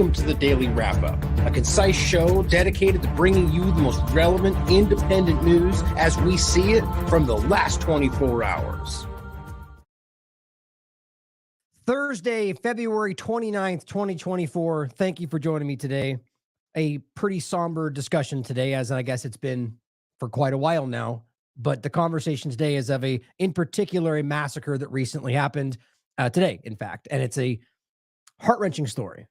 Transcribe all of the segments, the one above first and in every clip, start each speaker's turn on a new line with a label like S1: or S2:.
S1: Welcome to the Daily Wrap-Up, a concise show dedicated to bringing you the most relevant independent news as we see it from the last 24 hours.
S2: Thursday, February 29th, 2024. Thank you for joining me today. A pretty somber discussion today, as I guess it's been for quite a while now. But the conversation today is of in particular, a massacre that recently happened today, in fact. And it's a heart-wrenching story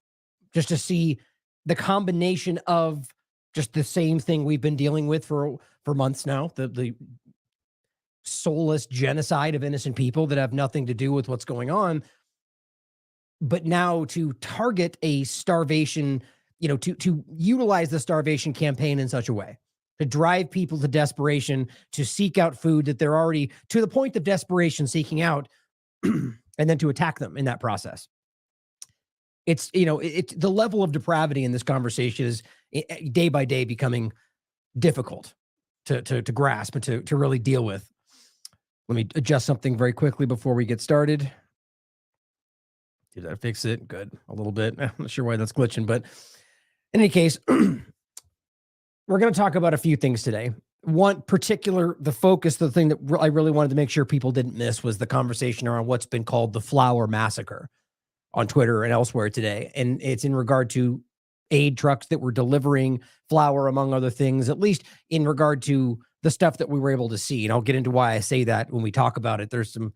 S2: just to see the combination of just the same thing we've been dealing with for months now, the soulless genocide of innocent people that have nothing to do with what's going on. But now to target a starvation, to utilize the starvation campaign in such a way, to drive people to desperation, to seek out food that they're already to the point of desperation seeking out, and then to attack them in that process. It's, the level of depravity in this conversation is day by day becoming difficult to grasp and to really deal with. Let me adjust something very quickly before we get started. Did that fix it? Good. A little bit. I'm not sure why that's glitching, but in any case, we're going to talk about a few things today. One particular, the focus, the thing that I really wanted to make sure people didn't miss was the conversation around what's been called the flour massacre on Twitter and elsewhere today. And it's in regard to aid trucks that were delivering flour, among other things, at least in regard to the stuff that we were able to see. And I'll get into why I say that when we talk about it. There's some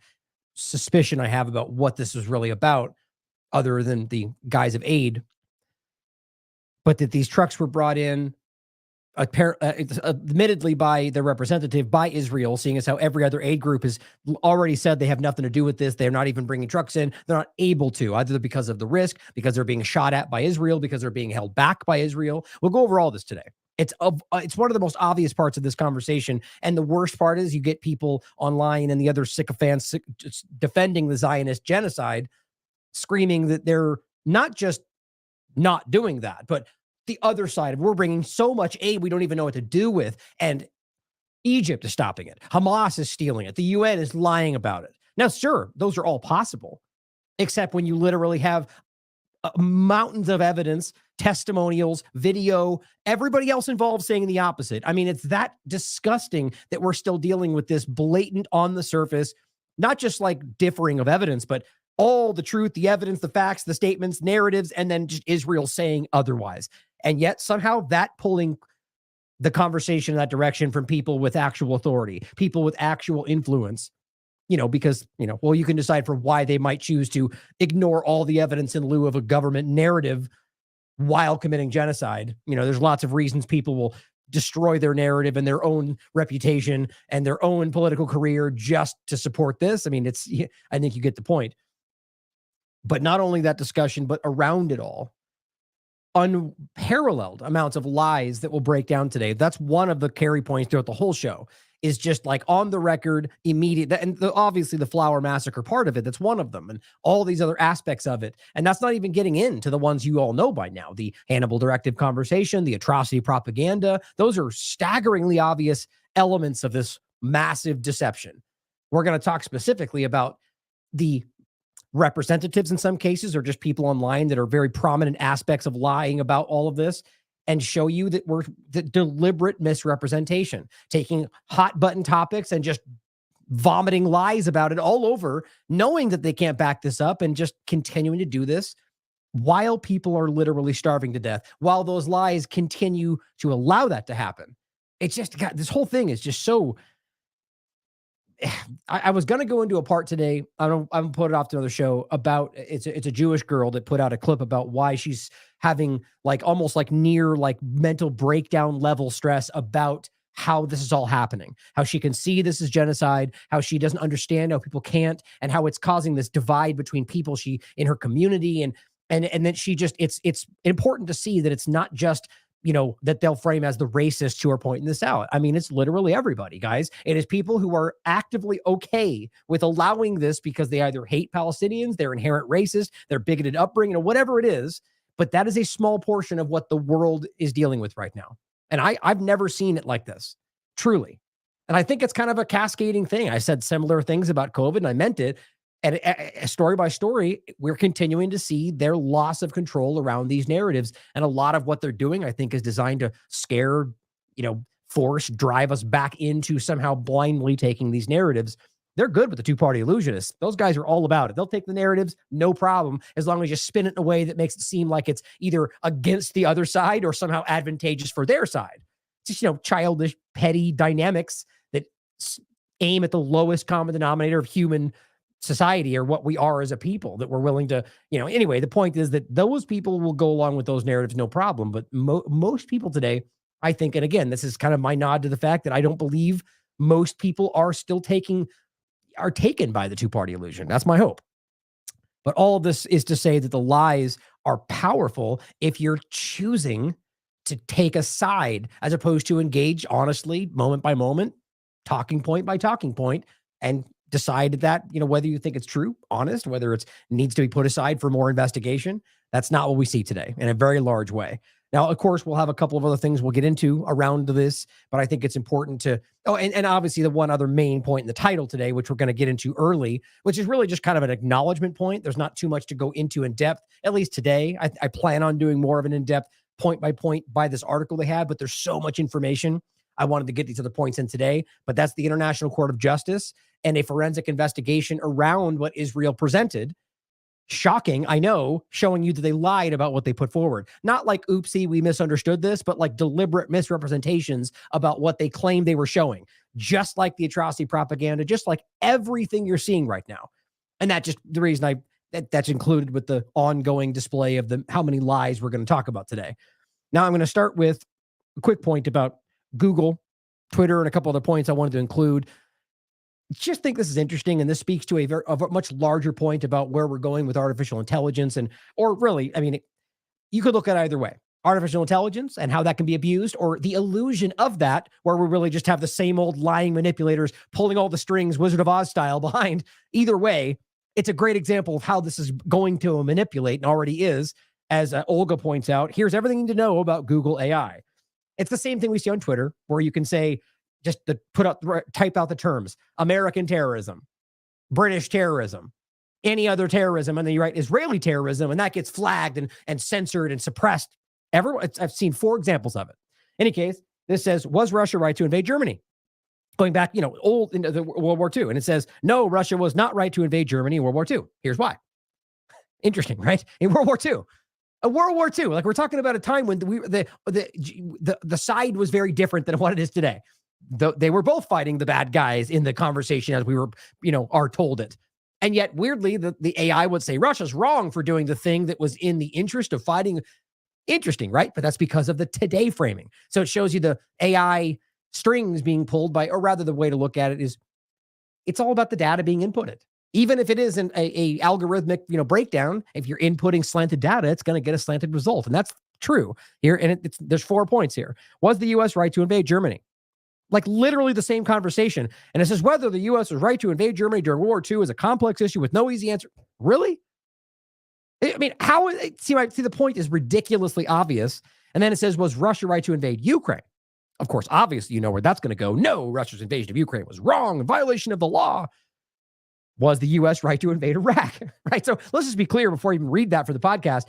S2: suspicion I have about what this was really about, other than the guise of aid, but that these trucks were brought in, admittedly by their representative, by Israel, seeing as how every other aid group has already said they have nothing to do with this. They're not even bringing trucks in. They're not able to, either because of the risk, because they're being shot at by Israel, because they're being held back by Israel. We'll go over all this today. It's one of the most obvious parts of this conversation. And the worst part is you get people online and the other sycophants defending the Zionist genocide, screaming that they're not just not doing that, but the other side of we're bringing so much aid we don't even know what to do with. And Egypt is stopping it. Hamas is stealing it. The UN is lying about it. Now, sure, those are all possible, except when you literally have mountains of evidence, testimonials, video, everybody else involved saying the opposite. I mean, it's that disgusting that we're still dealing with this blatant on the surface, not just like differing of evidence, but all the truth, the evidence, the facts, the statements, narratives, and then just Israel saying otherwise. And yet somehow that pulling the conversation in that direction from people with actual authority, people with actual influence, because, well, you can decide for why they might choose to ignore all the evidence in lieu of a government narrative while committing genocide. There's lots of reasons people will destroy their narrative and their own reputation and their own political career just to support this. I mean, I think you get the point. But not only that discussion, but around it all, unparalleled amounts of lies that we'll break down today. That's one of the carry points throughout the whole show, is just like on the record, immediate. And obviously the flour massacre part of it, that's one of them, and all these other aspects of it. And that's not even getting into the ones you all know by now, the Hannibal directive conversation, the atrocity propaganda. Those are staggeringly obvious elements of this massive deception. We're going to talk specifically about the representatives in some cases, or just people online that are very prominent aspects of lying about all of this, and show you that we're the deliberate misrepresentation, taking hot button topics and just vomiting lies about it all over, knowing that they can't back this up, and just continuing to do this while people are literally starving to death, while those lies continue to allow that to happen. It's just, God, this whole thing is just so... I was going to go into a part today. I'm put it off to another show about it's a Jewish girl that put out a clip about why she's having almost near mental breakdown level stress about how this is all happening, how she can see this is genocide, how she doesn't understand how people can't, and how it's causing this divide between people in her community. And then she just, it's important to see that it's not just, that they'll frame as the racists who are pointing this out. I mean, it's literally everybody, guys. It is people who are actively okay with allowing this because they either hate Palestinians, they're inherent racist, they're bigoted upbringing, or whatever it is. But that is a small portion of what the world is dealing with right now. And I've never seen it like this, truly. And I think it's kind of a cascading thing. I said similar things about COVID, and I meant it. And story by story, we're continuing to see their loss of control around these narratives. And a lot of what they're doing, I think, is designed to scare, force, drive us back into somehow blindly taking these narratives. They're good with the two-party illusionists. Those guys are all about it. They'll take the narratives, no problem, as long as you spin it in a way that makes it seem like it's either against the other side or somehow advantageous for their side. It's just, childish, petty dynamics that aim at the lowest common denominator of human society, or what we are as a people, that we're willing to, anyway, the point is that those people will go along with those narratives, no problem. But most people today, I think, and again, this is kind of my nod to the fact that I don't believe most people are still taken by the two-party illusion. That's my hope. But all of this is to say that the lies are powerful if you're choosing to take a side, as opposed to engage honestly, moment by moment, talking point by talking point, and decide that, whether you think it's true, honest, whether it needs to be put aside for more investigation. That's not what we see today in a very large way. Now, of course, we'll have a couple of other things we'll get into around this, but I think it's important to, and obviously the one other main point in the title today, which we're going to get into early, which is really just kind of an acknowledgement point. There's not too much to go into in depth, at least today. I plan on doing more of an in-depth point by point by this article they had, but there's so much information. I wanted to get these other points in today, but that's the International Court of Justice and a forensic investigation around what Israel presented. Shocking, I know, showing you that they lied about what they put forward. Not like, oopsie, we misunderstood this, but like deliberate misrepresentations about what they claimed they were showing. Just like the atrocity propaganda, just like everything you're seeing right now. And that's just the reason that's included with the ongoing display of how many lies we're going to talk about today. Now I'm going to start with a quick point about Google, Twitter, and a couple other points I wanted to include. Just think this is interesting, and this speaks to a much larger point about where we're going with artificial intelligence, you could look at it either way. Artificial intelligence and how that can be abused, or the illusion of that, where we really just have the same old lying manipulators pulling all the strings, Wizard of Oz style, behind. Either way, it's a great example of how this is going to manipulate, and already is, as Olga points out. Here's everything you need to know about Google AI. It's the same thing we see on Twitter, where you can say, just to type out the terms: American terrorism, British terrorism, any other terrorism, and then you write Israeli terrorism, and that gets flagged and censored and suppressed. I've seen 4 examples of it. In any case, this says, was Russia right to invade Germany? Going back, old into the World War II. And it says, no, Russia was not right to invade Germany in World War II. Here's why. Interesting, right? In World War II. World War II, like we're talking about a time when the side was very different than what it is today. They were both fighting the bad guys in the conversation as we were, are told it. And yet, weirdly, the AI would say Russia's wrong for doing the thing that was in the interest of fighting. Interesting, right? But that's because of the today framing. So it shows you the AI strings being pulled by, or rather the way to look at it is, it's all about the data being inputted. Even if it is a algorithmic, breakdown, if you're inputting slanted data, it's going to get a slanted result. And that's true here. And there's 4 points here. Was the U.S. right to invade Germany? Like literally the same conversation. And it says whether the U.S. was right to invade Germany during World War II is a complex issue with no easy answer. Really? How? See, the point is ridiculously obvious. And then it says, was Russia right to invade Ukraine? Of course, obviously, you know where that's going to go. No, Russia's invasion of Ukraine was wrong, in violation of the law. Was the U.S. right to invade Iraq? Right? So let's just be clear before I even read that for the podcast.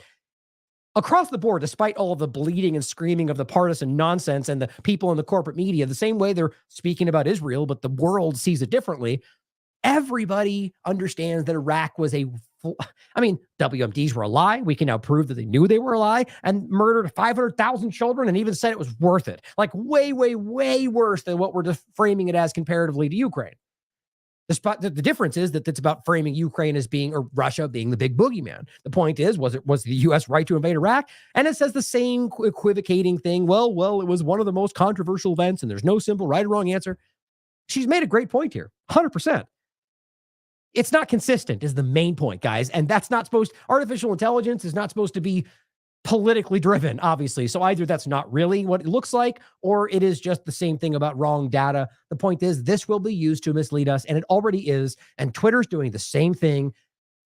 S2: Across the board, despite all of the bleeding and screaming of the partisan nonsense and the people in the corporate media, the same way they're speaking about Israel, but the world sees it differently, everybody understands that Iraq was WMDs were a lie. We can now prove that they knew they were a lie and murdered 500,000 children and even said it was worth it. Like way, way, way worse than what we're just framing it as comparatively to Ukraine. The difference is that it's about framing Ukraine as being, or Russia being, the big boogeyman. The point is, was the U.S. right to invade Iraq? And it says the same equivocating thing. Well, it was one of the most controversial events, and there's no simple right or wrong answer. She's made a great point here, 100%. It's not consistent is the main point, guys. And that's not artificial intelligence is not supposed to be politically driven, obviously. So either that's not really what it looks like, or it is just the same thing about wrong data. The point is, this will be used to mislead us, and it already is. And Twitter's doing the same thing.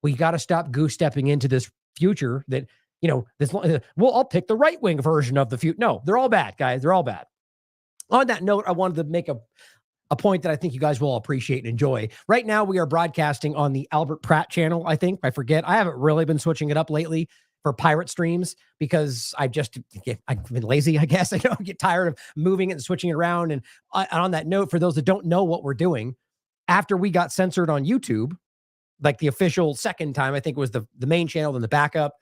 S2: We got to stop goose stepping into this future that, I'll pick the right-wing version of the future. No, they're all bad, guys. They're all bad. On that note, I wanted to make a a point that I think you guys will appreciate and enjoy. Right now, we are broadcasting on the Albert Pratt channel, I think. I forget. I haven't really been switching it up lately for pirate streams because I've been lazy, I guess. I get tired of moving it and switching it around. And on that note, for those that don't know what we're doing, after we got censored on YouTube, like the official second time, I think it was the main channel, then the backup,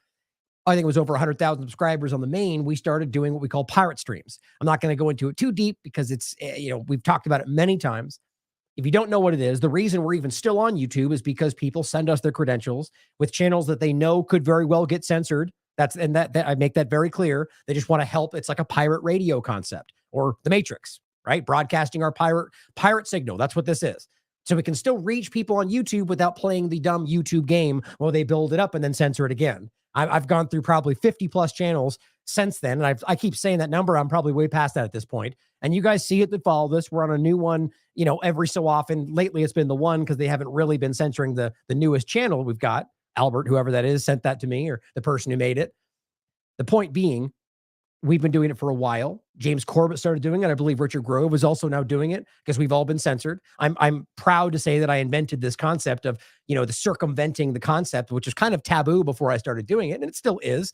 S2: I think it was over 100,000 subscribers on the main, we started doing what we call pirate streams. I'm not going to go into it too deep because it's, we've talked about it many times. If you don't know what it is, the reason we're even still on YouTube is because people send us their credentials with channels that they know could very well get censored. That I make that very clear. They just want to help. It's like a pirate radio concept or the Matrix, right? Broadcasting our pirate signal. That's what this is. So we can still reach people on YouTube without playing the dumb YouTube game while they build it up and then censor it again. I've gone through probably 50 plus channels since then. And I keep saying that number. I'm probably way past that at this point. And you guys see it that follow this. We're on a new one, every so often. Lately, it's been the one because they haven't really been censoring the newest channel we've got. Albert, whoever that is, sent that to me, or the person who made it. The point being, we've been doing it for a while. James Corbett started doing it. I believe Richard Grove is also now doing it because we've all been censored. I'm proud to say that I invented this concept of, the circumventing the concept, which is kind of taboo before I started doing it. And it still is.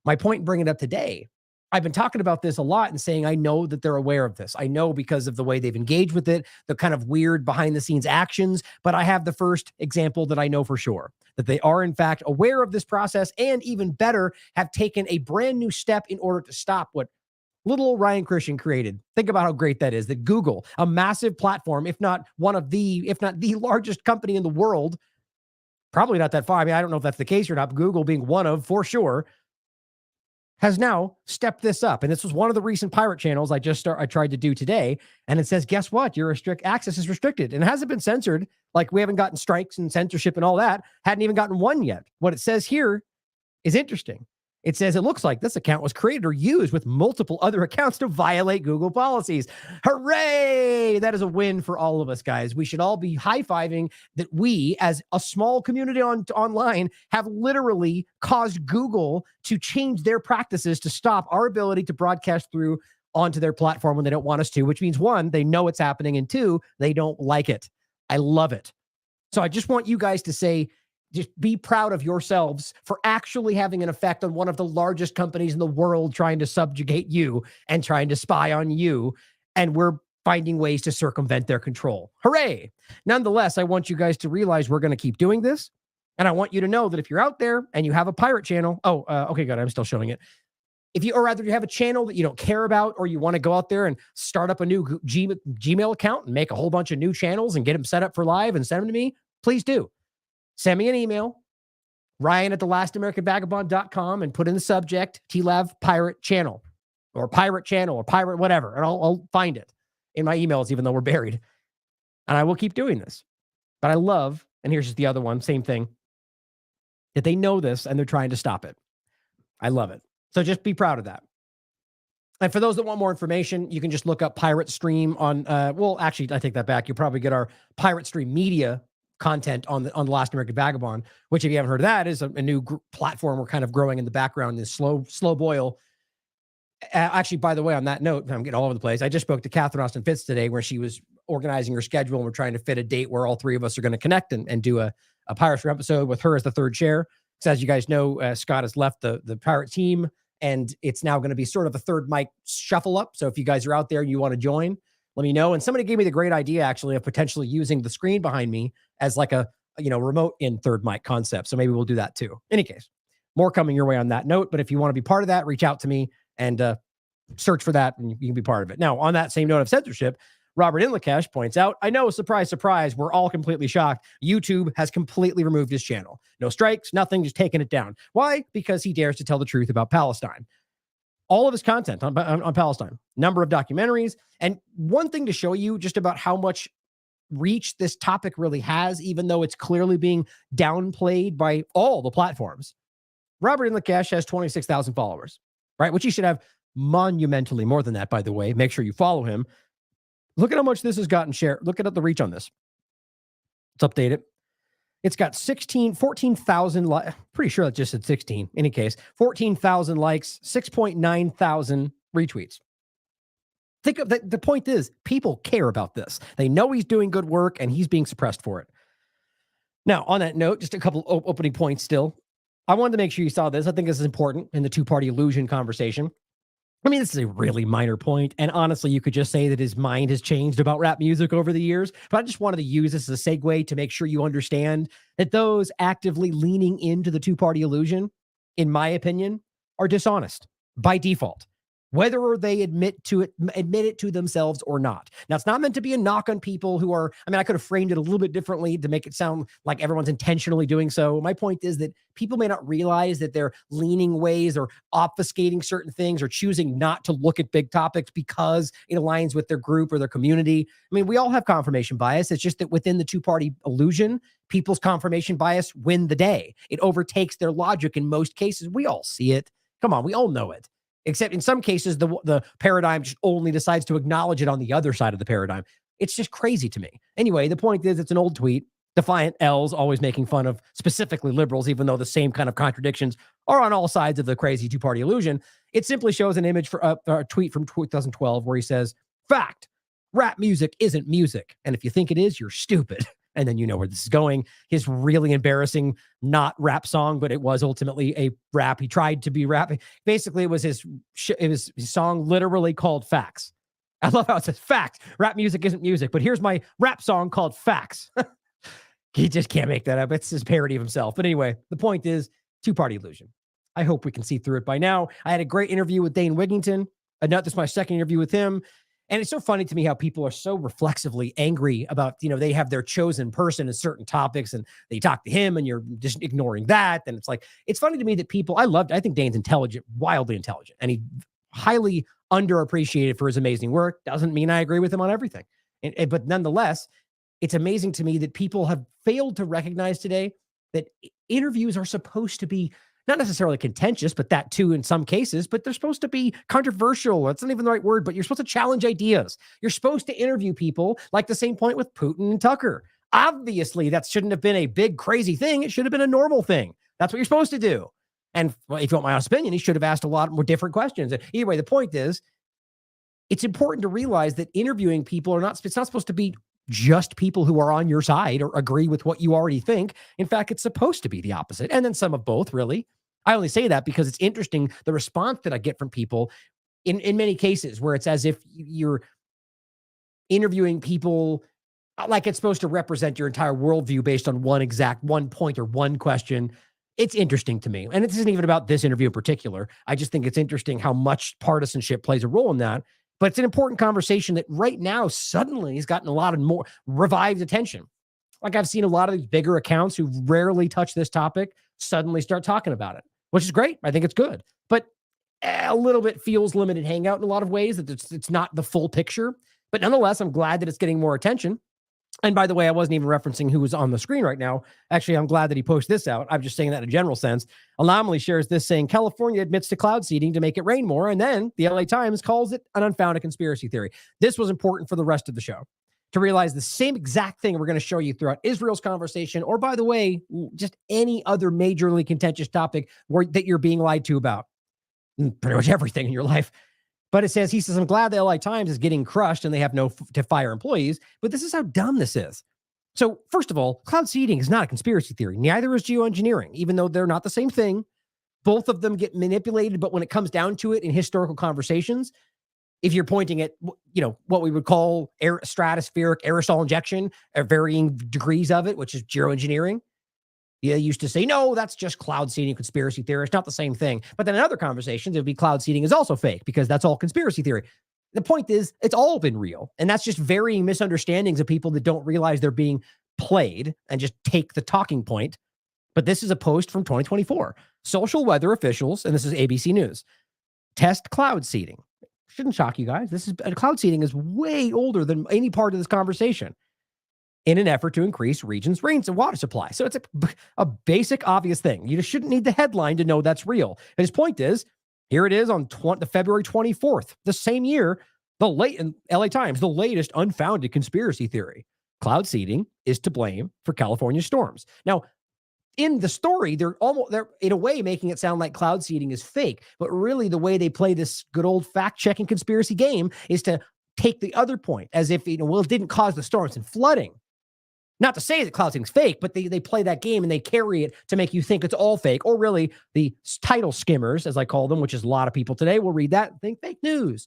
S2: My point in bringing it up today, I've been talking about this a lot and saying, I know that they're aware of this. I know because of the way they've engaged with it, the kind of weird behind the scenes actions, but I have the first example that I know for sure that they are in fact aware of this process and even better, have taken a brand new step in order to stop what little Ryan Cristian created. Think about how great that is, that Google, a massive platform, if not the largest company in the world, probably not that far. I mean, I don't know if that's the case or not, but Google being one of, for sure, has now stepped this up. And this was one of the recent pirate channels I tried to do today. And it says, guess what? Your access is restricted. And it hasn't been censored. Like, we haven't gotten strikes and censorship and all that. Hadn't even gotten one yet. What it says here is interesting. It says, it looks like this account was created or used with multiple other accounts to violate Google policies. Hooray! That is a win for all of us, guys. We should all be high-fiving that we, as a small community online, have literally caused Google to change their practices to stop our ability to broadcast through onto their platform when they don't want us to, which means, one, they know it's happening, and two, they don't like it. I love it. So I just want you guys to say, just be proud of yourselves for actually having an effect on one of the largest companies in the world trying to subjugate you and trying to spy on you. And we're finding ways to circumvent their control. Hooray. Nonetheless, I want you guys to realize we're going to keep doing this. And I want you to know that if you're out there and you have a pirate channel, okay, good. I'm still showing it. Or rather you have a channel that you don't care about, or you want to go out there and start up a new Gmail account and make a whole bunch of new channels and get them set up for live and send them to me, please do. Send me an email, Ryan@thelastamericanvagabond.com, and put in the subject, TLAV Pirate Channel or Pirate whatever, and I'll find it in my emails, even though we're buried. And I will keep doing this. But I love, and here's just the other one, same thing, that they know this and they're trying to stop it. I love it. So just be proud of that. And for those that want more information, you can just look up Pirate Stream on, actually, I take that back. You'll probably get our Pirate Stream Media content on the Last American Vagabond, which, if you haven't heard of that, is a new platform we're kind of growing in the background, this slow boil. Actually, by the way, on that note, I'm getting all over the place. I just spoke to Catherine Austin Fitz today, where she was organizing her schedule, and we're trying to fit a date where all three of us are going to connect and do a Pirate Stream episode with her as the third chair. So as you guys know, Scott has left the Pirate team, and it's now going to be sort of a third mic shuffle up. So if you guys are out there and you want to join, let me know. And somebody gave me the great idea, actually, of potentially using the screen behind me as like a, remote in third mic concept. So maybe we'll do that too. Any case, more coming your way on that note. But if you want to be part of that, reach out to me and search for that, and you can be part of it. Now, on that same note of censorship, Robert Inlakesh points out, I know, surprise, surprise, we're all completely shocked. YouTube has completely removed his channel. No strikes, nothing, just taking it down. Why? Because he dares to tell the truth about Palestine. All of his content on Palestine, number of documentaries. And one thing to show you just about how much reach this topic really has, even though it's clearly being downplayed by all the platforms. Robert Inlakesh has 26,000 followers, right? Which he should have monumentally more than that, by the way. Make sure you follow him. Look at how much this has gotten shared. Look at the reach on this. Let's update it. It's got 14,000 likes. Pretty sure that just said 16. In any case, 14,000 likes, 6.9 thousand retweets. Think of the point is people care about this. They know he's doing good work and he's being suppressed for it. Now, on that note, just a couple opening points still. I wanted to make sure you saw this. I think this is important in the two-party illusion conversation. I mean, this is a really minor point, and honestly, you could just say that his mind has changed about rap music over the years, but I just wanted to use this as a segue to make sure you understand that those actively leaning into the two-party illusion, in my opinion, are dishonest by default, whether they admit it to themselves or not. Now, it's not meant to be a knock on people who are, I mean, I could have framed it a little bit differently to make it sound like everyone's intentionally doing so. My point is that people may not realize that they're leaning ways or obfuscating certain things or choosing not to look at big topics because it aligns with their group or their community. I mean, we all have confirmation bias. It's just that within the two-party illusion, people's confirmation bias win the day. It overtakes their logic in most cases. We all see it. Come on, we all know it. Except in some cases, the paradigm just only decides to acknowledge it on the other side of the paradigm. It's just crazy to me. Anyway, the point is, it's an old tweet. Defiant L's always making fun of specifically liberals, even though the same kind of contradictions are on all sides of the crazy two-party illusion. It simply shows an image for a tweet from 2012 where he says, "Fact, rap music isn't music. And if you think it is, you're stupid." And then you know where this is going. His really embarrassing, not rap song, but it was ultimately a rap. He tried to be rapping. Basically, it was his song literally called Facts. I love how it says Facts. Rap music isn't music, but here's my rap song called Facts. He just can't make that up. It's his parody of himself. But anyway, the point is two-party illusion. I hope we can see through it by now. I had a great interview with Dane Wigington. This is my second interview with him. And it's so funny to me how people are so reflexively angry about, they have their chosen person in certain topics and they talk to him and you're just ignoring that. And it's funny to me that I think Dane's intelligent, wildly intelligent, and he highly underappreciated for his amazing work. Doesn't mean I agree with him on everything. But nonetheless, it's amazing to me that people have failed to recognize today that interviews are supposed to be not necessarily contentious, but that too in some cases, but they're supposed to be controversial. That's not even the right word, but you're supposed to challenge ideas. You're supposed to interview people, like the same point with Putin and Tucker. Obviously, that shouldn't have been a big, crazy thing. It should have been a normal thing. That's what you're supposed to do. And if you want my honest opinion, he should have asked a lot more different questions. Anyway, the point is, it's important to realize that interviewing people it's not supposed to be just people who are on your side or agree with what you already think. In fact, it's supposed to be the opposite. And then some of both, really. I only say that because it's interesting, the response that I get from people in many cases where it's as if you're interviewing people like it's supposed to represent your entire worldview based on one point or one question. It's interesting to me. And it isn't even about this interview in particular. I just think it's interesting how much partisanship plays a role in that. But it's an important conversation that right now suddenly has gotten a lot of more revived attention. Like I've seen a lot of these bigger accounts who rarely touch this topic suddenly start talking about it, which is great. I think it's good. But a little bit feels limited hangout in a lot of ways, that it's not the full picture. But nonetheless, I'm glad that it's getting more attention. And by the way, I wasn't even referencing who was on the screen right now. Actually, I'm glad that he posted this out. I'm just saying that in a general sense. Anomaly shares this saying, California admits to cloud seeding to make it rain more. And then the LA Times calls it an unfounded conspiracy theory. This was important for the rest of the show to realize the same exact thing we're going to show you throughout Israel's conversation, or by the way, just any other majorly contentious topic that you're being lied to about. Pretty much everything in your life. But he says, I'm glad the LA Times is getting crushed and they have to fire employees, but this is how dumb this is. So first of all, cloud seeding is not a conspiracy theory. Neither is geoengineering, even though they're not the same thing. Both of them get manipulated, but when it comes down to it in historical conversations, if you're pointing at, what we would call stratospheric aerosol injection, or varying degrees of it, which is geoengineering, they used to say, no, that's just cloud seeding, conspiracy theory. It's not the same thing. But then in other conversations, it would be cloud seeding is also fake because that's all conspiracy theory. The point is, it's all been real. And that's just varying misunderstandings of people that don't realize they're being played and just take the talking point. But this is a post from 2024. Social weather officials, and this is ABC News, test cloud seeding. Shouldn't shock you guys. Cloud seeding is way older than any part of this conversation, in an effort to increase regions' rains and water supply. So it's a basic, obvious thing. You just shouldn't need the headline to know that's real. And his point is, here it is on the February 24th, the same year, in LA Times, the latest unfounded conspiracy theory. Cloud seeding is to blame for California storms. Now, in the story, they're in a way making it sound like cloud seeding is fake. But really, the way they play this good old fact-checking conspiracy game is to take the other point as if, well, it didn't cause the storms and flooding. Not to say that cloud seeding is fake, but they play that game and they carry it to make you think it's all fake. Or really, the title skimmers, as I call them, which is a lot of people today, will read that and think fake news.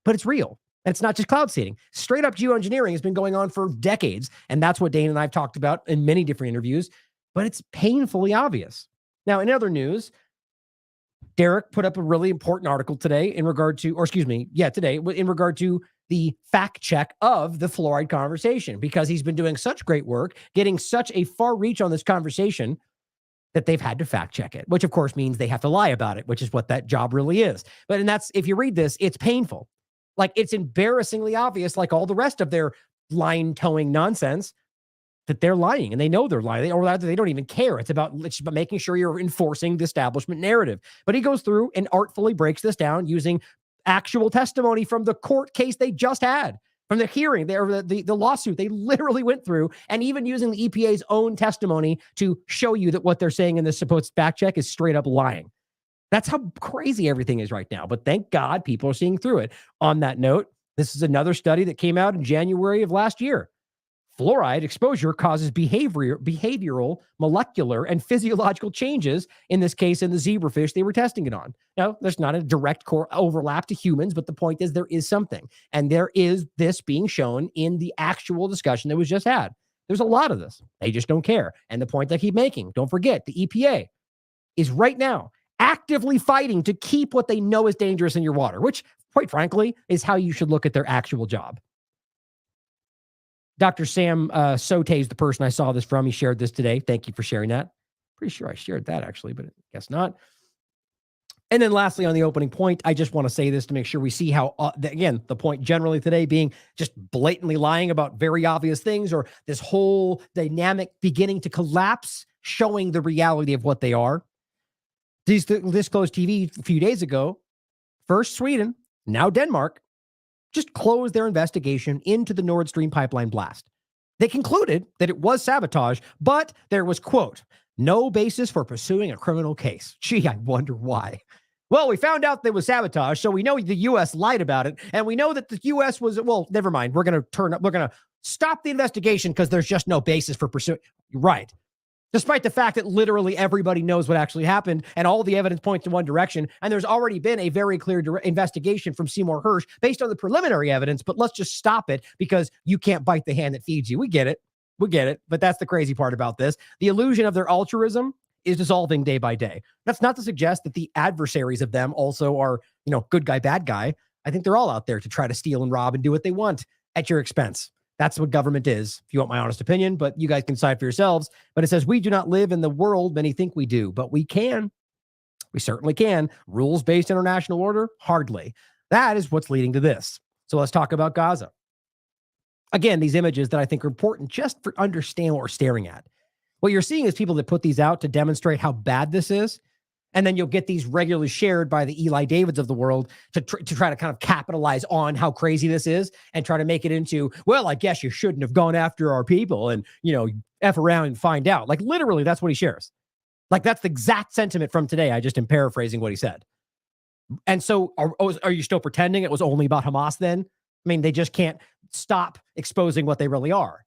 S2: But it's real. And it's not just cloud seeding. Straight up geoengineering has been going on for decades. And that's what Dane and I have talked about in many different interviews. But it's painfully obvious. Now, in other news, Derek put up a really important article today in regard to, today, in regard to the fact check of the fluoride conversation, because he's been doing such great work, getting such a far reach on this conversation that they've had to fact check it, which of course means they have to lie about it, which is what that job really is. And that's, if you read this, it's painful. Like, it's embarrassingly obvious, like all the rest of their line towing nonsense, that they're lying, and they know they're lying, or they don't even care. It's about making sure you're enforcing the establishment narrative. But he goes through and artfully breaks this down using actual testimony from the court case they just had, from the hearing, the lawsuit they literally went through, and even using the EPA's own testimony to show you that what they're saying in this supposed fact check is straight up lying. That's how crazy everything is right now. But thank God people are seeing through it. On that note, this is another study that came out in January of last year. Fluoride exposure causes behavioral, molecular, and physiological changes, in this case, in the zebrafish they were testing it on. Now, there's not a direct overlap to humans, but the point is there is something. And there is this being shown in the actual discussion that was just had. There's a lot of this. They just don't care. And the point I keep making, don't forget, the EPA is right now actively fighting to keep what they know is dangerous in your water, which, quite frankly, is how you should look at their actual job. Dr. Sam Sote is the person I saw this from. He shared this today. Thank you for sharing that. Pretty sure I shared that, actually, but I guess not. And then lastly, on the opening point, I just want to say this to make sure we see how, again, the point generally today being just blatantly lying about very obvious things, or this whole dynamic beginning to collapse, showing the reality of what they are. Disclosed TV a few days ago, first Sweden, now Denmark, just closed their investigation into the Nord Stream pipeline blast. They concluded that it was sabotage, but there was, quote, no basis for pursuing a criminal case. Gee, I wonder why. Well, we found out there was sabotage, so we know the U.S. lied about it, and we know that the U.S. was, well, never mind. We're going to stop the investigation because there's just no basis for pursuing. Right. Despite the fact that literally everybody knows what actually happened and all the evidence points in one direction. And there's already been a very clear investigation from Seymour Hersh based on the preliminary evidence, but let's just stop it because you can't bite the hand that feeds you. We get it. But that's the crazy part about this. The illusion of their altruism is dissolving day by day. That's not to suggest that the adversaries of them also are, good guy, bad guy. I think they're all out there to try to steal and rob and do what they want at your expense. That's what government is, if you want my honest opinion, but you guys can decide for yourselves. But it says, we do not live in the world many think we do, but we can. We certainly can. Rules-based international order? Hardly. That is what's leading to this. So let's talk about Gaza. Again, these images that I think are important just for understand what we're staring at. What you're seeing is people that put these out to demonstrate how bad this is. And then you'll get these regularly shared by the Eli Davids of the world to try to kind of capitalize on how crazy this is and try to make it into, well, I guess you shouldn't have gone after our people and, F around and find out. Like, literally, that's what he shares. Like, that's the exact sentiment from today. I just am paraphrasing what he said. And so are you still pretending it was only about Hamas then? I mean, they just can't stop exposing what they really are.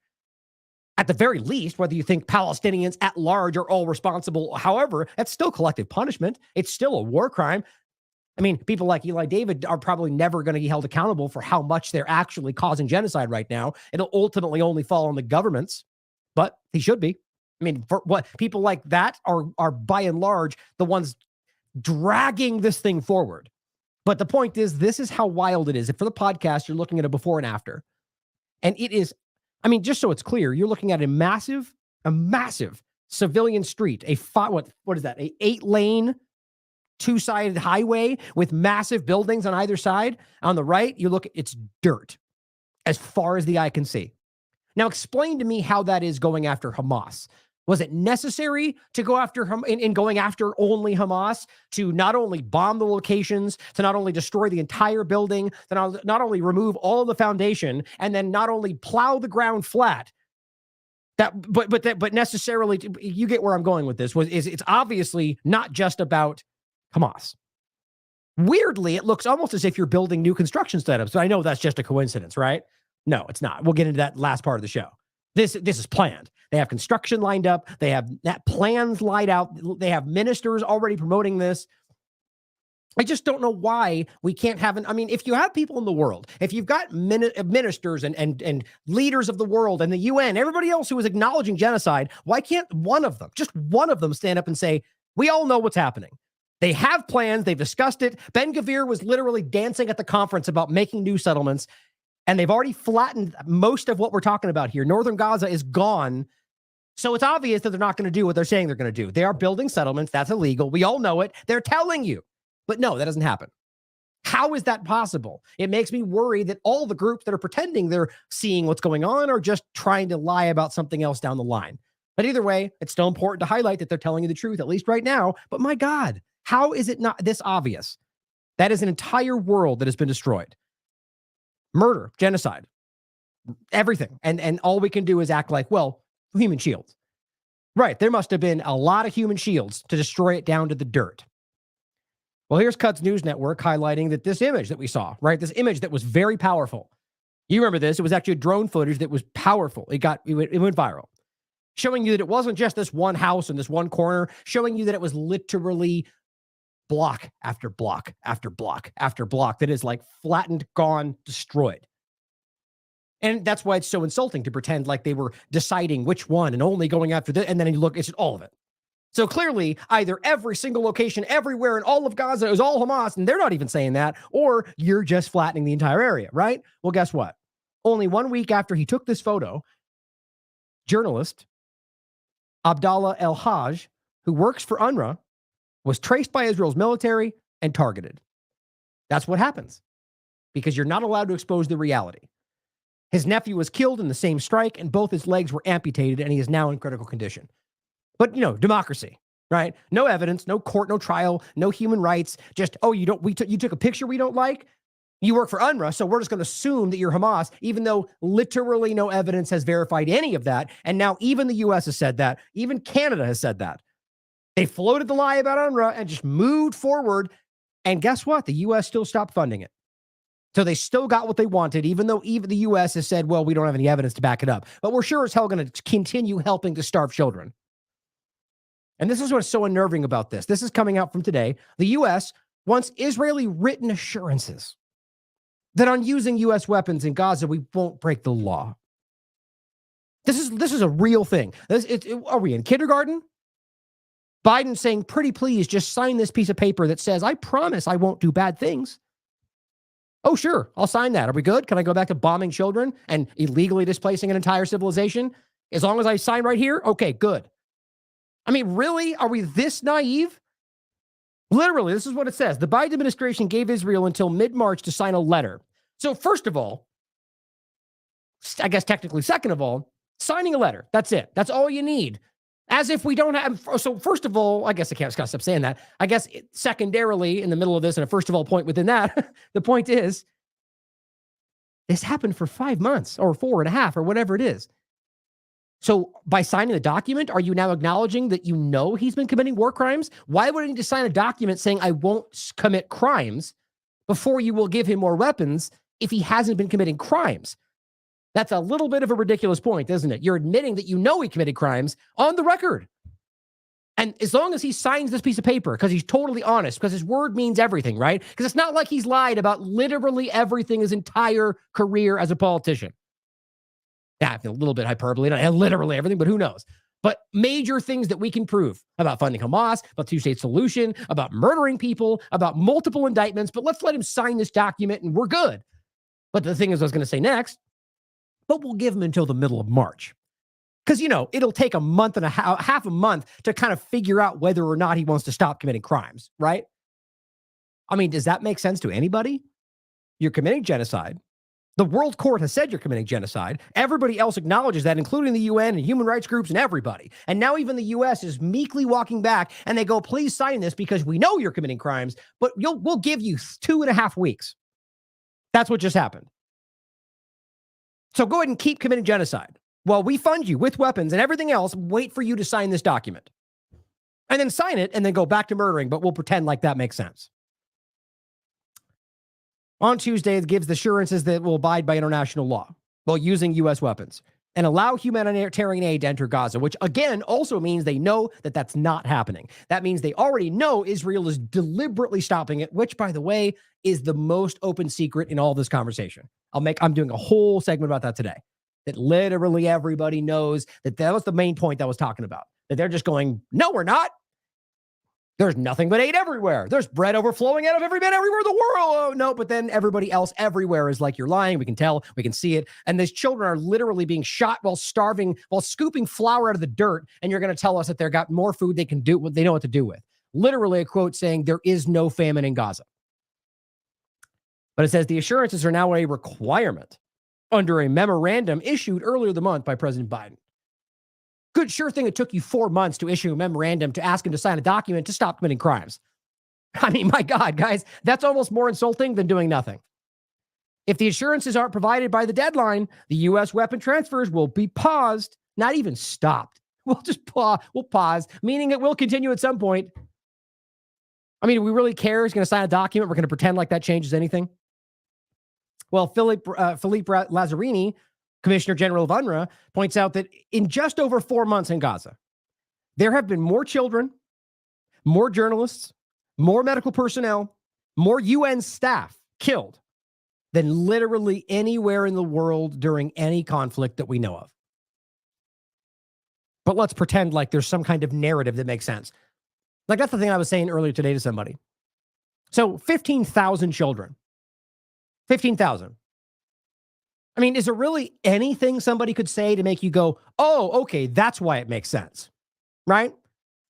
S2: At the very least, whether you think Palestinians at large are all responsible, however, that's still collective punishment. It's still a war crime. I mean, people like Eli David are probably never going to be held accountable for how much they're actually causing genocide right now. It'll ultimately only fall on the governments, but he should be. I mean, for what people like that are by and large the ones dragging this thing forward. But the point is, this is how wild it is. If for the podcast, you're looking at a before and after, and it is. I mean, just so it's clear, you're looking at a massive civilian street, what is that? A 8-lane, 2-sided highway with massive buildings on either side. On the right, it's dirt as far as the eye can see. Now, explain to me how that is going after Hamas. Was it necessary to go after in going after only Hamas, to not only bomb the locations, to not only destroy the entire building, to not only remove all of the foundation, and then not only plow the ground flat, But necessarily, you get where I'm going with this. It's obviously not just about Hamas. Weirdly, it looks almost as if you're building new construction setups. But I know that's just a coincidence, right? No, it's not. We'll get into that last part of the show. This is planned. They have construction lined up. They have that plans laid out. They have ministers already promoting this. I just don't know why we can't have I mean, if you have people in the world, if you've got ministers and leaders of the world and the UN, everybody else who is acknowledging genocide, why can't one of them, just one of them, stand up and say, we all know what's happening? They have plans. They've discussed it. Ben-Gvir was literally dancing at the conference about making new settlements, and they've already flattened most of what we're talking about here. Northern Gaza is gone. So it's obvious that they're not going to do what they're saying they're going to do. They are building settlements. That's illegal. We all know it. They're telling you. But no, that doesn't happen. How is that possible? It makes me worry that all the groups that are pretending they're seeing what's going on are just trying to lie about something else down the line. But either way, it's still important to highlight that they're telling you the truth, at least right now. But my God, how is it not this obvious? That is an entire world that has been destroyed. Murder, genocide, everything. And all we can do is act like, well, human shields. Right, there must have been a lot of human shields to destroy it down to the dirt. Well, here's Cuts News Network highlighting that this image that we saw, right? This image that was very powerful. You remember this. It was actually drone footage that was powerful. It went viral, showing you that it wasn't just this one house in this one corner, showing you that it was literally block after block after block after block that is like flattened, gone, destroyed. And that's why it's so insulting to pretend like they were deciding which one and only going after this. And then you look, it's all of it. So clearly, either every single location everywhere in all of Gaza is all Hamas, and they're not even saying that, or you're just flattening the entire area, right? Well, guess what? Only 1 week after he took this photo, journalist Abdallah El-Haj, who works for UNRWA, was traced by Israel's military and targeted. That's what happens, because you're not allowed to expose the reality. His nephew was killed in the same strike, and both his legs were amputated, and he is now in critical condition. But, democracy, right? No evidence, no court, no trial, no human rights. Just, you took a picture we don't like. You work for UNRWA, so we're just going to assume that you're Hamas, even though literally no evidence has verified any of that. And now even the U.S. has said that. Even Canada has said that. They floated the lie about UNRWA and just moved forward. And guess what? The U.S. still stopped funding it. So they still got what they wanted, even though even the U.S. has said, well, we don't have any evidence to back it up. But we're sure as hell going to continue helping to starve children. And this is what's so unnerving about this. This is coming out from today. The U.S. wants Israeli written assurances that on using U.S. weapons in Gaza, we won't break the law. This is a real thing. Are we in kindergarten? Biden saying, pretty please, just sign this piece of paper that says, I promise I won't do bad things. Oh, sure, I'll sign that. Are we good? Can I go back to bombing children and illegally displacing an entire civilization? As long as I sign right here? Okay, good. I mean, really? Are we this naive? Literally, this is what it says. The Biden administration gave Israel until mid-March to sign a letter. So first of all, I guess technically second of all, signing a letter. That's it. That's all you need. As if we don't have. So first of all, I guess I can't stop saying that. I guess secondarily, in the middle of this, and a first of all point within that, the point is, this happened for 5 months or 4.5 or whatever it is. So by signing the document, are you now acknowledging that you know he's been committing war crimes? Why would he need to sign a document saying I won't commit crimes before you will give him more weapons if he hasn't been committing crimes? That's a little bit of a ridiculous point, isn't it? You're admitting that you know he committed crimes on the record. And as long as he signs this piece of paper, because he's totally honest, because his word means everything, right? Because it's not like he's lied about literally everything his entire career as a politician. Yeah, a little bit hyperbole, not literally everything, but who knows? But major things that we can prove about funding Hamas, about two-state solution, about murdering people, about multiple indictments, but let's let him sign this document and we're good. But the thing is, I was going to say next, but we'll give him until the middle of March. Because, it'll take a month and half a month to kind of figure out whether or not he wants to stop committing crimes, right? I mean, does that make sense to anybody? You're committing genocide. The World Court has said you're committing genocide. Everybody else acknowledges that, including the UN and human rights groups and everybody. And now even the U.S. is meekly walking back and they go, please sign this because we know you're committing crimes, but we'll give you 2.5 weeks. That's what just happened. So go ahead and keep committing genocide. Well, we fund you with weapons and everything else. Wait for you to sign this document. And then sign it and then go back to murdering, but we'll pretend like that makes sense. On Tuesday, it gives the assurances that it will abide by international law while using U.S. weapons and allow humanitarian aid to enter Gaza, which again also means they know that that's not happening. That means they already know Israel is deliberately stopping it, which, by the way, is the most open secret in all this conversation. I'm doing a whole segment about that today, that literally everybody knows that was the main point that I was talking about, that they're just going, no, we're not. There's nothing but aid everywhere. There's bread overflowing out of every man everywhere in the world. Oh, no, but then everybody else everywhere is like, you're lying. We can tell. We can see it. And these children are literally being shot while starving, while scooping flour out of the dirt. And you're going to tell us that they've got more food they can do, what they know what to do with. Literally a quote saying there is no famine in Gaza. But it says the assurances are now a requirement under a memorandum issued earlier the month by President Biden. Good, sure thing it took you 4 months to issue a memorandum to ask him to sign a document to stop committing crimes. I mean, my God, guys, that's almost more insulting than doing nothing. If the assurances aren't provided by the deadline, the U.S. weapon transfers will be paused, not even stopped. We'll just pause, meaning it will continue at some point. I mean, do we really care who's going to sign a document? We're going to pretend like that changes anything? Well, Philippe Lazzarini, Commissioner General of UNRWA, points out that in just over 4 months in Gaza, there have been more children, more journalists, more medical personnel, more UN staff killed than literally anywhere in the world during any conflict that we know of. But let's pretend like there's some kind of narrative that makes sense. Like that's the thing I was saying earlier today to somebody. So 15,000 children. 15,000. I mean, is there really anything somebody could say to make you go, oh, okay, that's why it makes sense, right?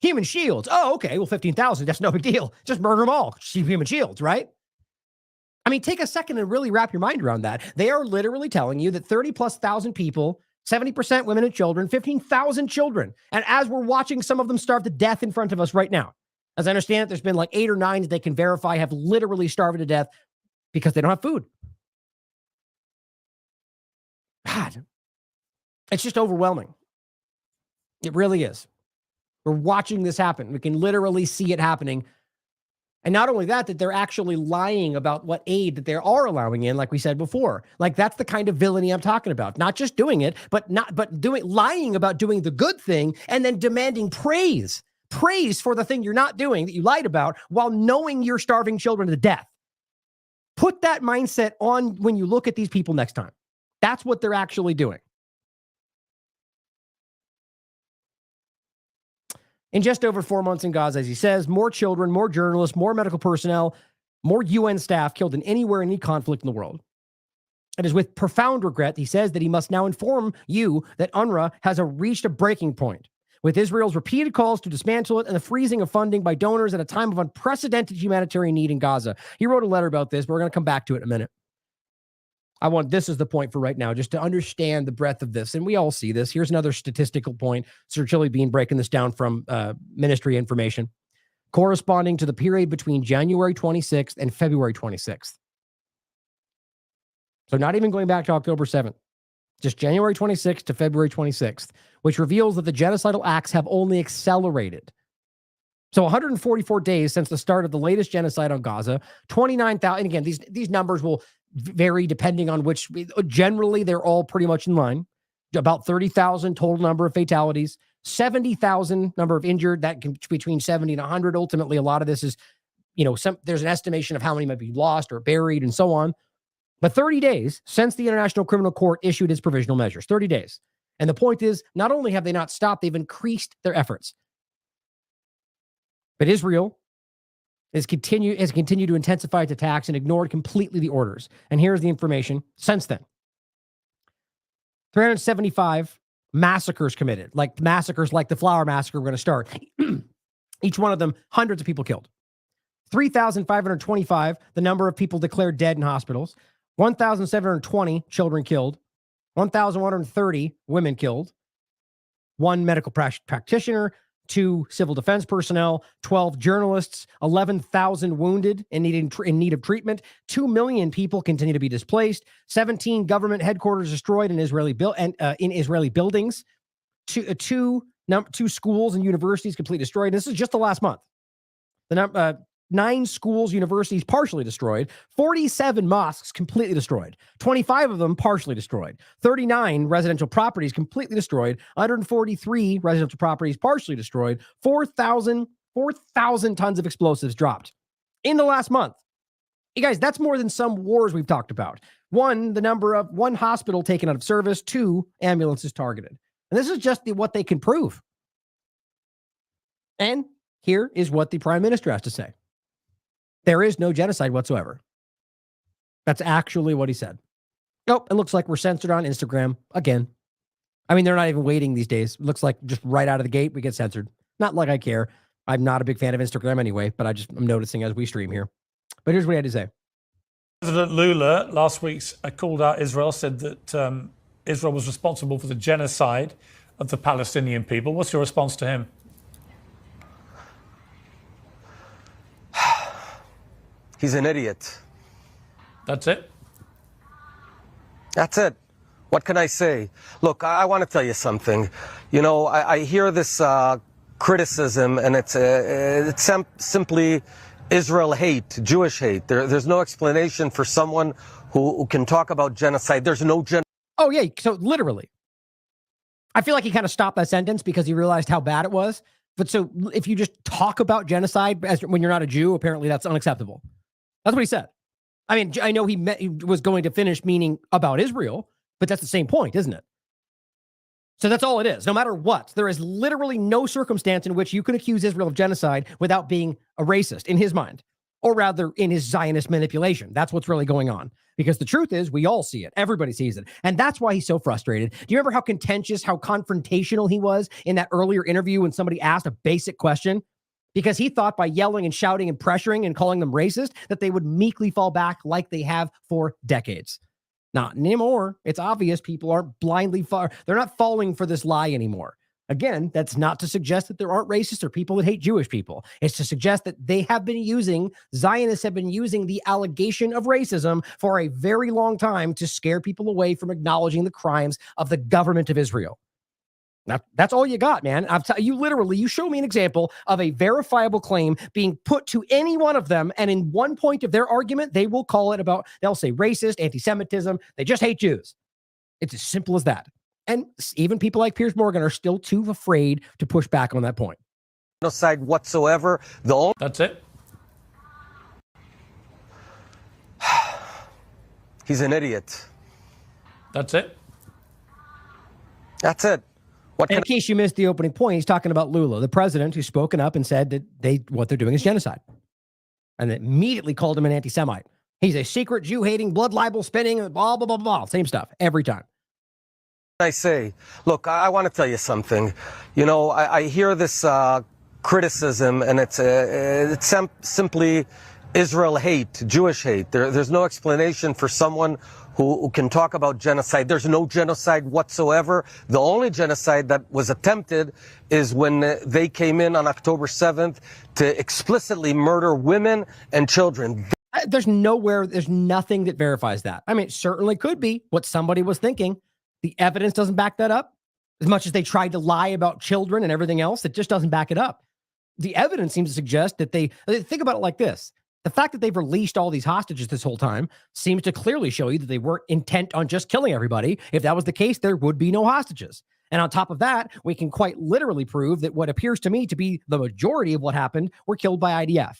S2: Human shields. Oh, okay, well, 15,000, that's no big deal. Just murder them all. Human shields, right? I mean, take a second and really wrap your mind around that. They are literally telling you that 30,000+ people, 70% women and children, 15,000 children. And as we're watching some of them starve to death in front of us right now, as I understand it, there's been like 8 or 9 that they can verify have literally starved to death because they don't have food. God, it's just overwhelming. It really is. We're watching this happen. We can literally see it happening. And not only that they're actually lying about what aid that they are allowing in, like we said before. Like that's the kind of villainy I'm talking about. Not just doing it, but lying about doing the good thing and then demanding praise for the thing you're not doing that you lied about while knowing you're starving children to death. Put that mindset on when you look at these people next time. That's what they're actually doing. In just over 4 months in Gaza, as he says, more children, more journalists, more medical personnel, more UN staff killed than anywhere in any conflict in the world. It is with profound regret, he says, that he must now inform you that UNRWA has reached a breaking point, with Israel's repeated calls to dismantle it and the freezing of funding by donors at a time of unprecedented humanitarian need in Gaza. He wrote a letter about this, but we're going to come back to it in a minute. This is the point for right now, just to understand the breadth of this. And we all see this. Here's another statistical point. Sir Chili Bean breaking this down from ministry information, corresponding to the period between January 26th and February 26th. So not even going back to October 7th, just January 26th to February 26th, which reveals that the genocidal acts have only accelerated. So 144 days since the start of the latest genocide on Gaza, 29,000, and again, these numbers will vary depending on which, generally they're all pretty much in line. About 30,000 total number of fatalities, 70,000 number of injured, that can between 70 and 100. Ultimately, a lot of this is, there's an estimation of how many might be lost or buried and so on. But 30 days since the International Criminal Court issued its provisional measures, 30 days. And the point is, not only have they not stopped, they've increased their efforts. But Israel has continued to intensify its attacks and ignored completely the orders. And here's the information since then. 375 massacres committed, like massacres like the Flower Massacre we're going to start. Each one of them, hundreds of people killed. 3,525, the number of people declared dead in hospitals. 1,720 children killed. 1,130 women killed. One medical practitioner. 2 civil defense personnel, 12 journalists, 11,000 wounded and in need of treatment, 2 million people continue to be displaced, 17 government headquarters destroyed in Israeli buildings, two schools and universities completely destroyed. This is just the last month. 9 schools, universities partially destroyed, 47 mosques completely destroyed, 25 of them partially destroyed, 39 residential properties completely destroyed, 143 residential properties partially destroyed, 4,000 tons of explosives dropped in the last month. You guys, that's more than some wars we've talked about. 1, the number of 1 hospital taken out of service, 2 ambulances targeted. And this is just what they can prove. And here is what the prime minister has to say. There is no genocide whatsoever. That's actually what he said. Oh, it looks like we're censored on Instagram again. I mean, they're not even waiting these days. It looks like just right out of the gate, we get censored. Not like I care. I'm not a big fan of Instagram anyway, but I'm noticing as we stream here. But here's what he had to say.
S3: President Lula last week called out Israel, said that Israel was responsible for the genocide of the Palestinian people. What's your response to him?
S4: He's an idiot.
S3: That's it?
S4: That's it. What can I say? Look, I want to tell you something. You know, I hear this criticism, and it's simply Israel hate, Jewish hate. There's no explanation for someone who can talk about genocide. There's no
S2: Oh, yeah. So literally, I feel like he kind of stopped that sentence because he realized how bad it was. But so if you just talk about genocide when you're not a Jew, apparently that's unacceptable. That's what he said. I mean, I know he was going to finish meaning about Israel, but that's the same point, isn't it? So that's all it is. No matter what, there is literally no circumstance in which you can accuse Israel of genocide without being a racist in his mind, or rather in his Zionist manipulation. That's what's really going on. Because the truth is, we all see it. Everybody sees it. And that's why he's so frustrated. Do you remember how contentious, how confrontational he was in that earlier interview when somebody asked a basic question? Because he thought by yelling and shouting and pressuring and calling them racist, that they would meekly fall back like they have for decades. Not anymore. It's obvious people aren't they're not falling for this lie anymore. Again, that's not to suggest that there aren't racists or people that hate Jewish people. It's to suggest that Zionists have been using the allegation of racism for a very long time to scare people away from acknowledging the crimes of the government of Israel. Now, that's all you got, man. You show me an example of a verifiable claim being put to any one of them, and in one point of their argument, they'll say racist, anti-Semitism, they just hate Jews. It's as simple as that. And even people like Piers Morgan are still too afraid to push back on that point.
S4: Genocide whatsoever.
S3: That's it.
S4: He's an idiot.
S3: That's it.
S4: That's it.
S2: In case you missed the opening point, he's talking about Lula, the president who's spoken up and said that what they're doing is genocide. And they immediately called him an anti-Semite. He's a secret Jew-hating, blood libel spinning, blah, blah, blah, blah. Same stuff every time.
S4: I say, look, I want to tell you something. You know, I hear this criticism, and it's simply Israel hate, Jewish hate. There's no explanation for someone who can talk about genocide. There's no genocide whatsoever. The only genocide that was attempted is when they came in on October 7th to explicitly murder women and children.
S2: There's nothing that verifies that. I mean, it certainly could be what somebody was thinking. The evidence doesn't back that up. As much as they tried to lie about children and everything else, it just doesn't back it up. The evidence seems to suggest that think about it like this. The fact that they've released all these hostages this whole time seems to clearly show you that they weren't intent on just killing everybody. If that was the case, there would be no hostages. And on top of that, we can quite literally prove that what appears to me to be the majority of what happened were killed by IDF.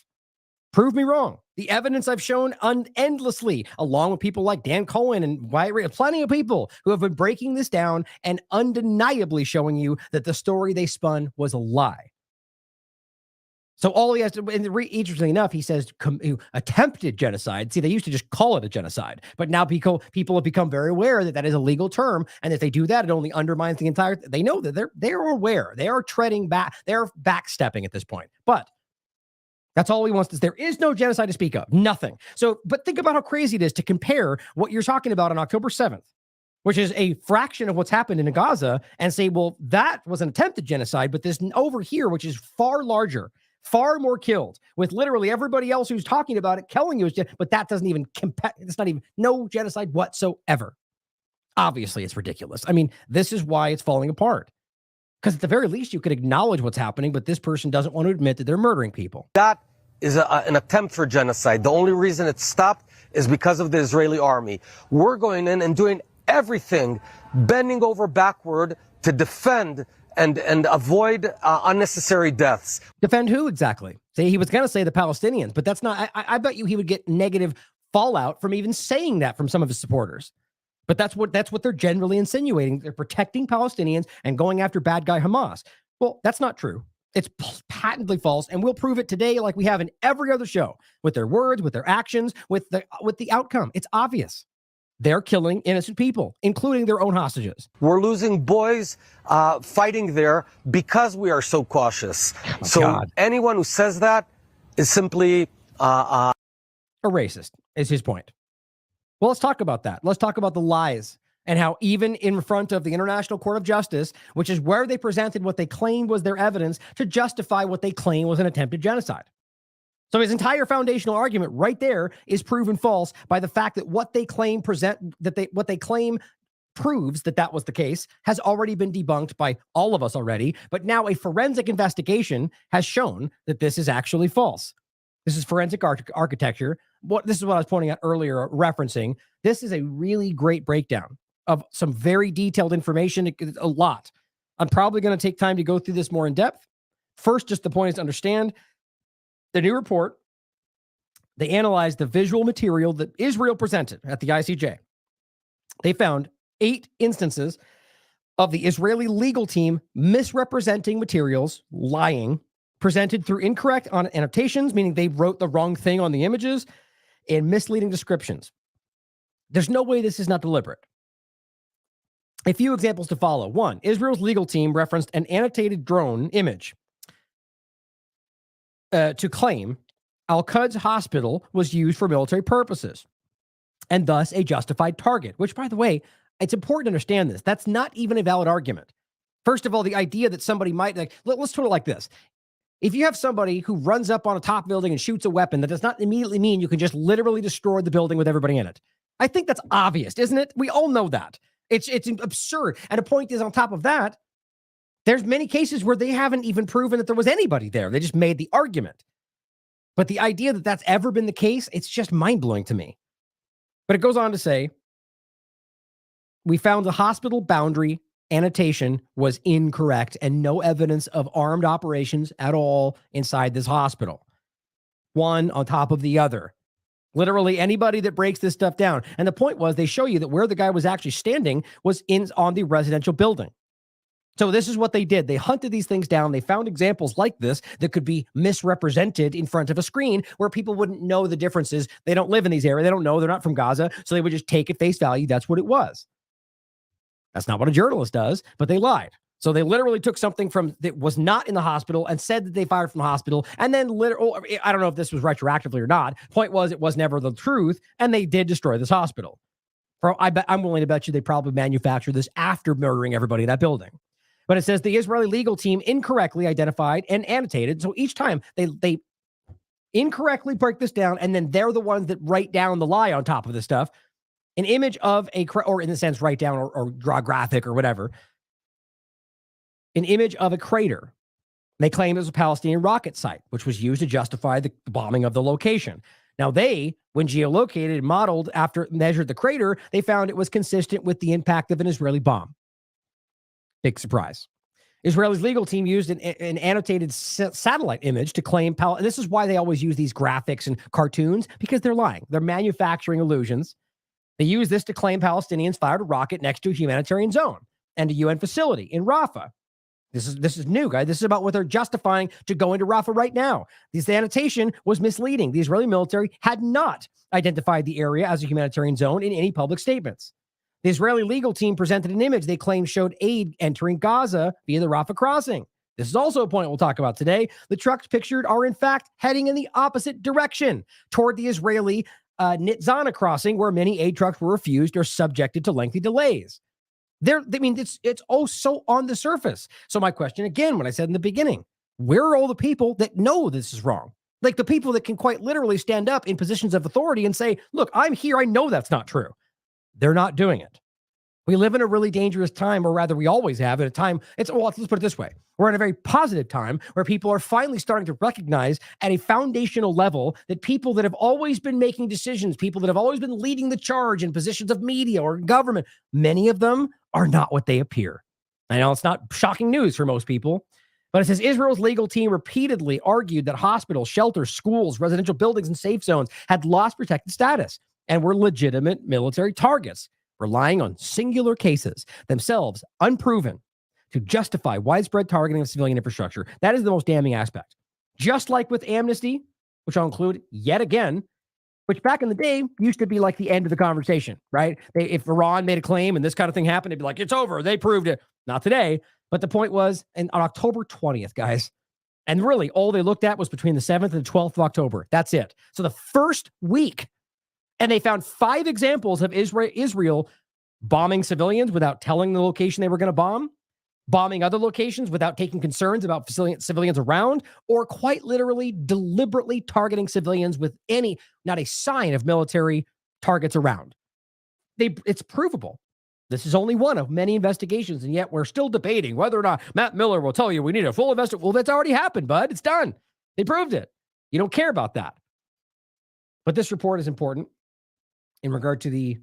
S2: Prove me wrong. The evidence I've shown endlessly, along with people like Dan Cohen and plenty of people who have been breaking this down and undeniably showing you that the story they spun was a lie. So all he has to, and interestingly enough, he says attempted genocide. See, they used to just call it a genocide, but now people have become very aware that that is a legal term, and if they do that, it only undermines the entire. They know that they're aware. They are treading back. They're backstepping at this point. But that's all he wants. There is no genocide to speak of. Nothing. So, but think about how crazy it is to compare what you're talking about on October 7th, which is a fraction of what's happened in Gaza, and say, well, that was an attempted genocide, but this over here, which is far larger, far more killed, with literally everybody else who's talking about it telling you, but that doesn't even compare. It's not even no genocide whatsoever. Obviously, it's ridiculous. I mean, this is why it's falling apart. Because at the very least, you could acknowledge what's happening, but this person doesn't want to admit that they're murdering people.
S4: That is an attempt for genocide. The only reason it stopped is because of the Israeli army. We're going in and doing everything, bending over backward to defend and avoid unnecessary deaths.
S2: Defend who exactly? Say he was going to say the Palestinians, but that's not. I bet you he would get negative fallout from even saying that from some of his supporters. But that's what they're generally insinuating. They're protecting Palestinians and going after bad guy Hamas. Well, that's not true. It's patently false, and we'll prove it today like we have in every other show, with their words, with their actions, with the outcome. It's obvious. They're killing innocent people, including their own hostages.
S4: We're losing boys fighting there because we are so cautious.
S2: God.
S4: Anyone who says that is simply
S2: a racist, is his point. Well, let's talk about that. Let's talk about the lies and how even in front of the International Court of Justice, which is where they presented what they claimed was their evidence to justify what they claim was an attempted genocide. So his entire foundational argument right there is proven false by the fact that what they claim proves that was the case has already been debunked by all of us already. But now a forensic investigation has shown that this is actually false. This is forensic architecture. This is what I was pointing out earlier, referencing. This is a really great breakdown of some very detailed information, a lot. I'm probably going to take time to go through this more in depth. First, just the point is to understand the new report. They analyzed the visual material that Israel presented at the ICJ. They found 8 instances of the Israeli legal team misrepresenting materials, lying, presented through incorrect annotations, meaning they wrote the wrong thing on the images, and misleading descriptions. There's no way this is not deliberate. A few examples to follow. 1, Israel's legal team referenced an annotated drone image to claim Al-Quds Hospital was used for military purposes and thus a justified target, which, by the way, it's important to understand this. That's not even a valid argument. First of all, the idea that somebody might, let's put it like this. If you have somebody who runs up on a top building and shoots a weapon, that does not immediately mean you can just literally destroy the building with everybody in it. I think that's obvious, isn't it? We all know that. It's absurd. And the point is, on top of that, there's many cases where they haven't even proven that there was anybody there. They just made the argument. But the idea that that's ever been the case, it's just mind-blowing to me. But it goes on to say, we found the hospital boundary annotation was incorrect and no evidence of armed operations at all inside this hospital. One on top of the other. Literally anybody that breaks this stuff down. And the point was, they show you that where the guy was actually standing was on the residential building. So this is what they did. They hunted these things down. They found examples like this that could be misrepresented in front of a screen where people wouldn't know the differences. They don't live in these areas. They don't know. They're not from Gaza. So they would just take at face value. That's what it was. That's not what a journalist does, but they lied. So they literally took something that was not in the hospital and said that they fired from the hospital. And then I don't know if this was retroactively or not. Point was, it was never the truth. And they did destroy this hospital. I'm willing to bet you they probably manufactured this after murdering everybody in that building. But it says the Israeli legal team incorrectly identified and annotated. So each time they incorrectly break this down, and then they're the ones that write down the lie on top of this stuff. An image of or in the sense, write down or draw a graphic or whatever. An image of a crater. They claim it was a Palestinian rocket site, which was used to justify the bombing of the location. Now when geolocated and modeled after measured the crater, they found it was consistent with the impact of an Israeli bomb. Big surprise. Israel's legal team used an annotated satellite image to claim and this is why they always use these graphics and cartoons, because they're lying. They're manufacturing illusions. They use this to claim Palestinians fired a rocket next to a humanitarian zone and a UN facility in Rafah. This is new, guys. This is about what they're justifying to go into Rafah right now. This annotation was misleading. The Israeli military had not identified the area as a humanitarian zone in any public statements. The Israeli legal team presented an image they claimed showed aid entering Gaza via the Rafah crossing. This is also a point we'll talk about today. The trucks pictured are, in fact, heading in the opposite direction toward the Israeli Nitzana crossing, where many aid trucks were refused or subjected to lengthy delays. It's oh so on the surface. So my question again, when I said in the beginning, where are all the people that know this is wrong? Like the people that can quite literally stand up in positions of authority and say, look, I'm here. I know that's not true. They're not doing it. We live in a really dangerous time, or rather we always have at a time. Let's put it this way. We're in a very positive time where people are finally starting to recognize at a foundational level that people that have always been making decisions, people that have always been leading the charge in positions of media or government, many of them are not what they appear. I know it's not shocking news for most people, but it says Israel's legal team repeatedly argued that hospitals, shelters, schools, residential buildings, and safe zones had lost protected status and were legitimate military targets, relying on singular cases, themselves unproven, to justify widespread targeting of civilian infrastructure. That is the most damning aspect. Just like with amnesty, which I'll include yet again, which back in the day used to be like the end of the conversation, right? If Iran made a claim and this kind of thing happened, it'd be like, it's over. They proved it. Not today. But the point was, on October 20th, guys, and really all they looked at was between the 7th and the 12th of October. That's it. So the first week, and they found 5 examples of Israel bombing civilians without telling the location they were going to bomb, bombing other locations without taking concerns about civilians around, or quite literally deliberately targeting civilians with not a sign of military targets around. It's provable. This is only one of many investigations, and yet we're still debating whether or not Matt Miller will tell you we need a full investigation. Well, that's already happened, bud. It's done. They proved it. You don't care about that. But this report is important in regard to the...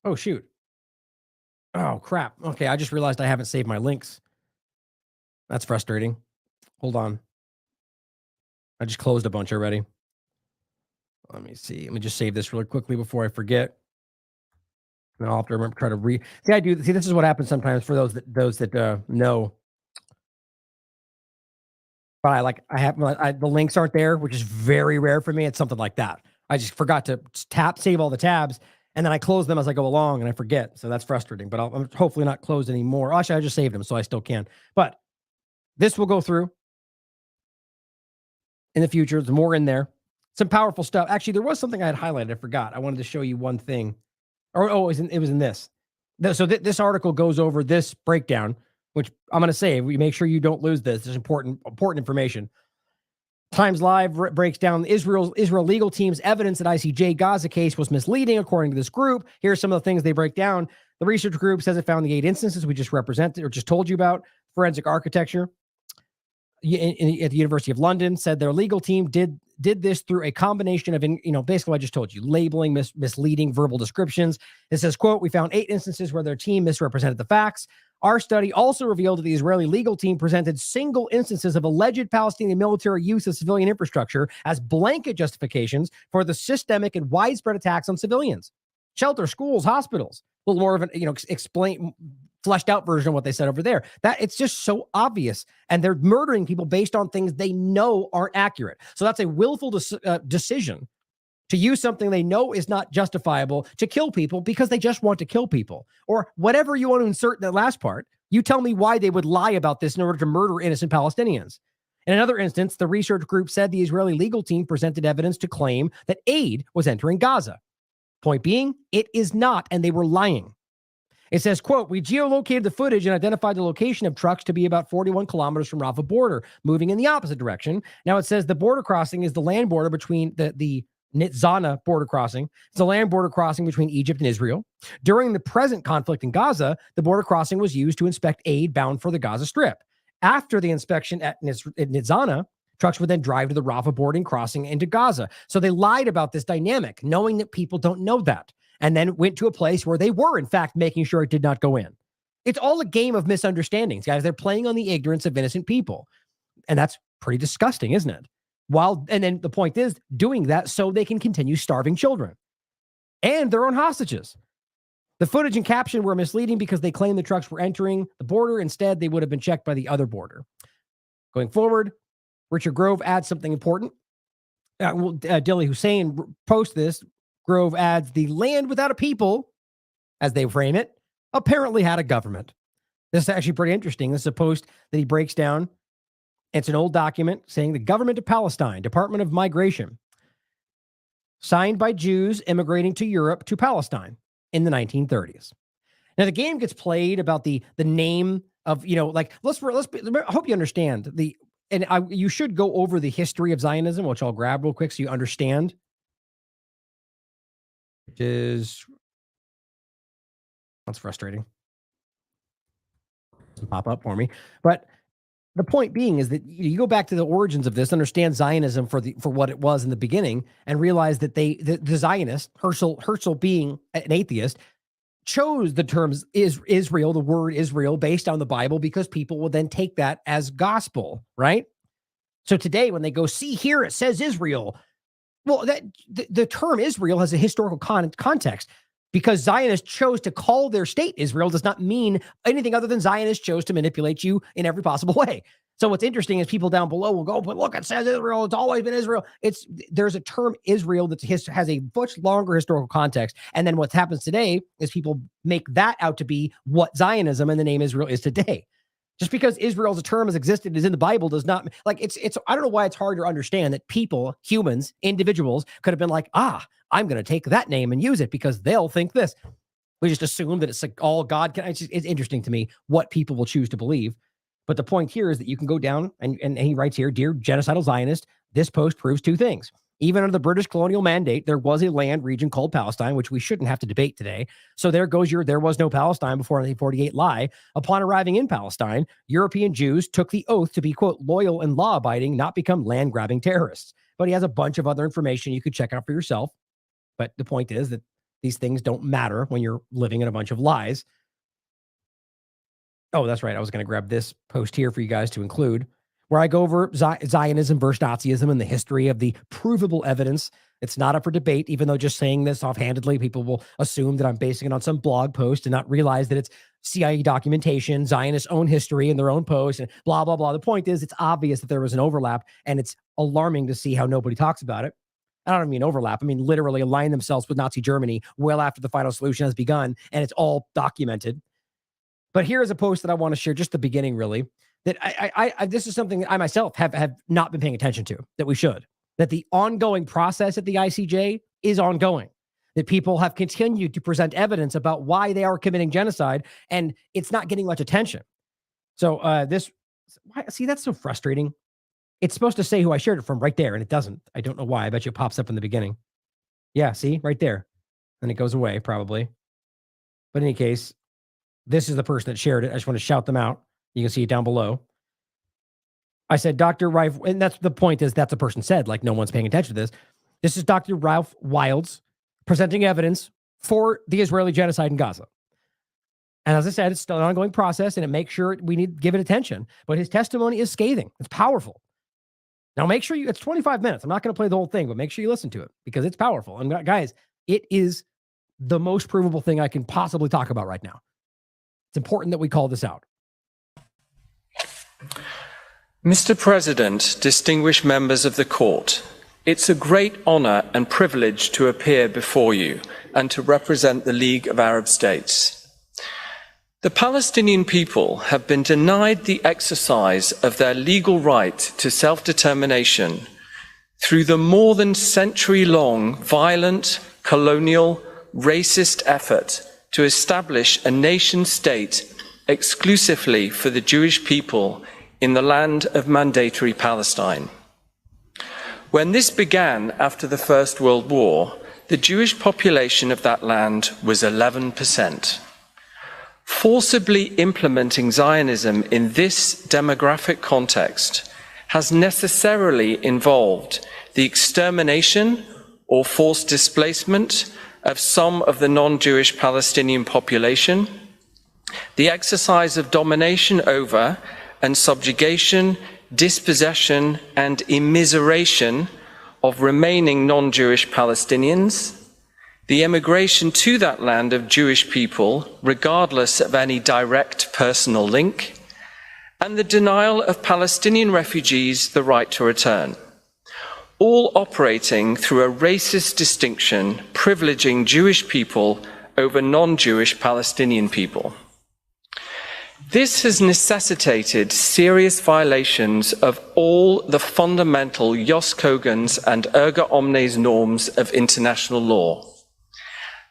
S2: Oh, shoot. Oh, crap. Okay, I just realized I haven't saved my links. That's frustrating. Hold on. I just closed a bunch already. Let me see. Let me just save this really quickly before I forget. And I'll have to remember, try to read. See, this is what happens sometimes for those that know. But the links aren't there, which is very rare for me. It's something like that. I just forgot to save all the tabs, and then I close them as I go along, and I forget. So that's frustrating. But I'm hopefully not closed anymore. Actually, I just saved them, so I still can. But this will go through in the future. There's more in there. Some powerful stuff. Actually, there was something I had highlighted. I forgot. I wanted to show you one thing. It was in this. So this article goes over this breakdown, which I'm going to say, we make sure you don't lose this. It's important information. Times Live breaks down Israel legal team's evidence that ICJ Gaza case was misleading, according to this group. Here are some of the things they break down. The research group says it found the 8 instances we just represented or just told you about. Forensic architecture at the University of London said their legal team did this through a combination of, basically what I just told you, labeling, misleading verbal descriptions. It says, quote, we found 8 instances where their team misrepresented the facts. Our study also revealed that the Israeli legal team presented single instances of alleged Palestinian military use of civilian infrastructure as blanket justifications for the systemic and widespread attacks on civilians. Shelter, schools, hospitals. A little more of an fleshed out version of what they said over there. That it's just so obvious. And they're murdering people based on things they know aren't accurate. So that's a willful decision to use something they know is not justifiable to kill people because they just want to kill people. Or whatever you want to insert in that last part, you tell me why they would lie about this in order to murder innocent Palestinians. In another instance, the research group said the Israeli legal team presented evidence to claim that aid was entering Gaza. Point being, it is not, and they were lying. It says, quote, we geolocated the footage and identified the location of trucks to be about 41 kilometers from Rafah border, moving in the opposite direction. Now it says the border crossing is the land border between the Nitzana border crossing. It's the land border crossing between Egypt and Israel. During the present conflict in Gaza, the border crossing was used to inspect aid bound for the Gaza Strip. After the inspection at Nitzana, trucks would then drive to the Rafah boarding crossing into Gaza. So they lied about this dynamic, knowing that people don't know that, and then went to a place where they were, in fact, making sure it did not go in. It's all a game of misunderstandings, guys. They're playing on the ignorance of innocent people. And that's pretty disgusting, isn't it? And then the point is doing that so they can continue starving children and their own hostages. The footage and caption were misleading because they claimed the trucks were entering the border. Instead, they would have been checked by the other border. Going forward, Richard Grove adds something important. Dilly Hussein posts this. Grove adds, the land without a people, as they frame it, apparently had a government. This is actually pretty interesting. This is a post that he breaks down. It's an old document saying the government of Palestine, Department of Migration. signed by Jews immigrating to Europe to Palestine in the 1930s. Now, the game gets played about the name of, like, I hope you understand you should go over the history of Zionism, which I'll grab real quick so you understand. That's frustrating. Doesn't pop up for me. But the point being is that you go back to the origins of this, understand Zionism for what it was in the beginning, and realize that the Zionist, Herzl being an atheist, chose the terms Israel, the word Israel, based on the Bible, because people will then take that as gospel, right? So today, when they go, see here, it says Israel. Well, the term Israel has a historical context. Because Zionists chose to call their state Israel does not mean anything other than Zionists chose to manipulate you in every possible way. So what's interesting is people down below will go, but look, it says Israel. It's always been Israel. There's a term Israel that has a much longer historical context. And then what happens today is people make that out to be what Zionism and the name Israel is today. Just because Israel as a term has existed is in the Bible does not, like, it's I don't know why it's hard to understand that people, humans, individuals could have been like, I'm going to take that name and use it because they'll think this. We just assume that it's like all God can. It's interesting to me what people will choose to believe. But the point here is that you can go down and he writes here, dear genocidal Zionist, this post proves two things. Even under the British colonial mandate, there was a land region called Palestine, which we shouldn't have to debate today. So there goes there was no Palestine before 1948 lie. Upon arriving in Palestine, European Jews took the oath to be, quote, loyal and law-abiding, not become land-grabbing terrorists. But he has a bunch of other information you could check out for yourself. But the point is that these things don't matter when you're living in a bunch of lies. Oh, that's right. I was going to grab this post here for you guys to include, where I go over Zionism versus Nazism and the history of the provable evidence. It's not up for debate, even though just saying this offhandedly, people will assume that I'm basing it on some blog post and not realize that it's CIA documentation, Zionists' own history and their own posts, and blah, blah, blah. The point is, it's obvious that there was an overlap, and it's alarming to see how nobody talks about it. I don't mean overlap. I mean literally align themselves with Nazi Germany well after the final solution has begun, and it's all documented. But here is a post that I want to share, just the beginning, really, that I this is something that I myself have not been paying attention to, that we should, that the ongoing process at the ICJ is ongoing, that people have continued to present evidence about why they are committing genocide, and it's not getting much attention. So see, that's so frustrating. It's supposed to say who I shared it from right there, and it doesn't. I don't know why. I bet you it pops up in the beginning. Yeah, see, right there. And it goes away, probably. But in any case, this is the person that shared it. I just want to shout them out. You can see it down below. I said, Dr. Ralph, and that's the point, is that's the person said, like, no one's paying attention to this. This is Dr. Ralph Wilds presenting evidence for the Israeli genocide in Gaza. And as I said, it's still an ongoing process, and it makes sure we need to give it attention. But his testimony is scathing. It's powerful. Now, make sure it's 25 minutes. I'm not going to play the whole thing, but make sure you listen to it because it's powerful. And guys, it is the most provable thing I can possibly talk about right now. It's important that we call this out.
S5: Mr. President, distinguished members of the court, it's a great honor and privilege to appear before you and to represent the League of Arab States. The Palestinian people have been denied the exercise of their legal right to self-determination through the more than century-long violent, colonial, racist effort to establish a nation-state exclusively for the Jewish people in the land of mandatory Palestine. When this began after the First World War, the Jewish population of that land was 11%. Forcibly implementing Zionism in this demographic context has necessarily involved the extermination or forced displacement of some of the non-Jewish Palestinian population, the exercise of domination over and subjugation, dispossession, and immiseration of remaining non-Jewish Palestinians, the immigration to that land of Jewish people, regardless of any direct personal link, and the denial of Palestinian refugees the right to return, all operating through a racist distinction privileging Jewish people over non-Jewish Palestinian people. This has necessitated serious violations of all the fundamental Jos Cogens and erga omnes norms of international law.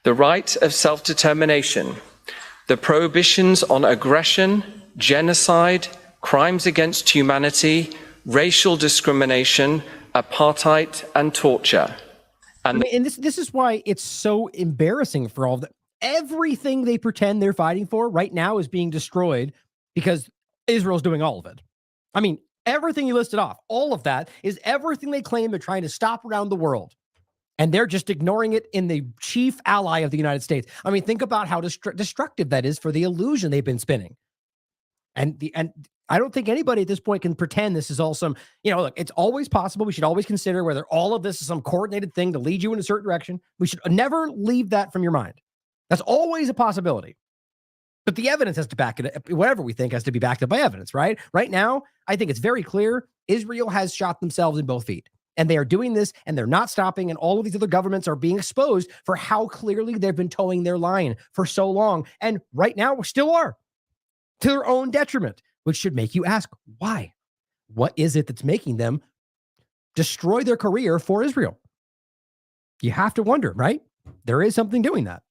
S5: The right of self-determination, the prohibitions on aggression, genocide, crimes against humanity, racial discrimination, apartheid, and torture.
S2: And this is why it's so embarrassing for all of them. Everything they pretend they're fighting for right now is being destroyed because Israel's doing all of it. I mean, everything you listed off, all of that is everything they claim they're trying to stop around the world. And they're just ignoring it in the chief ally of the United States. I mean, think about how destructive that is for the illusion they've been spinning. And I don't think anybody at this point can pretend this is all some, look, it's always possible. We should always consider whether all of this is some coordinated thing to lead you in a certain direction. We should never leave that from your mind. That's always a possibility. But the evidence has to back it up. Whatever we think has to be backed up by evidence, right? Right now, I think it's very clear Israel has shot themselves in both feet. And they are doing this, and they're not stopping, and all of these other governments are being exposed for how clearly they've been towing their line for so long. And right now, we still are, to their own detriment, which should make you ask, why? What is it that's making them destroy their career for Israel? You have to wonder, right? There is something doing that.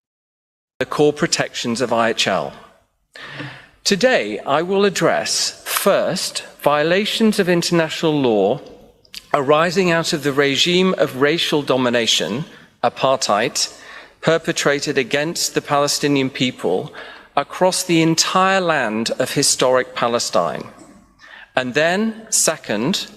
S5: The core protections of IHL. Today, I will address, first, violations of international law arising out of the regime of racial domination, apartheid, perpetrated against the Palestinian people across the entire land of historic Palestine. And then, second,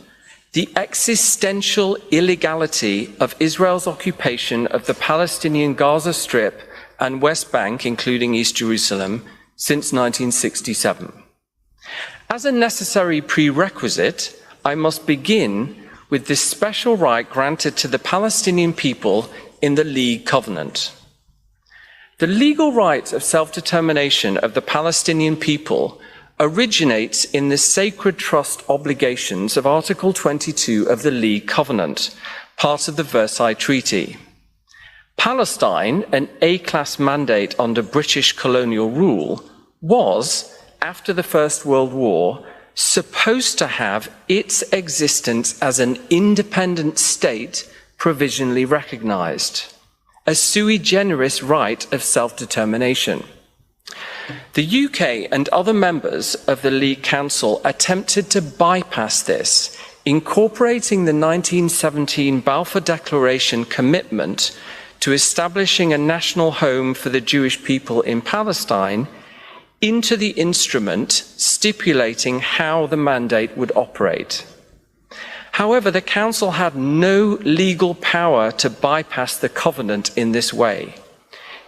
S5: the existential illegality of Israel's occupation of the Palestinian Gaza Strip and West Bank, including East Jerusalem, since 1967. As a necessary prerequisite, I must begin with this special right granted to the Palestinian people in the League Covenant. The legal right of self-determination of the Palestinian people originates in the sacred trust obligations of Article 22 of the League Covenant, part of the Versailles Treaty. Palestine, an A-class mandate under British colonial rule, was, after the First World War, supposed to have its existence as an independent state provisionally recognized, a sui generis right of self-determination. The UK and other members of the League Council attempted to bypass this, incorporating the 1917 Balfour Declaration commitment to establishing a national home for the Jewish people in Palestine into the instrument stipulating how the mandate would operate. However, the Council had no legal power to bypass the covenant in this way.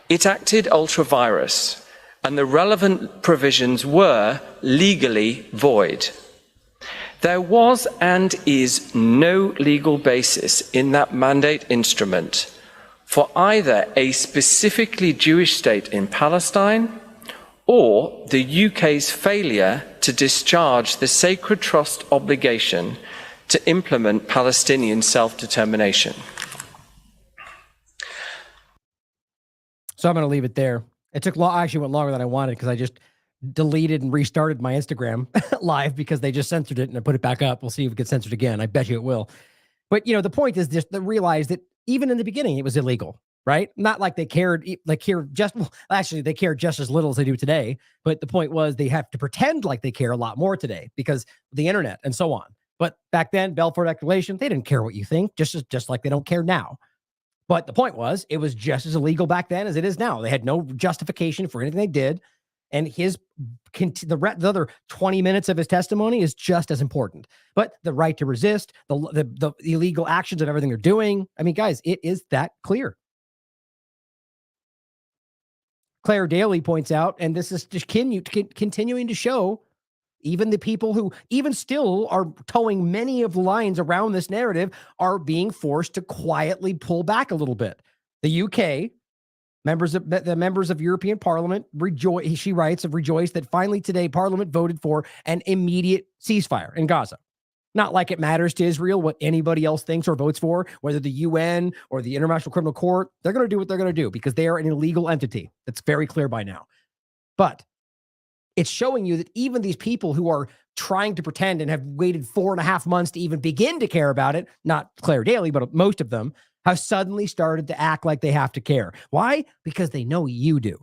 S5: It acted ultra vires, and the relevant provisions were legally void. There was and is no legal basis in that mandate instrument for either a specifically Jewish state in Palestine or the UK's failure to discharge the sacred trust obligation to implement Palestinian self-determination.
S2: So I'm going to leave it there. It took actually went longer than I wanted because I just deleted and restarted my Instagram live because they just censored it and I put it back up. We'll see if it gets censored again. I bet you it will. But, the point is just to realize that even in the beginning, it was illegal, right? Not like they cared, they cared just as little as they do today. But the point was they have to pretend like they care a lot more today because of the internet and so on. But back then, Balfour Declaration, they didn't care what you think, just like they don't care now. But the point was, it was just as illegal back then as it is now. They had no justification for anything they did. And the other 20 minutes of his testimony is just as important. But the right to resist, the illegal actions of everything they're doing. I mean, guys, it is that clear. Claire Daly points out, and this is just continuing to show, even the people who even still are towing many of the lines around this narrative are being forced to quietly pull back a little bit. The UK, the members of European Parliament rejoice. She writes of rejoice that finally today Parliament voted for an immediate ceasefire in Gaza. Not like it matters to Israel what anybody else thinks or votes for, whether the UN or the International Criminal Court. They're going to do what they're going to do because they are an illegal entity. That's very clear by now. But It's showing you that even these people who are trying to pretend and have waited 4.5 months to even begin to care about it, not Claire Daly, but most of them, have suddenly started to act like they have to care. Why? Because they know you do.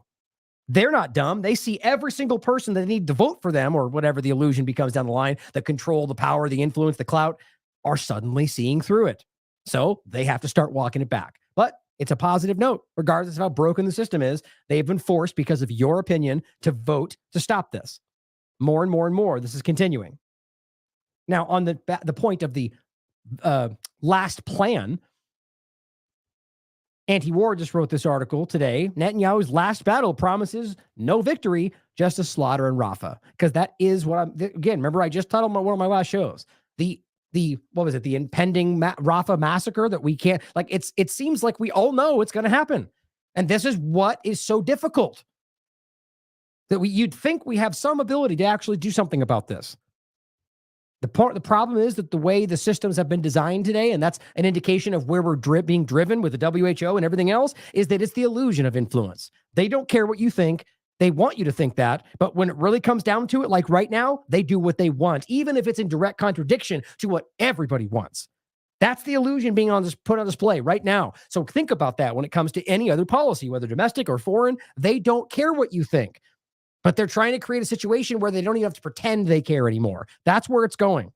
S2: They're not dumb. They see every single person that need to vote for them, or whatever the illusion becomes down the line, the control, the power, the influence, the clout, are suddenly seeing through it. So they have to start walking it back. But it's a positive note, regardless of how broken the system is. They've been forced, because of your opinion, to vote to stop this. More and more and more, this is continuing. Now, on the point of the last plan, Anti-War just wrote this article today. Netanyahu's last battle promises no victory, just a slaughter in Rafah. Because that is what again, remember I just titled one of my last shows. The what was it? The impending Rafah massacre that we can't, like, it seems like we all know it's going to happen. And this is what is so difficult. That you'd think we have some ability to actually do something about this. The problem is that the way the systems have been designed today, and that's an indication of where we're being driven with the WHO and everything else, is that it's the illusion of influence. They don't care what you think. They want you to think that. But when it really comes down to it, like right now, they do what they want, even if it's in direct contradiction to what everybody wants. That's the illusion being put on display right now. So think about that when it comes to any other policy, whether domestic or foreign. They don't care what you think. But they're trying to create a situation where they don't even have to pretend they care anymore. That's where it's going.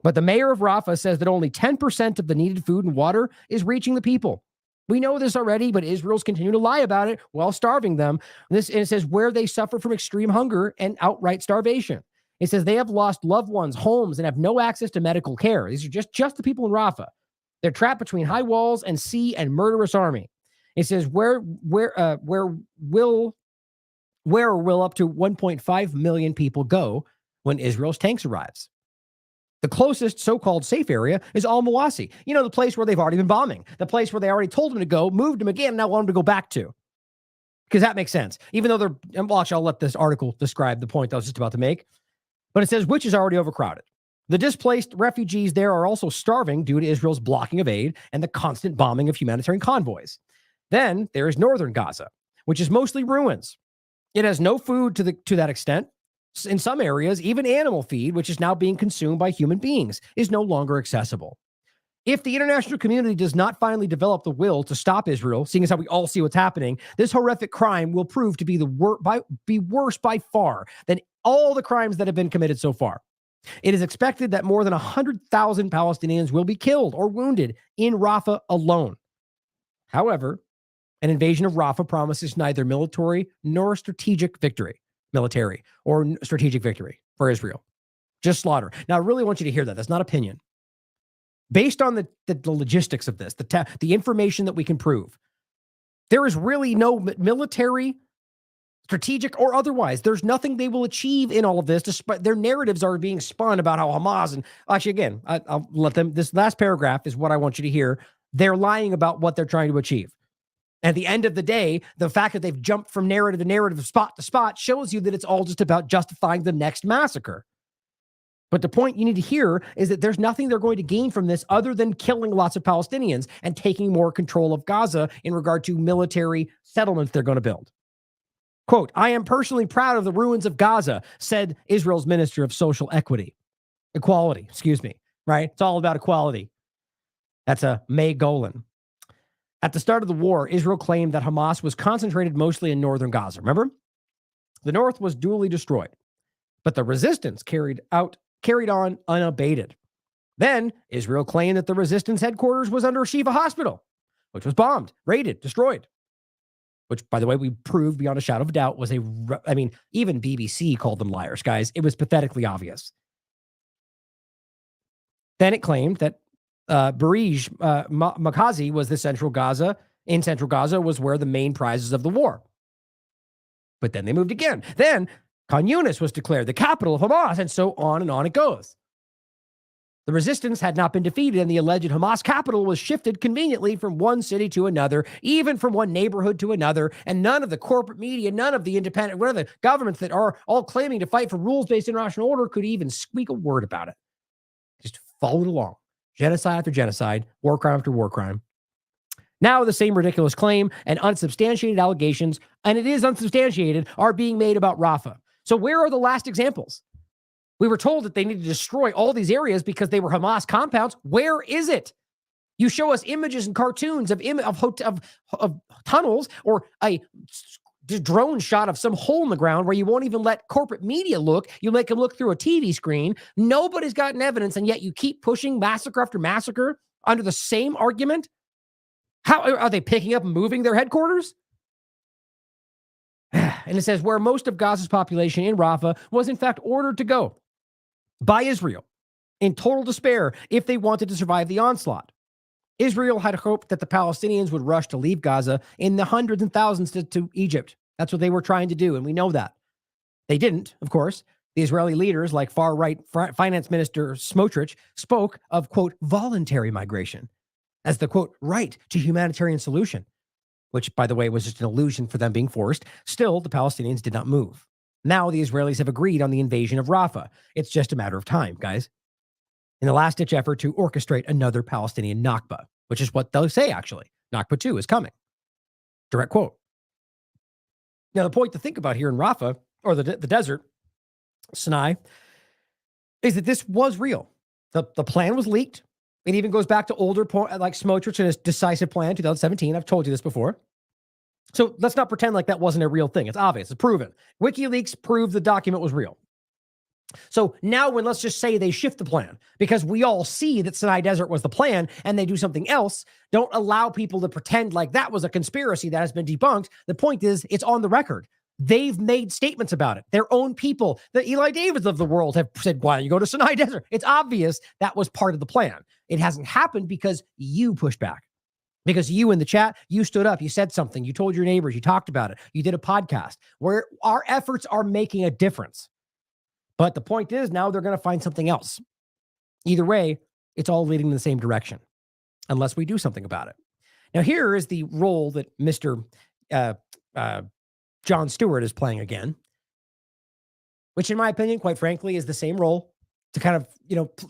S2: But the mayor of Rafah says that only 10% of the needed food and water is reaching the people. We know this already, but Israel's continuing to lie about it while starving them. And it says where they suffer from extreme hunger and outright starvation. It says they have lost loved ones, homes, and have no access to medical care. These are just the people in Rafah. They're trapped between high walls and sea and murderous army. It says where will up to 1.5 million people go when Israel's tanks arrives? The closest so-called safe area is Al-Mawasi. You know, the place where they've already been bombing, the place where they already told them to go, moved them again, now want them to go back to. Because that makes sense. Even though I'll let this article describe the point I was just about to make. But it says, which is already overcrowded. The displaced refugees there are also starving due to Israel's blocking of aid and the constant bombing of humanitarian convoys. Then there is northern Gaza, which is mostly ruins. It has no food to that extent. In some areas, even animal feed, which is now being consumed by human beings, is no longer accessible. If the international community does not finally develop the will to stop Israel, seeing as how we all see what's happening, this horrific crime will prove to be worse by far than all the crimes that have been committed so far. It is expected that more than 100,000 Palestinians will be killed or wounded in Rafah alone. However, an invasion of Rafah promises neither military or strategic victory for Israel. Just slaughter. Now, I really want you to hear that. That's not opinion. Based on the logistics of this, the information that we can prove, there is really no military, strategic, or otherwise. There's nothing they will achieve in all of this. Despite their narratives are being spun about how Hamas, and actually, again, I'll let them. This last paragraph is what I want you to hear. They're lying about what they're trying to achieve. At the end of the day, the fact that they've jumped from narrative to narrative, spot to spot, shows you that it's all just about justifying the next massacre. But the point you need to hear is that there's nothing they're going to gain from this other than killing lots of Palestinians and taking more control of Gaza in regard to military settlements they're going to build. Quote, I am personally proud of the ruins of Gaza, said Israel's Minister of Social Equality, right? It's all about equality. That's a May Golan. At the start of the war, Israel claimed that Hamas was concentrated mostly in northern Gaza. Remember? The north was duly destroyed, but the resistance carried on unabated. Then Israel claimed that the resistance headquarters was under Shifa Hospital, which was bombed, raided, destroyed. Which, by the way, we proved beyond a shadow of a doubt was even BBC called them liars, guys. It was pathetically obvious. Then it claimed that Barij Makazi was central Gaza was where the main prizes of the war. But then they moved again. Then Khan Yunis was declared the capital of Hamas, and so on and on it goes. The resistance had not been defeated, and the alleged Hamas capital was shifted conveniently from one city to another, even from one neighborhood to another, and none of the corporate media, none of the independent, one of the governments that are all claiming to fight for rules-based international order could even squeak a word about it. Just followed along. Genocide after genocide, war crime after war crime. Now the same ridiculous claim and unsubstantiated allegations, and it is unsubstantiated, are being made about Rafah. So where are the last examples? We were told that they need to destroy all these areas because they were Hamas compounds. Where is it? You show us images and cartoons of tunnels or a drone shot of some hole in the ground where you won't even let corporate media look. You make them look through a TV screen. Nobody's gotten evidence, and yet you keep pushing massacre after massacre under the same argument. How are they picking up and moving their headquarters? And it says where most of Gaza's population in Rafah was in fact ordered to go by Israel in total despair if they wanted to survive the onslaught. Israel had hoped that the Palestinians would rush to leave Gaza in the hundreds and thousands to Egypt. That's what they were trying to do, and we know that. They didn't, of course. The Israeli leaders, like far-right finance minister Smotrich, spoke of, quote, voluntary migration as the, quote, right to humanitarian solution, which, by the way, was just an illusion for them being forced. Still, the Palestinians did not move. Now the Israelis have agreed on the invasion of Rafah. It's just a matter of time, guys. In the last-ditch effort to orchestrate another Palestinian Nakba, which is what they'll say, actually. Nakba 2 is coming. Direct quote. Now, the point to think about here in Rafah, or the desert, Sinai, is that this was real. The plan was leaked. It even goes back to older, like Smotrich and his decisive plan, 2017. I've told you this before. So let's not pretend like that wasn't a real thing. It's obvious. It's proven. WikiLeaks proved the document was real. So now when let's just say they shift the plan because we all see that Sinai Desert was the plan and they do something else, don't allow people to pretend like that was a conspiracy that has been debunked. The point is it's on the record. They've made statements about it. Their own people, the Eli Davids of the world have said, why don't you go to Sinai Desert? It's obvious that was part of the plan. It hasn't happened because you pushed back. Because you in the chat, you stood up, you said something, you told your neighbors, you talked about it, you did a podcast where our efforts are making a difference. But the point is now they're going to find something else. Either way, it's all leading in the same direction unless we do something about it. Now, here is the role that Mr. Jon Stewart is playing again, which in my opinion, quite frankly, is the same role to kind of,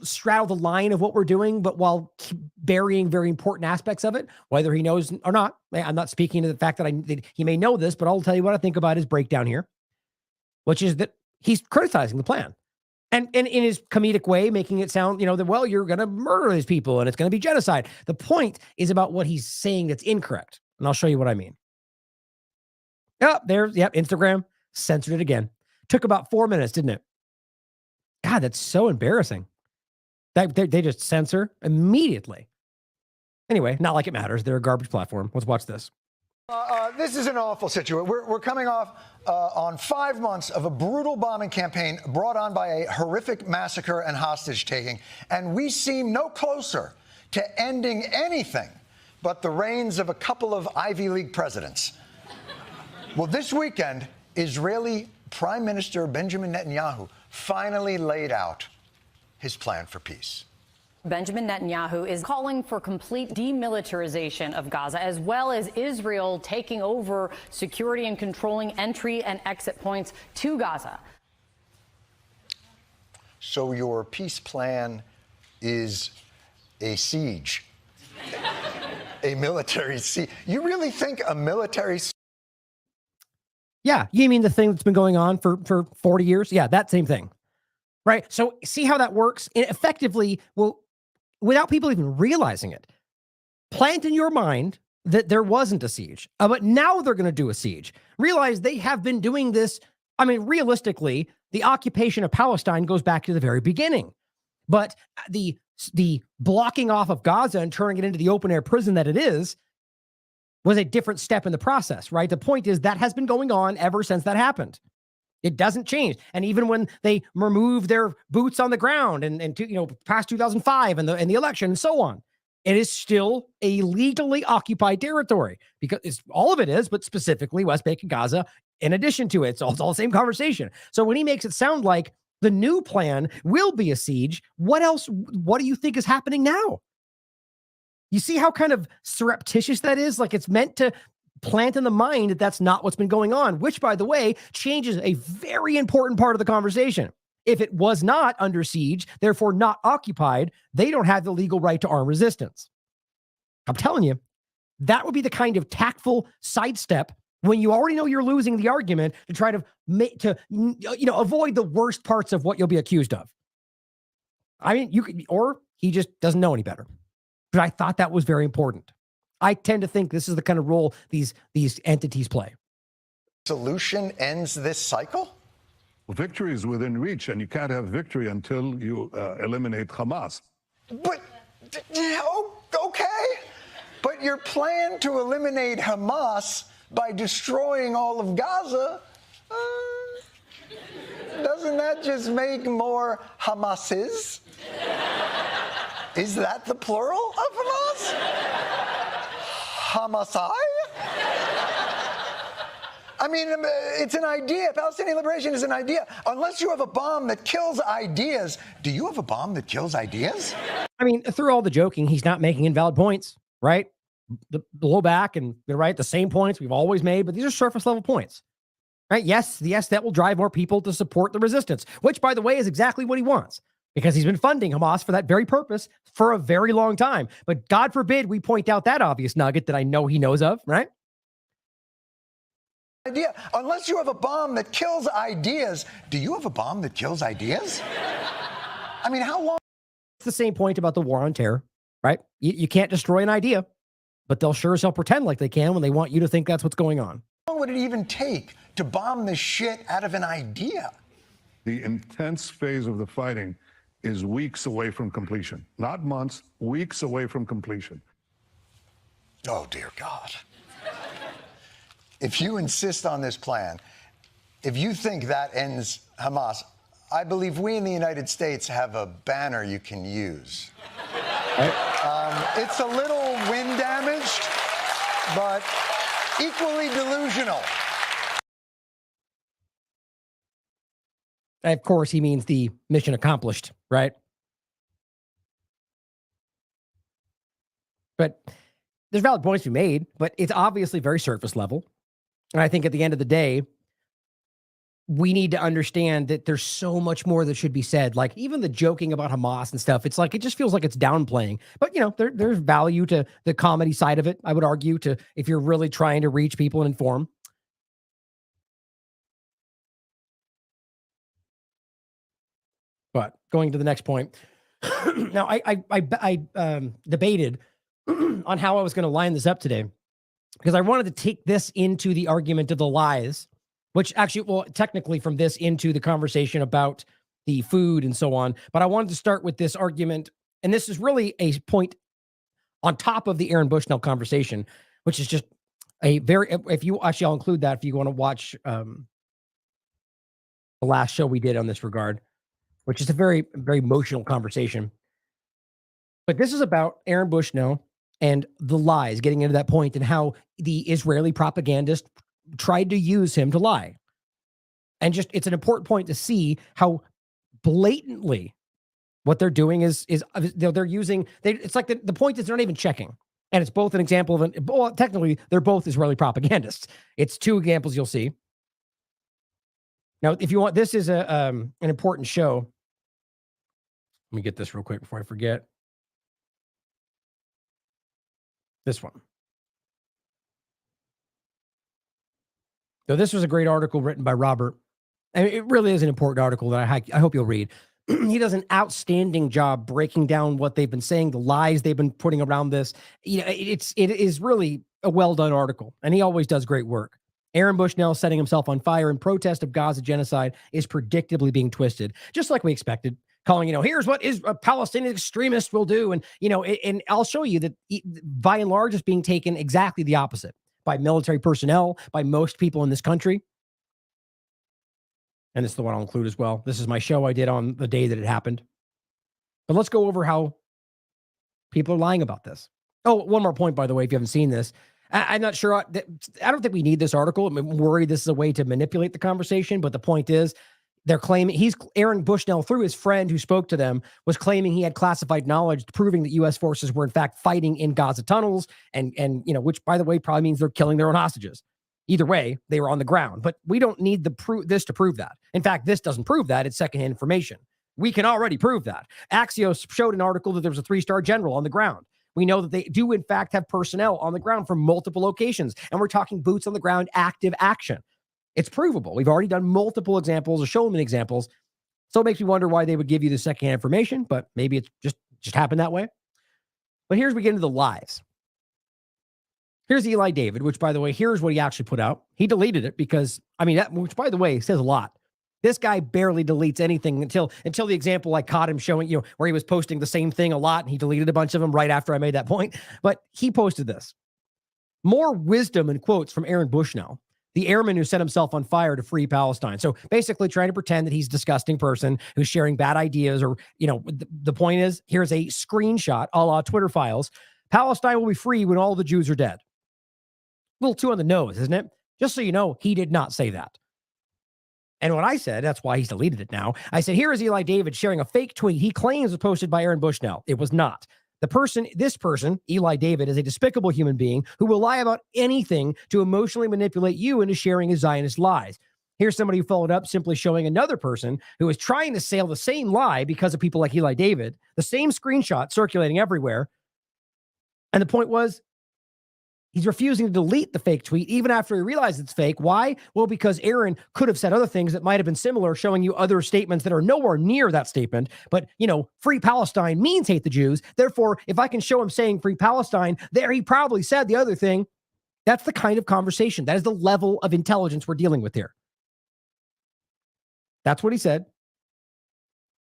S2: straddle the line of what we're doing, but while burying very important aspects of it, whether he knows or not. I'm not speaking to the fact that he may know this, but I'll tell you what I think about his breakdown here, which is that he's criticizing the plan and in his comedic way, making it sound, that, well, you're going to murder these people and it's going to be genocide. The point is about what he's saying that's incorrect. And I'll show you what I mean. Oh, Instagram censored it again. Took about 4 minutes, didn't it? God, that's so embarrassing. They just censor immediately. Anyway, not like it matters. They're a garbage platform. Let's watch this.
S6: This is an awful situation. We're coming off on 5 months of a brutal bombing campaign brought on by a horrific massacre and hostage taking, and we seem no closer to ending anything but the reigns of a couple of Ivy League presidents. Well, this weekend, Israeli Prime Minister Benjamin Netanyahu finally laid out his plan for peace.
S7: Benjamin Netanyahu is calling for complete demilitarization of Gaza, as well as Israel taking over security and controlling entry and exit points to Gaza.
S6: So your peace plan is a siege, a military siege. You really think a military siege?
S2: Yeah, you mean the thing that's been going on for 40 years? Yeah, that same thing, right? So see how that works? It effectively will, without people even realizing it, plant in your mind that there wasn't a siege, but now they're going to do a siege. Realize they have been doing this. I mean, realistically, the occupation of Palestine goes back to the very beginning, but the blocking off of Gaza and turning it into the open air prison that it is was a different step in the process, right? The point is that has been going on ever since that happened. It doesn't change. And even when they remove their boots on the ground and past 2005 and the election and so on, it is still a legally occupied territory because it's all of it is, but specifically West Bank and Gaza. In addition to it, it's all the same conversation. So when he makes it sound like the new plan will be a siege, what else? What do you think is happening now? You see how kind of surreptitious that is? Like it's meant to plant in the mind that that's not what's been going on, which, by the way, changes a very important part of the conversation. If it was not under siege, therefore not occupied, they don't have the legal right to arm resistance. I'm telling you, that would be the kind of tactful sidestep when you already know you're losing the argument to try to avoid the worst parts of what you'll be accused of. I mean, you could, or he just doesn't know any better. But I thought that was very important. I tend to think this is the kind of role these entities play.
S6: Solution ends this cycle?
S8: Well, victory is within reach, and you can't have victory until you eliminate Hamas.
S6: But, okay. But your plan to eliminate Hamas by destroying all of Gaza, doesn't that just make more Hamases? Is that the plural of Hamas? Hamasai? I mean, it's an idea. Palestinian liberation is an idea. Unless you have a bomb that kills ideas. Do you have a bomb that kills ideas?
S2: I mean, through all the joking, he's not making invalid points, right? The blow back and right, the same points we've always made, but these are surface level points, right? Yes, that will drive more people to support the resistance, which, by the way, is exactly what he wants, because he's been funding Hamas for that very purpose for a very long time. But God forbid we point out that obvious nugget that I know he knows of, right?
S6: Idea. Unless you have a bomb that kills ideas. Do you have a bomb that kills ideas? I mean, how long?
S2: It's the same point about the war on terror, right? You can't destroy an idea, but they'll sure as hell pretend like they can when they want you to think that's what's going on.
S6: How long would it even take to bomb the shit out of an idea?
S8: The intense phase of the fighting is weeks away from completion. Not months, weeks away from completion.
S6: Oh, dear God. If you insist on this plan, if you think that ends Hamas, I believe we in the United States have a banner you can use. It's a little wind damaged, but equally delusional.
S2: Of course, he means the mission accomplished, right? But there's valid points to be made, but it's obviously very surface level. And I think at the end of the day, we need to understand that there's so much more that should be said. Like even the joking about Hamas and stuff, it's like, it just feels like it's downplaying. But, there's value to the comedy side of it, I would argue, to if you're really trying to reach people and inform. But going to the next point. Now, I debated on how I was going to line this up today, because I wanted to take this into the argument of the lies, which actually, well, technically from this into the conversation about the food and so on. But I wanted to start with this argument, and this is really a point on top of the Aaron Bushnell conversation, which is just a very, if you actually, I'll include that if you want to watch the last show we did on this regard, which is a very, very emotional conversation. But this is about Aaron Bushnell and the lies, getting into that point, and how the Israeli propagandist tried to use him to lie. And just, it's an important point to see how blatantly what they're doing is they're using, it's like the point is they're not even checking. And it's both an example of well, technically they're both Israeli propagandists. It's two examples you'll see. Now, if you want, this is an important show. Let me get this real quick before I forget. This one. So this was a great article written by Robert. And it really is an important article that I hope you'll read. He does an outstanding job breaking down what they've been saying, the lies they've been putting around this. It is really a well-done article, and he always does great work. Aaron Bushnell setting himself on fire in protest of Gaza genocide is predictably being twisted, just like we expected, calling, here's what a Palestinian extremist will do. And, and I'll show you that by and large is being taken exactly the opposite by military personnel, by most people in this country. And this is the one I'll include as well. This is my show I did on the day that it happened. But let's go over how people are lying about this. Oh, one more point, by the way, if you haven't seen this. I'm not sure. I don't think we need this article. I'm worried this is a way to manipulate the conversation. But the point is, they're claiming Aaron Bushnell, through his friend who spoke to them, was claiming he had classified knowledge proving that U.S. forces were in fact fighting in Gaza tunnels, and which, by the way, probably means they're killing their own hostages. Either way, they were on the ground. But we don't need this to prove that. In fact, this doesn't prove that. It's secondhand information. We can already prove that. Axios showed an article that there was a 3-star general on the ground. We know that they do, in fact, have personnel on the ground from multiple locations. And we're talking boots on the ground, active action. It's provable. We've already done multiple examples or shown them examples. So it makes me wonder why they would give you the secondhand information, but maybe it's just happened that way. But here's we get into the lies. Here's Eli David, which, by the way, here's what he actually put out. He deleted it because, which, by the way, says a lot. This guy barely deletes anything until the example I caught him showing, where he was posting the same thing a lot, and he deleted a bunch of them right after I made that point. But he posted this. More wisdom and quotes from Aaron Bushnell, the airman who set himself on fire to free Palestine. So basically trying to pretend that he's a disgusting person who's sharing bad ideas, or, the point is, here's a screenshot a la Twitter files. Palestine will be free when all the Jews are dead. A little too on the nose, isn't it? Just so you know, he did not say that. And what I said, that's why he's deleted it now. I said, here is Eli David sharing a fake tweet he claims was posted by Aaron Bushnell. It was not. This person, Eli David, is a despicable human being who will lie about anything to emotionally manipulate you into sharing his Zionist lies. Here's somebody who followed up simply showing another person who is trying to sail the same lie because of people like Eli David, the same screenshot circulating everywhere. And the point was, he's refusing to delete the fake tweet even after he realized it's fake. Why? Well, because Aaron could have said other things that might have been similar, showing you other statements that are nowhere near that statement. But, free Palestine means hate the Jews. Therefore, if I can show him saying free Palestine, there he probably said the other thing. That's the kind of conversation. That is the level of intelligence we're dealing with here. That's what he said.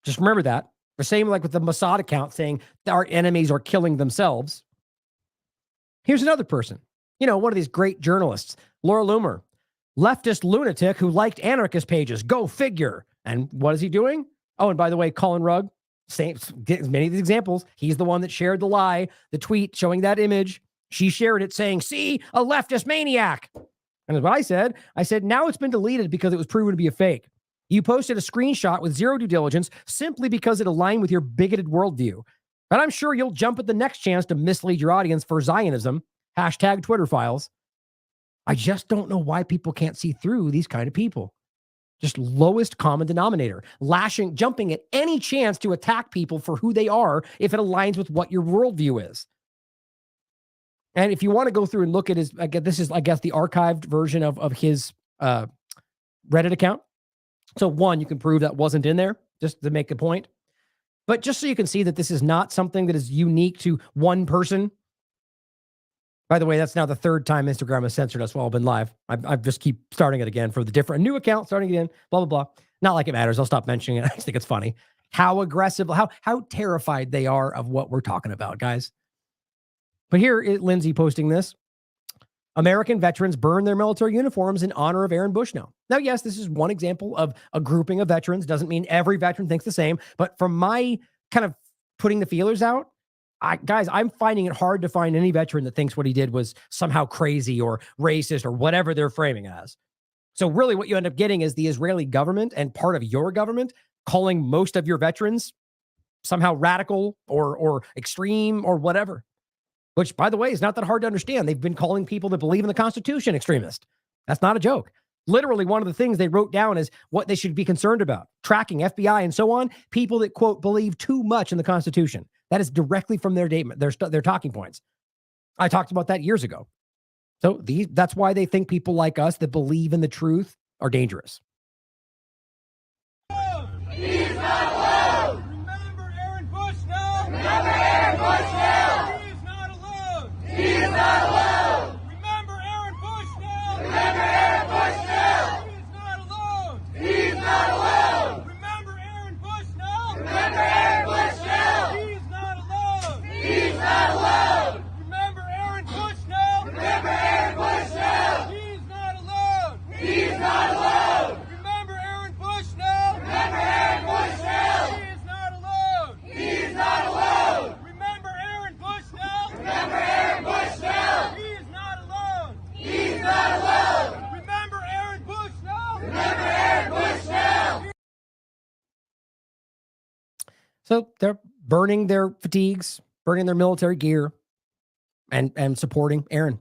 S2: Just remember that. The same like with the Mossad account saying our enemies are killing themselves. Here's another person, one of these great journalists, Laura Loomer, leftist lunatic who liked anarchist pages. Go figure. And what is he doing? Oh, and by the way, Colin Rugg, many of these examples. He's the one that shared the lie, the tweet showing that image. She shared it saying, see, a leftist maniac. And as what I said, now it's been deleted because it was proven to be a fake. You posted a screenshot with zero due diligence simply because it aligned with your bigoted worldview. But I'm sure you'll jump at the next chance to mislead your audience for Zionism. Hashtag Twitter files. I just don't know why people can't see through these kind of people. Just lowest common denominator. Jumping at any chance to attack people for who they are if it aligns with what your worldview is. And if you want to go through and look at his, this is, the archived version of his Reddit account. So one, you can prove that wasn't in there, just to make a point. But just so you can see that this is not something that is unique to one person. By the way, that's now the third time Instagram has censored us while I've been live. I just keep starting it again for the new account, starting again, blah, blah, blah. Not like it matters. I'll stop mentioning it. I just think it's funny how aggressive, how terrified they are of what we're talking about, guys. But here is Lindsay posting this. American veterans burn their military uniforms in honor of Aaron Bushnell. Now, yes, this is one example of a grouping of veterans. Doesn't mean every veteran thinks the same. But from my kind of putting the feelers out, I'm finding it hard to find any veteran that thinks what he did was somehow crazy or racist or whatever they're framing as. So really what you end up getting is the Israeli government and part of your government calling most of your veterans somehow radical or extreme or whatever. Which, by the way, is not that hard to understand. They've been calling people that believe in the Constitution extremist. That's not a joke. Literally, one of the things they wrote down is what they should be concerned about. Tracking, FBI, and so on. People that, quote, believe too much in the Constitution. That is directly from their talking points. I talked about that years ago. So that's why they think people like us that believe in the truth are dangerous.
S9: He's not alone! Remember Aaron Bushnell! Remember Aaron Bushnell! He's not alone! Remember Aaron Bushnell! Remember Aaron Bushnell! He's not alone! He's not alone! Remember Aaron Bushnell! Remember Aaron Bushnell! He's not alone! He's not alone! Remember Aaron Bushnell! Remember Aaron Bushnell! He's not alone! He's not alone! Remember Aaron Bushnell! Remember Aaron Bushnell! He's not alone! He's not alone! Remember Aaron Bushnell! Remember Aaron Bushnell! He's not alone! He's not alone! Remember Aaron Bushnell! Remember Aaron Bushnell!
S2: So they're burning their fatigues, burning their military gear, and supporting Aaron.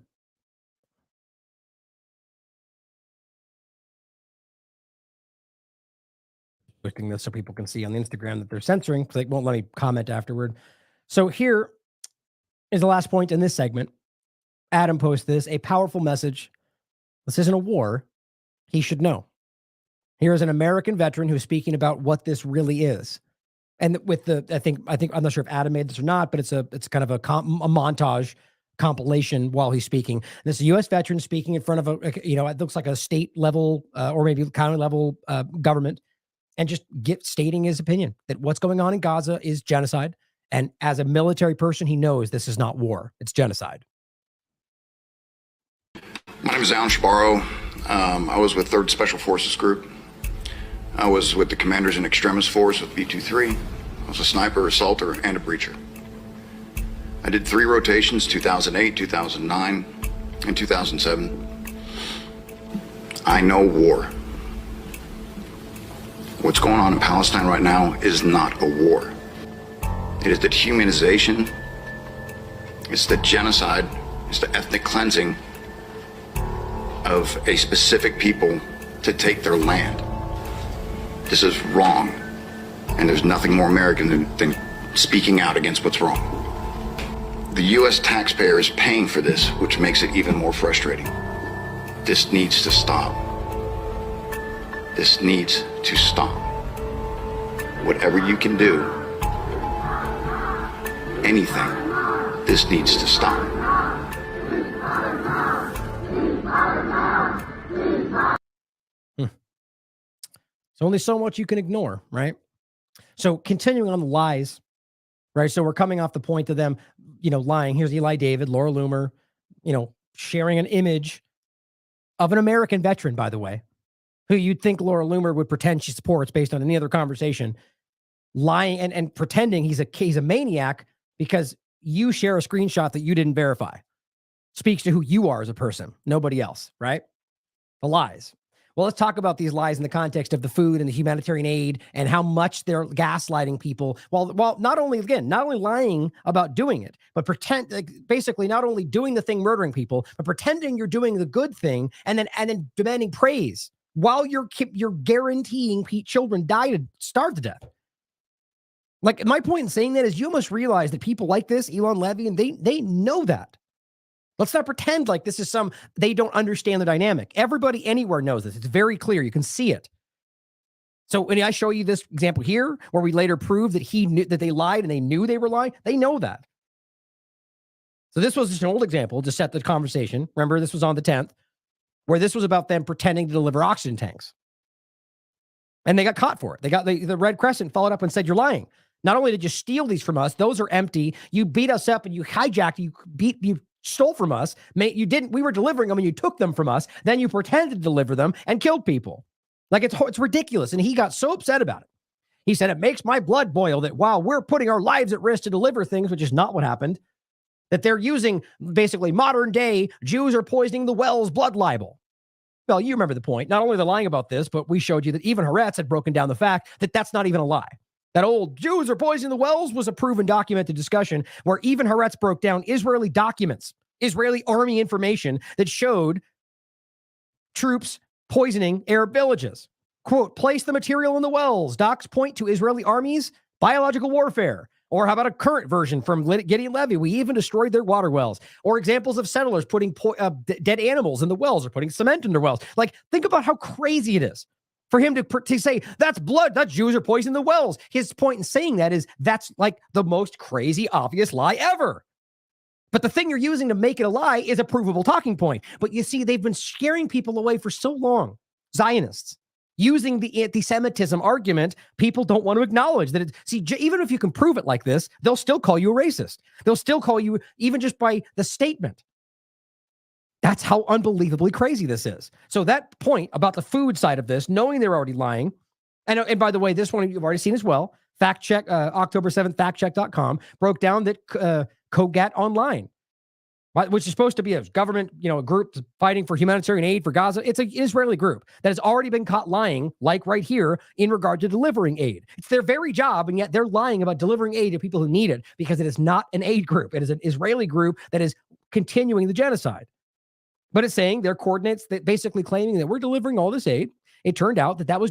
S2: Posting this so people can see on the Instagram that they're censoring because they won't let me comment afterward. So here, is the last point in this segment. Adam posts this, a powerful message. This isn't a war. He should know. Here is an American veteran who's speaking about what this really is. And with the, I think, I'm not sure if Adam made this or not, but it's kind of a montage compilation while he's speaking. And this is a U.S. veteran speaking in front of it looks like a state level or maybe county level government, and just stating his opinion that what's going on in Gaza is genocide. And as a military person, he knows this is not war; it's genocide.
S10: My name is Alan Shabaro. I was with 3rd Special Forces Group. I was with the Commanders in Extremis Force with B-23. I was a sniper, assaulter, and a breacher. I did 3 rotations, 2008, 2009, and 2007. I know war. What's going on in Palestine right now is not a war. It is the dehumanization, it's the genocide, it's the ethnic cleansing of a specific people to take their land. This is wrong, and there's nothing more American than speaking out against what's wrong. The U.S. taxpayer is paying for this, which makes it even more frustrating. This needs to stop. This needs to stop. Whatever you can do, anything, this needs to stop.
S2: There's only so much you can ignore, right? So continuing on the lies, right? So we're coming off the point of them, lying. Here's Eli David, Laura Loomer, sharing an image of an American veteran, by the way, who you'd think Laura Loomer would pretend she supports based on any other conversation, lying and pretending he's a maniac because you share a screenshot that you didn't verify. Speaks to who you are as a person, nobody else, right? The lies. Well, let's talk about these lies in the context of the food and the humanitarian aid and how much they're gaslighting people. Well, not only lying about doing it, but basically not only doing the thing, murdering people, but pretending you're doing the good thing and then demanding praise while you're guaranteeing children starve to death. Like, my point in saying that is you must realize that people like this, Elon Levy, and they know that. Let's not pretend like this is they don't understand the dynamic. Everybody anywhere knows this. It's very clear. You can see it. So when I show you this example here, where we later prove that he knew that they lied and they knew they were lying, they know that. So this was just an old example to set the conversation. Remember, this was on the 10th, where this was about them pretending to deliver oxygen tanks. And they got caught for it. They got the Red Crescent followed up and said, you're lying. Not only did you steal these from us, those are empty. You beat us up and you hijacked, you stole from us. We were delivering them and you took them from us. Then you pretended to deliver them and killed people. Like, it's ridiculous. And he got so upset about it. He said, it makes my blood boil that while we're putting our lives at risk to deliver things, which is not what happened, that they're using basically modern day Jews are poisoning the wells blood libel. Well, you remember the point. Not only are they lying about this, but we showed you that even Haaretz had broken down the fact that that's not even a lie. That old Jews are poisoning the wells was a proven documented discussion where even Haaretz broke down Israeli documents, Israeli army information that showed troops poisoning Arab villages. Quote, place the material in the wells. Docs point to Israeli armies, biological warfare. Or how about a current version from Gideon Levy? We even destroyed their water wells. Or examples of settlers putting dead animals in the wells or putting cement in their wells. Like, think about how crazy it is for him to say, that's blood, that Jews are poisoning the wells. His point in saying that is that's like the most crazy, obvious lie ever. But the thing you're using to make it a lie is a provable talking point. But you see, they've been scaring people away for so long. Zionists. Using the anti-Semitism argument, people don't want to acknowledge that. Even if you can prove it like this, they'll still call you a racist. They'll still call you, even just by the statement. That's how unbelievably crazy this is. So that point about the food side of this, knowing they're already lying, and by the way, this one you've already seen as well, fact check, October 7th, factcheck.com, broke down that Kogat Online, which is supposed to be a government, a group fighting for humanitarian aid for Gaza. It's an Israeli group that has already been caught lying, like right here, in regard to delivering aid. It's their very job, and yet they're lying about delivering aid to people who need it because it is not an aid group. It is an Israeli group that is continuing the genocide. But it's saying their coordinates, that basically claiming that we're delivering all this aid. It turned out that was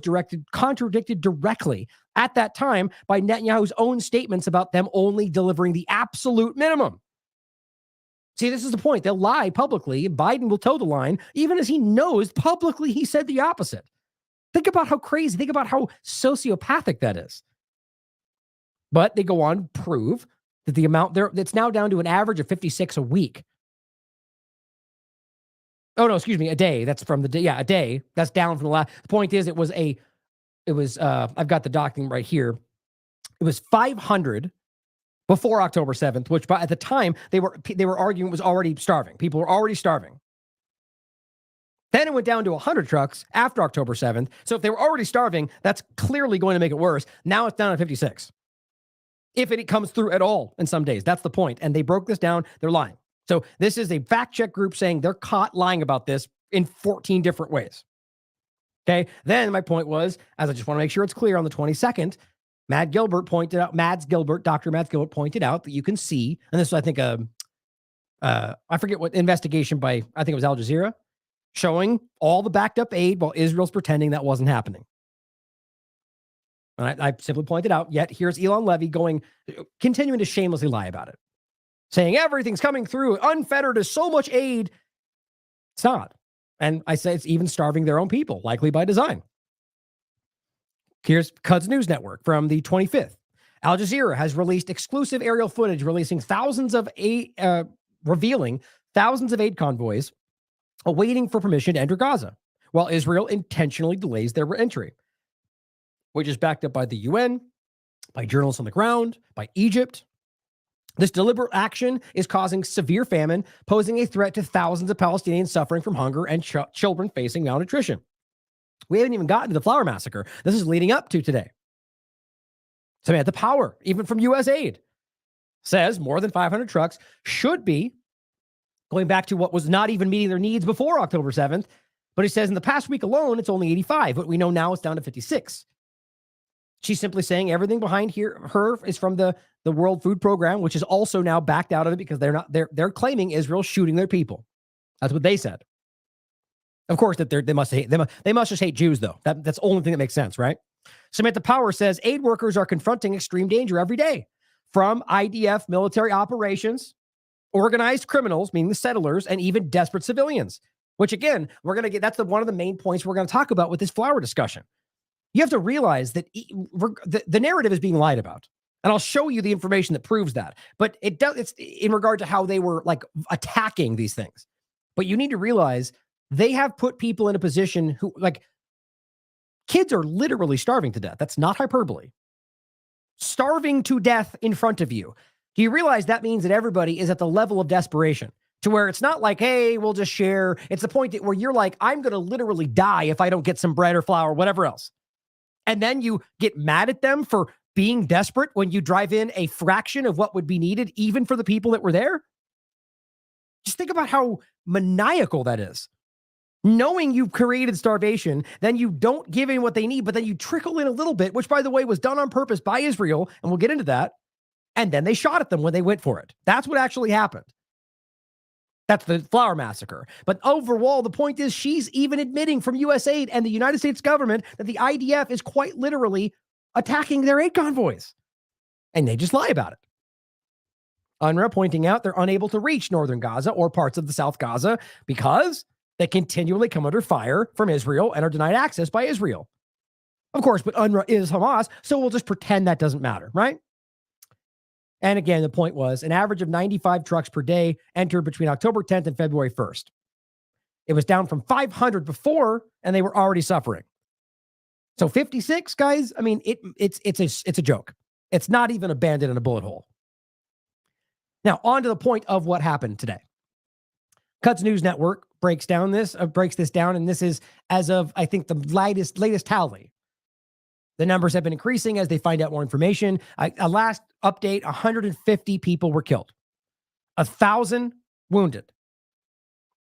S2: contradicted directly at that time by Netanyahu's own statements about them only delivering the absolute minimum. See, this is the point. They'll lie publicly. Biden will toe the line, even as he knows publicly he said the opposite. Think about how crazy, think about how sociopathic that is. But they go on to prove that the amount there, it's now down to an average of 56 a week. Oh, no, excuse me, a day. That's from the day. Yeah, a day. That's down from the last. The point is, I've got the document right here. It was 500 before October 7th, which at the time they were arguing was already starving. People were already starving. Then it went down to 100 trucks after October 7th. So if they were already starving, that's clearly going to make it worse. Now it's down to 56. If it comes through at all in some days. That's the point. And they broke this down. They're lying. So this is a fact check group saying they're caught lying about this in 14 different ways. Okay. Then my point was, as I just want to make sure it's clear, on the 22nd, Dr. Mads Gilbert pointed out that you can see, and this was, I think, I forget what investigation by, I think it was Al Jazeera, showing all the backed up aid while Israel's pretending that wasn't happening. And I simply pointed out, yet here's Elon Levy continuing to shamelessly lie about it, saying everything's coming through, unfettered is so much aid. It's not. And I say it's even starving their own people, likely by design. Here's Quds News Network from the 25th. Al Jazeera has released exclusive aerial footage revealing thousands of aid convoys awaiting for permission to enter Gaza, while Israel intentionally delays their entry, which is backed up by the UN, by journalists on the ground, by Egypt. This deliberate action is causing severe famine, posing a threat to thousands of Palestinians suffering from hunger and children facing malnutrition. We haven't even gotten to the flour massacre. This is leading up to today. Samantha Power, even from USAID, says more than 500 trucks should be going back to what was not even meeting their needs before October 7th. But he says in the past week alone, it's only 85, but we know now it's down to 56. She's simply saying everything behind her is from the World Food Program, which is also now backed out of it because they're claiming Israel's shooting their people. That's what they said. Of course, that they must just hate Jews, though. That's the only thing that makes sense, right? Samantha Power says aid workers are confronting extreme danger every day, from IDF military operations, organized criminals, meaning the settlers, and even desperate civilians. Which again, that's one of the main points we're going to talk about with this flour discussion. You have to realize that the narrative is being lied about. And I'll show you the information that proves that. But it's in regard to how they were attacking these things. But you need to realize they have put people in a position who, kids are literally starving to death. That's not hyperbole. Starving to death in front of you. Do you realize that means that everybody is at the level of desperation to where it's not like, hey, we'll just share. It's the point where you're like, I'm going to literally die if I don't get some bread or flour or whatever else. And then you get mad at them for being desperate when you drive in a fraction of what would be needed, even for the people that were there. Just think about how maniacal that is. Knowing you've created starvation, then you don't give in what they need, but then you trickle in a little bit, which, by the way, was done on purpose by Israel, and we'll get into that. And then they shot at them when they went for it. That's what actually happened. That's the flour massacre. But overall, the point is she's even admitting from USAID and the United States government that the IDF is quite literally attacking their aid convoys. And they just lie about it. UNRWA pointing out they're unable to reach northern Gaza or parts of the South Gaza because they continually come under fire from Israel and are denied access by Israel. Of course, but UNRWA is Hamas, so we'll just pretend that doesn't matter, right? And again, the point was an average of 95 trucks per day entered between October 10th and February 1st. It was down from 500 before, and they were already suffering. So 56, guys, I mean, it's a joke. It's not even a bandit in a bullet hole. Now, on to the point of what happened today. Quds News Network breaks this down, and this is as of, I think, the latest tally. The numbers have been increasing as they find out more information. A last update, 150 people were killed, 1,000 wounded.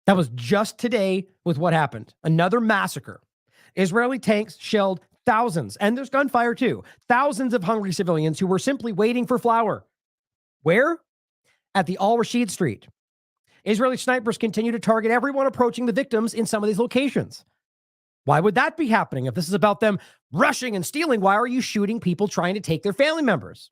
S2: That was just today with what happened. Another massacre. Israeli tanks shelled thousands, and there's gunfire too, thousands of hungry civilians who were simply waiting for flour. Where? At the Al-Rashid Street. Israeli snipers continue to target everyone approaching the victims in some of these locations. Why would that be happening? If this is about them rushing and stealing, why are you shooting people trying to take their family members?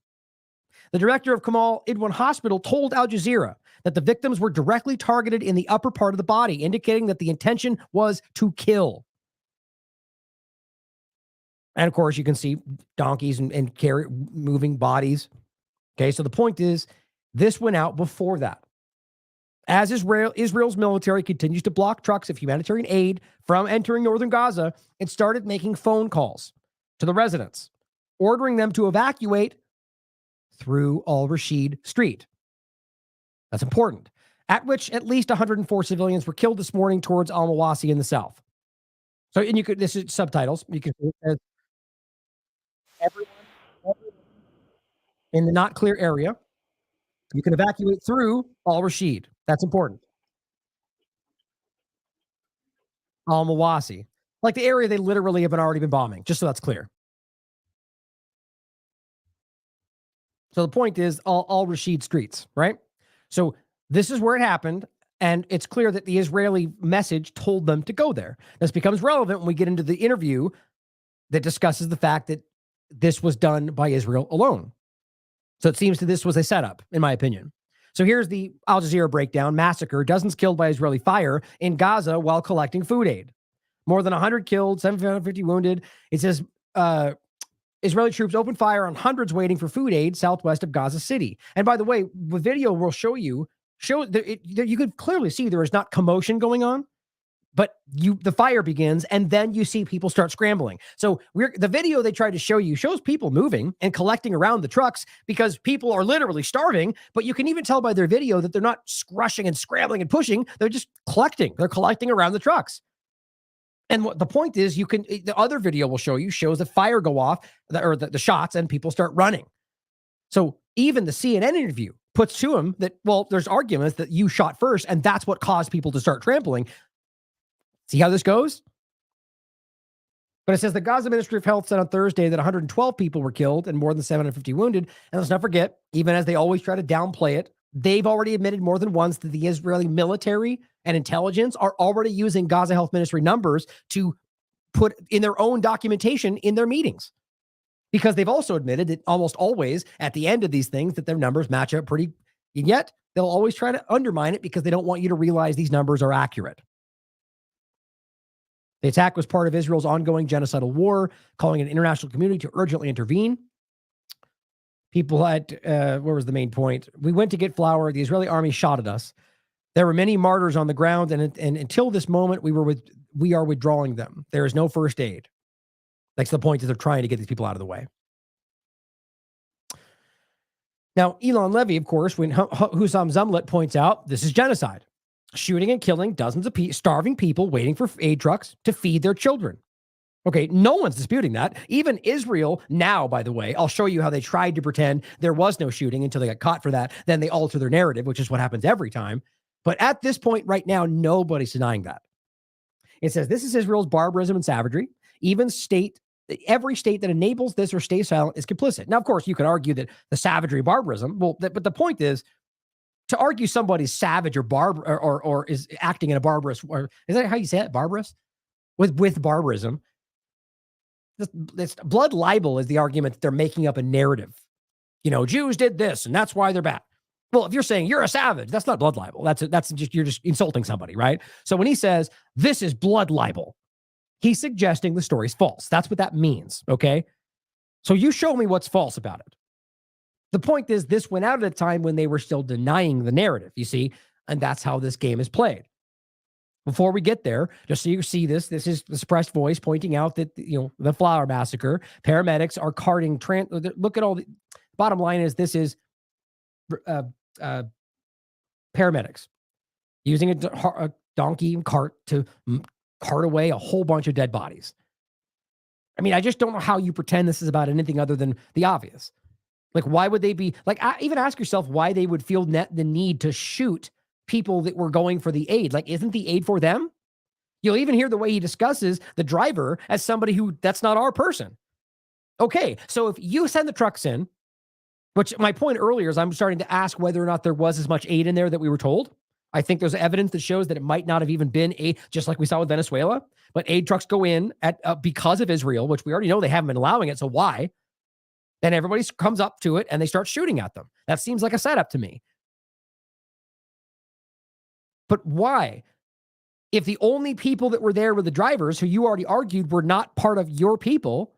S2: The director of Kamal Idwan Hospital told Al Jazeera that the victims were directly targeted in the upper part of the body, indicating that the intention was to kill. And of course, you can see donkeys and carry moving bodies. Okay, so the point is, this went out before that. As Israel's military continues to block trucks of humanitarian aid from entering northern Gaza, it started making phone calls to the residents, ordering them to evacuate through Al-Rashid Street. That's important. At which at least 104 civilians were killed this morning towards Al-Mawasi in the south. So, and you could, this is subtitles. You can see it says, everyone in the not clear area, you can evacuate through Al-Rashid. That's important. Al-Mawasi, like the area they literally have already been bombing, just so that's clear. So the point is Al-Rashid streets, right? So this is where it happened, and it's clear that the Israeli message told them to go there. This becomes relevant when we get into the interview that discusses the fact that this was done by Israel alone. So it seems that this was a setup, in my opinion. So here's the Al Jazeera breakdown. Massacre, dozens killed by Israeli fire in Gaza while collecting food aid. More than 100 killed, 750 wounded. It says Israeli troops opened fire on hundreds waiting for food aid southwest of Gaza City. And by the way, the video will show you could clearly see there is not commotion going on, but the fire begins and then you see people start scrambling. So the video they tried to show you shows people moving and collecting around the trucks because people are literally starving, but you can even tell by their video that they're not rushing and scrambling and pushing. They're just collecting. They're collecting around the trucks. And what the point is, the other video will shows the fire go off, the shots, and people start running. So even the CNN interview puts to him that, well, there's arguments that you shot first, and that's what caused people to start trampling. See how this goes? But it says the Gaza Ministry of Health said on Thursday that 112 people were killed and more than 750 wounded. And let's not forget, even as they always try to downplay it, they've already admitted more than once that the Israeli military and intelligence are already using Gaza Health Ministry numbers to put in their own documentation in their meetings. Because they've also admitted that almost always at the end of these things that their numbers match up pretty, and yet they'll always try to undermine it because they don't want you to realize these numbers are accurate. The attack was part of Israel's ongoing genocidal war, calling an international community to urgently intervene. People had, where was the main point? We went to get flour. The Israeli army shot at us. There were many martyrs on the ground, and until this moment, we are withdrawing them. There is no first aid. That's the point, is they're trying to get these people out of the way. Now, Elon Levy, of course, when Hussam Zumlet points out, this is genocide. Shooting and killing dozens of starving people waiting for aid trucks to feed their children. Okay, no one's disputing that. Even Israel now, by the way, I'll show you how they tried to pretend there was no shooting until they got caught for that. Then they alter their narrative, which is what happens every time. But at this point right now, nobody's denying that. It says this is Israel's barbarism and savagery. Every state that enables this or stays silent is complicit. Now, of course, you could argue that the savagery, barbarism, but the point is, to argue somebody's savage or or is acting in a barbarous, or is that how you say it? Barbarous? With barbarism. This blood libel is the argument that they're making up a narrative. You know, Jews did this and that's why they're bad. Well, if you're saying you're a savage, that's not blood libel. You're just insulting somebody, right? So when he says this is blood libel, he's suggesting the story's false. That's what that means, okay? So you show me what's false about it. The point is, this went out at a time when they were still denying the narrative, you see, and that's how this game is played. Before we get there, just so you see this is the suppressed voice pointing out that, the Flower Massacre, paramedics are carting, look at all the, bottom line is this is paramedics using a donkey and cart to cart away a whole bunch of dead bodies. I mean, I just don't know how you pretend this is about anything other than the obvious. Like, why would they be, like, even ask yourself why they would feel the need to shoot people that were going for the aid. Like, isn't the aid for them? You'll even hear the way he discusses the driver as somebody who, that's not our person. Okay, so if you send the trucks in, which my point earlier is I'm starting to ask whether or not there was as much aid in there that we were told. I think there's evidence that shows that it might not have even been aid, just like we saw with Venezuela. But aid trucks go in because of Israel, which we already know they haven't been allowing it, so why? Then everybody comes up to it and they start shooting at them. That seems like a setup to me. But why? If the only people that were there were the drivers, who you already argued were not part of your people,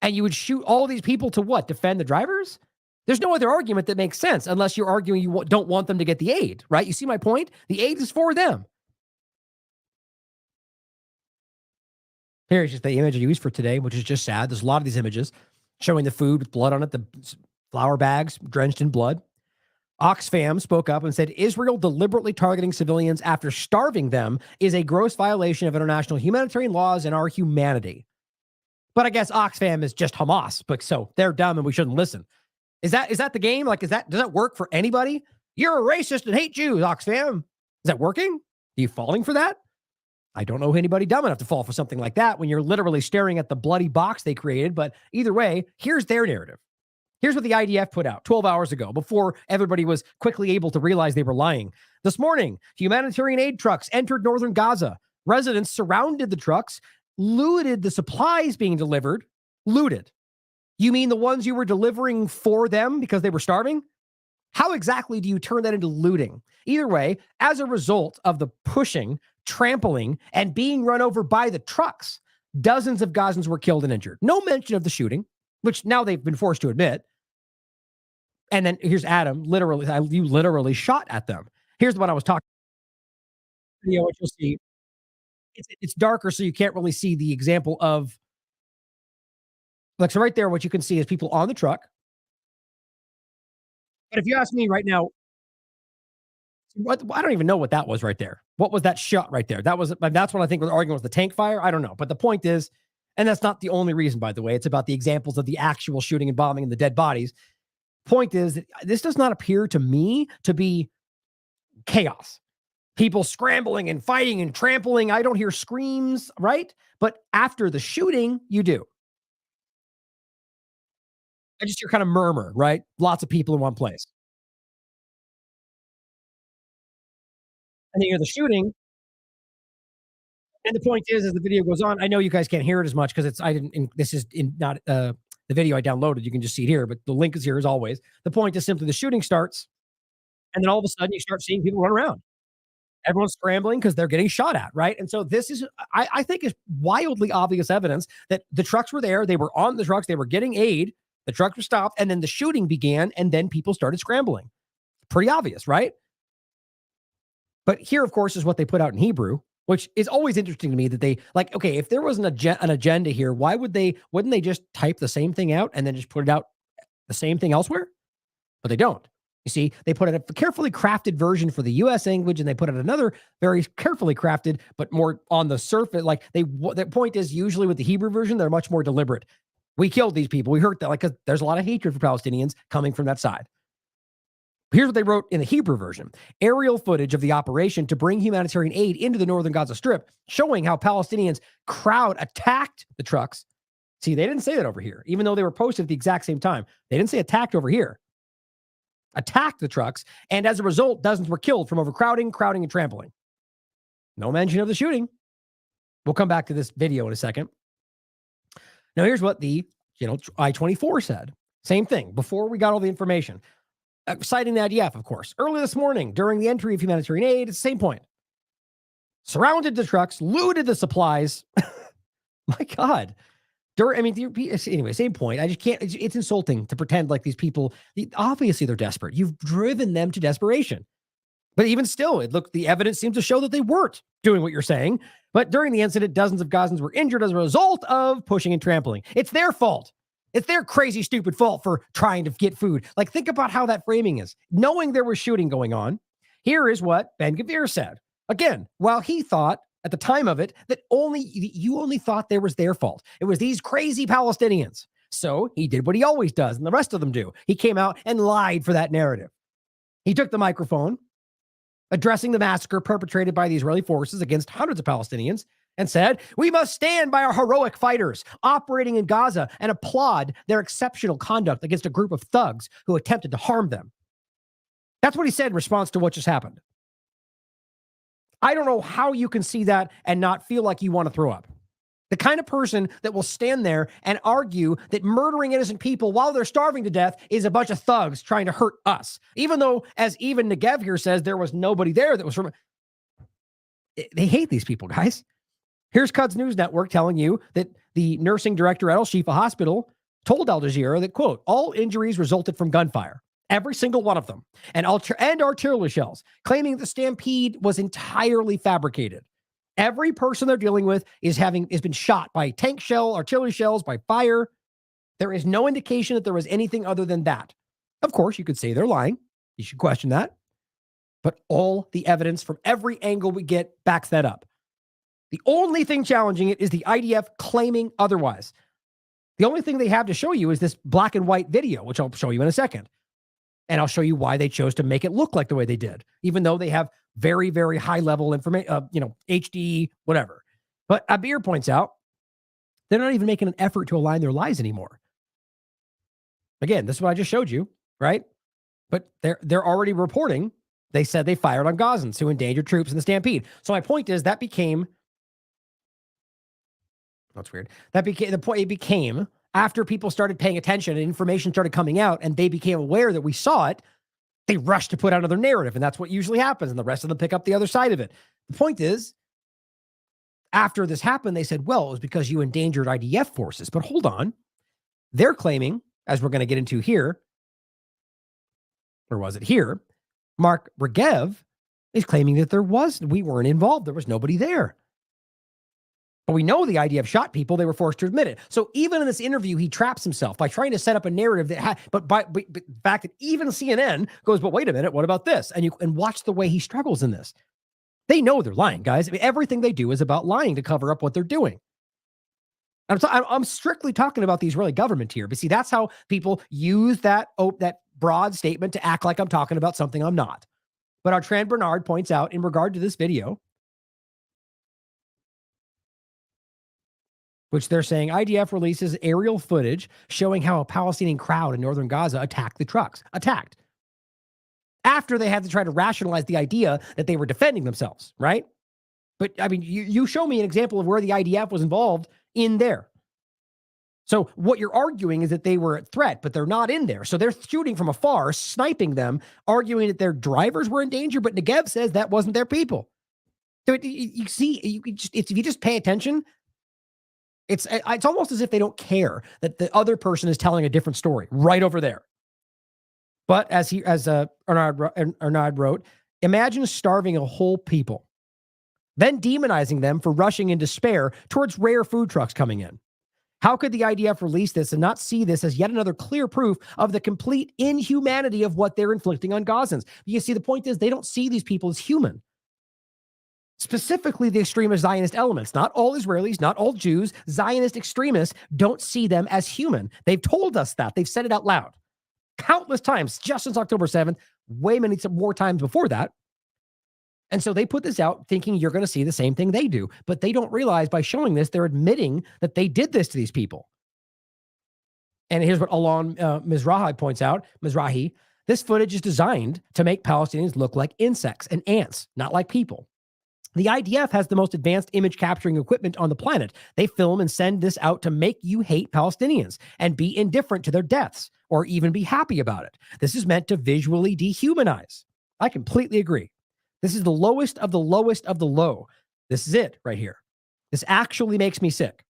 S2: and you would shoot all these people to what? Defend the drivers? There's no other argument that makes sense unless you're arguing you don't want them to get the aid, right? You see my point? The aid is for them. Here's just the image I used for today, which is just sad. There's a lot of these images showing the food with blood on it, the flour bags drenched in blood. Oxfam spoke up and said Israel deliberately targeting civilians after starving them is a gross violation of international humanitarian laws and our humanity. But I guess Oxfam is just Hamas, but so they're dumb and we shouldn't listen. Is that the game? Like, does that work for anybody? You're a racist and hate Jews, Oxfam. Is that working? Are you falling for that? I don't know anybody dumb enough to fall for something like that when you're literally staring at the bloody box they created. But either way, here's their narrative. Here's what the IDF put out 12 hours ago before everybody was quickly able to realize they were lying. This morning, humanitarian aid trucks entered northern Gaza. Residents surrounded the trucks, looted the supplies being delivered. Looted. You mean the ones you were delivering for them because they were starving? How exactly do you turn that into looting? Either way, as a result of the pushing, trampling, and being run over by the trucks, dozens of Gazans were killed and injured. No mention of the shooting, which now they've been forced to admit. And then here's Adam, you literally shot at them. Here's what I was talking about. What you'll see, it's darker, so you can't really see the example of, like, so right there, what you can see is people on the truck. But if you ask me right now, I don't even know what that was right there. What was that shot right there? That's what I think we're arguing was the tank fire. I don't know. But the point is, and that's not the only reason, by the way, it's about the examples of the actual shooting and bombing and the dead bodies. Point is that this does not appear to me to be chaos. People scrambling and fighting and trampling. I don't hear screams, right? But after the shooting, you do. I just hear kind of murmur, right? Lots of people in one place. And then you hear the shooting. And the point is, as the video goes on, I know you guys can't hear it as much because this is not the video I downloaded. You can just see it here, but the link is here as always. The point is simply the shooting starts, and then all of a sudden you start seeing people run around. Everyone's scrambling because they're getting shot at, right? And so this is, I think, is wildly obvious evidence that the trucks were there. They were on the trucks. They were getting aid. The trucks were stopped, and then the shooting began, and then people started scrambling. Pretty obvious, right? But here, of course, is what they put out in Hebrew, which is always interesting to me that they, like, okay, if there was an agenda here, wouldn't they just type the same thing out and then just put it out the same thing elsewhere? But they don't. You see, they put out a carefully crafted version for the U.S. language, and they put out another very carefully crafted, but more on the surface. Like the point is, usually with the Hebrew version, they're much more deliberate. We killed these people. We hurt them. Like, because there's a lot of hatred for Palestinians coming from that side. Here's what they wrote in the Hebrew version. Aerial footage of the operation to bring humanitarian aid into the northern Gaza Strip, showing how Palestinians crowd attacked the trucks. See, they didn't say that over here, even though they were posted at the exact same time. They didn't say attacked over here. Attacked the trucks, and as a result, dozens were killed from overcrowding, crowding, and trampling. No mention of the shooting. We'll come back to this video in a second. Now, here's what the I-24 said. Same thing, before we got all the information. Citing the IDF, of course. Early this morning, during the entry of humanitarian aid, it's the same point. Surrounded the trucks, looted the supplies. My God. Anyway, same point. I just can't, it's insulting to pretend like these people, obviously they're desperate. You've driven them to desperation. But even still, the evidence seems to show that they weren't doing what you're saying. But during the incident, dozens of Gazans were injured as a result of pushing and trampling. It's their fault. It's their crazy, stupid fault for trying to get food. Like, think about how that framing is. Knowing there was shooting going on, here is what Ben-Gvir said. Again, while he thought at the time of it that you only thought there was their fault. It was these crazy Palestinians. So he did what he always does, and the rest of them do. He came out and lied for that narrative. He took the microphone, addressing the massacre perpetrated by the Israeli forces against hundreds of Palestinians, and said, "We must stand by our heroic fighters operating in Gaza and applaud their exceptional conduct against a group of thugs who attempted to harm them." That's what he said in response to what just happened. I don't know how you can see that and not feel like you want to throw up. The kind of person that will stand there and argue that murdering innocent people while they're starving to death is a bunch of thugs trying to hurt us. Even though, as even Negev here says, there was nobody there that was from. They hate these people, guys. Here's Quds News Network telling you that the nursing director at Al Shifa Hospital told Al Jazeera that, quote, all injuries resulted from gunfire. Every single one of them. And artillery shells, claiming the stampede was entirely fabricated. Every person they're dealing with has been shot by tank shell, artillery shells, by fire. There is no indication that there was anything other than that. Of course, you could say they're lying. You should question that. But all the evidence from every angle we get backs that up. The only thing challenging it is the IDF claiming otherwise. The only thing they have to show you is this black and white video, which I'll show you in a second. And I'll show you why they chose to make it look like the way they did, even though they have very, very high level information, HD, whatever. But Abir points out they're not even making an effort to align their lies anymore. Again, this is what I just showed you, right? But they're already reporting. They said they fired on Gazans who endangered troops in the stampede. So my point is that became, that's weird. That became the point. It became after people started paying attention and information started coming out and they became aware that we saw it, they rushed to put out another narrative. And that's what usually happens. And the rest of them pick up the other side of it. The point is, after this happened, they said, well, it was because you endangered IDF forces. But hold on. They're claiming, as we're going to get into here, or was it here? Mark Regev is claiming that we weren't involved. There was nobody there. But we know the IDF shot people. They were forced to admit it. So even in this interview, he traps himself by trying to set up a narrative that but the fact that even CNN goes, but wait a minute, what about this? And watch the way he struggles in this. They know they're lying, guys. I mean, everything they do is about lying to cover up what they're doing. I'm strictly talking about the Israeli government here. But see, that's how people use that broad statement to act like I'm talking about something I'm not. But our Tran Bernard points out in regard to this video, which they're saying IDF releases aerial footage showing how a Palestinian crowd in northern Gaza attacked the trucks. Attacked. After they had to try to rationalize the idea that they were defending themselves, right? But, I mean, you show me an example of where the IDF was involved in there. So what you're arguing is that they were a threat, but they're not in there. So they're shooting from afar, sniping them, arguing that their drivers were in danger, but Negev says that wasn't their people. So you see, if you just pay attention, it's almost as if they don't care that the other person is telling a different story right over there. But as Arnaud wrote, imagine starving a whole people, then demonizing them for rushing in despair towards rare food trucks coming in. How could the IDF release this and not see this as yet another clear proof of the complete inhumanity of what they're inflicting on Gazans? You see, the point is they don't see these people as human. Specifically, the extremist Zionist elements, not all Israelis, not all Jews, Zionist extremists don't see them as human. They've told us that. They've said it out loud countless times, just since October 7th, way many more times before that. And so they put this out thinking you're going to see the same thing they do. But they don't realize by showing this, they're admitting that they did this to these people. And here's what Alon Mizrahi points out. Mizrahi, this footage is designed to make Palestinians look like insects and ants, not like people. The IDF has the most advanced image capturing equipment on the planet. They film and send this out to make you hate Palestinians and be indifferent to their deaths or even be happy about it. This is meant to visually dehumanize. I completely agree. This is the lowest of the lowest of the low. This is it right here. This actually makes me sick.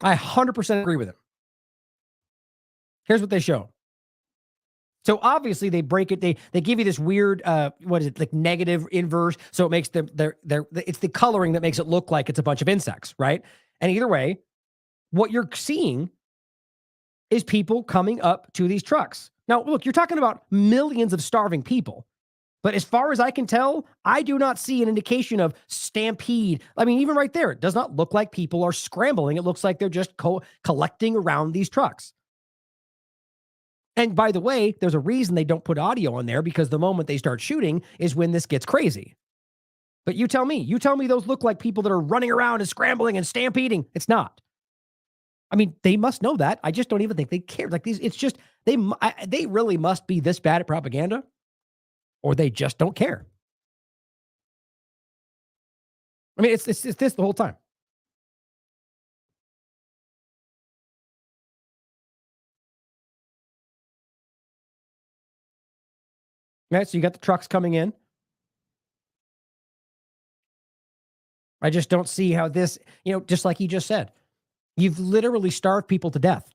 S2: I 100% agree with him. Here's what they show. So obviously they break it. They give you this weird, like negative inverse. So it makes it's the coloring that makes it look like it's a bunch of insects, right? And either way, what you're seeing is people coming up to these trucks. Now, look, you're talking about millions of starving people. But as far as I can tell, I do not see an indication of stampede. I mean, even right there, it does not look like people are scrambling. It looks like they're just collecting around these trucks. And by the way, there's a reason they don't put audio on there, because the moment they start shooting is when this gets crazy. But you tell me those look like people that are running around and scrambling and stampeding. It's not. I mean, they must know that. I just don't even think they care. Like these, it's just, they really must be this bad at propaganda, or they just don't care. I mean, it's this the whole time. Right? So you got the trucks coming in. I just don't see how this, just like you just said, you've literally starved people to death.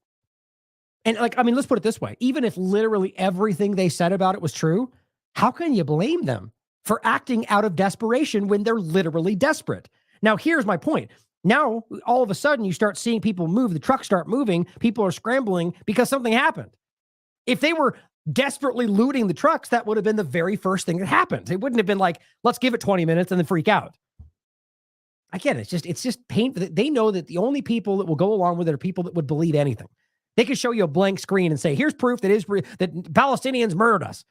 S2: And let's put it this way. Even if literally everything they said about it was true, how can you blame them for acting out of desperation when they're literally desperate? Now, here's my point. Now, all of a sudden, you start seeing people move. The trucks start moving. People are scrambling because something happened. If they were desperately looting the trucks, that would have been the very first thing that happened. It wouldn't have been like, let's give it 20 minutes and then freak out. Again, it's just painful. They know that the only people that will go along with it are people that would believe anything. They could show you a blank screen and say, here's proof that Palestinians murdered us.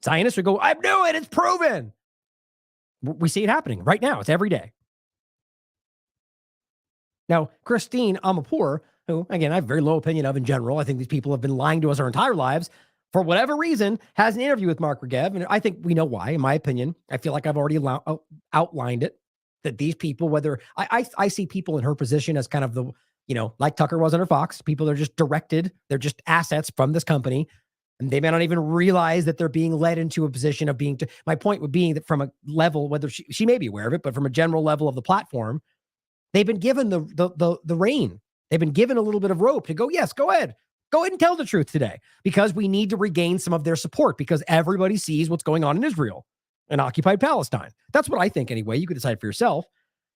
S2: Zionists would go, I knew it. It's proven. We see it happening right now. It's every day. Now, Christine Amanpour, who, again, I have very low opinion of in general. I think these people have been lying to us our entire lives. For whatever reason, has an interview with Mark Regev. And I think we know why, in my opinion. I feel like I've already outlined it. That these people, whether I see people in her position as kind of the, like Tucker was under Fox, people are just directed. They're just assets from this company. And they may not even realize that they're being led into a position of being, my point would be that from a level, whether she may be aware of it, but from a general level of the platform, they've been given the rein. They've been given a little bit of rope to go, yes, go ahead and tell the truth today, because we need to regain some of their support because everybody sees what's going on in Israel and occupied Palestine. That's what I think anyway. You could decide for yourself.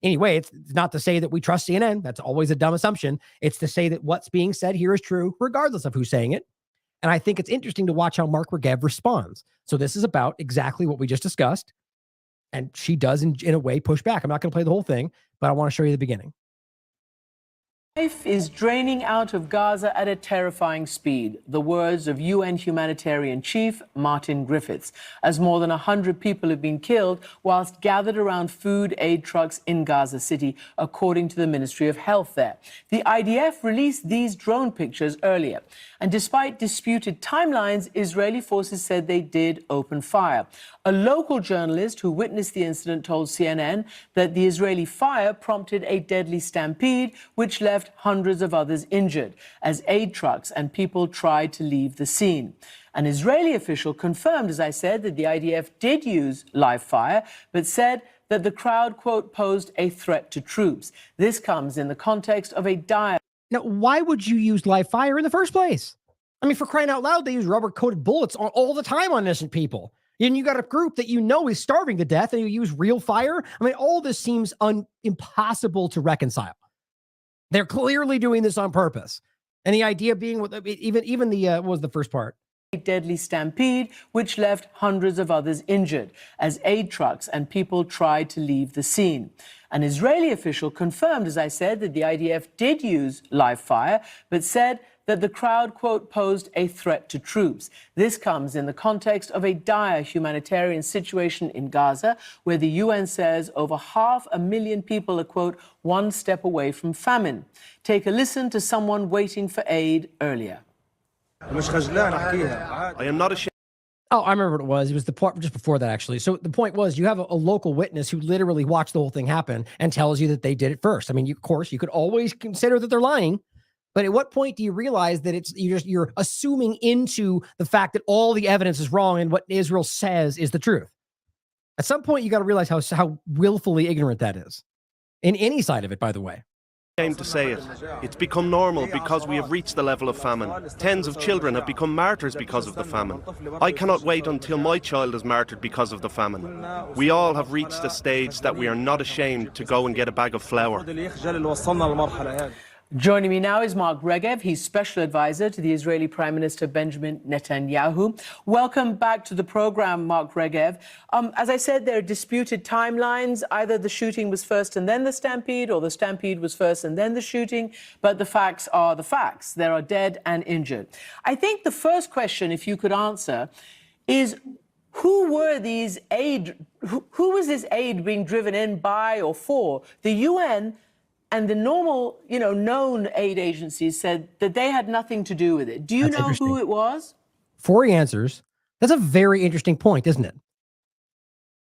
S2: Anyway, it's not to say that we trust CNN. That's always a dumb assumption. It's to say that what's being said here is true, regardless of who's saying it. And I think it's interesting to watch how Mark Regev responds. So this is about exactly what we just discussed. And she does, in a way, push back. I'm not going to play the whole thing, but I want to show you the beginning.
S11: Life is draining out of Gaza at a terrifying speed. The words of UN humanitarian chief Martin Griffiths, as more than 100 people have been killed whilst gathered around food aid trucks in Gaza City, according to the Ministry of Health there. The IDF released these drone pictures earlier. And despite disputed timelines, Israeli forces said they did open fire. A local journalist who witnessed the incident told CNN that the Israeli fire prompted a deadly stampede, which left hundreds of others injured as aid trucks and people tried to leave the scene. An Israeli official confirmed, as I said, that the IDF did use live fire, but said that the crowd, quote, posed a threat to troops. This comes in the context of a dire...
S2: Now, why would you use live fire in the first place? I mean, for crying out loud, they use rubber-coated bullets all the time on innocent people. And you got a group that is starving to death, and you use real fire? I mean, all this seems impossible to reconcile. They're clearly doing this on purpose. And the idea being, even what was the first part?
S11: A deadly stampede, which left hundreds of others injured as aid trucks and people tried to leave the scene. An Israeli official confirmed, as I said, that the IDF did use live fire, but said that the crowd, quote, posed a threat to troops. This comes in the context of a dire humanitarian situation in Gaza, where the UN says over 500,000 people are, quote, one step away from famine. Take a listen to someone waiting for aid earlier.
S12: I am not ashamed.
S2: Oh, I remember what it was. It was the part just before that, actually. So the point was, you have a local witness who literally watched the whole thing happen and tells you that they did it first. I mean, of course, you could always consider that they're lying. But at what point do you realize that you're assuming into the fact that all the evidence is wrong and what Israel says is the truth? At some point, you got to realize how willfully ignorant that is. In any side of it, by the way.
S12: To say it. It's become normal because we have reached the level of famine. Tens of children have become martyrs because of the famine. I cannot wait until my child is martyred because of the famine. We all have reached a stage that we are not ashamed to go and get a bag of flour.
S11: Joining me now is Mark Regev. He's special advisor to the Israeli Prime Minister Benjamin Netanyahu. Welcome back to the program, Mark Regev. As I said, there are disputed timelines. Either the shooting was first and then the stampede, or the stampede was first and then the shooting. But the facts are the facts. There are dead and injured. I think the first question, if you could answer, is who were these aid? Who was this aid being driven in by or for? The UN and the normal, known aid agencies said that they had nothing to do with it. Do you know who it was?
S2: 4 answers. That's a very interesting point, isn't it?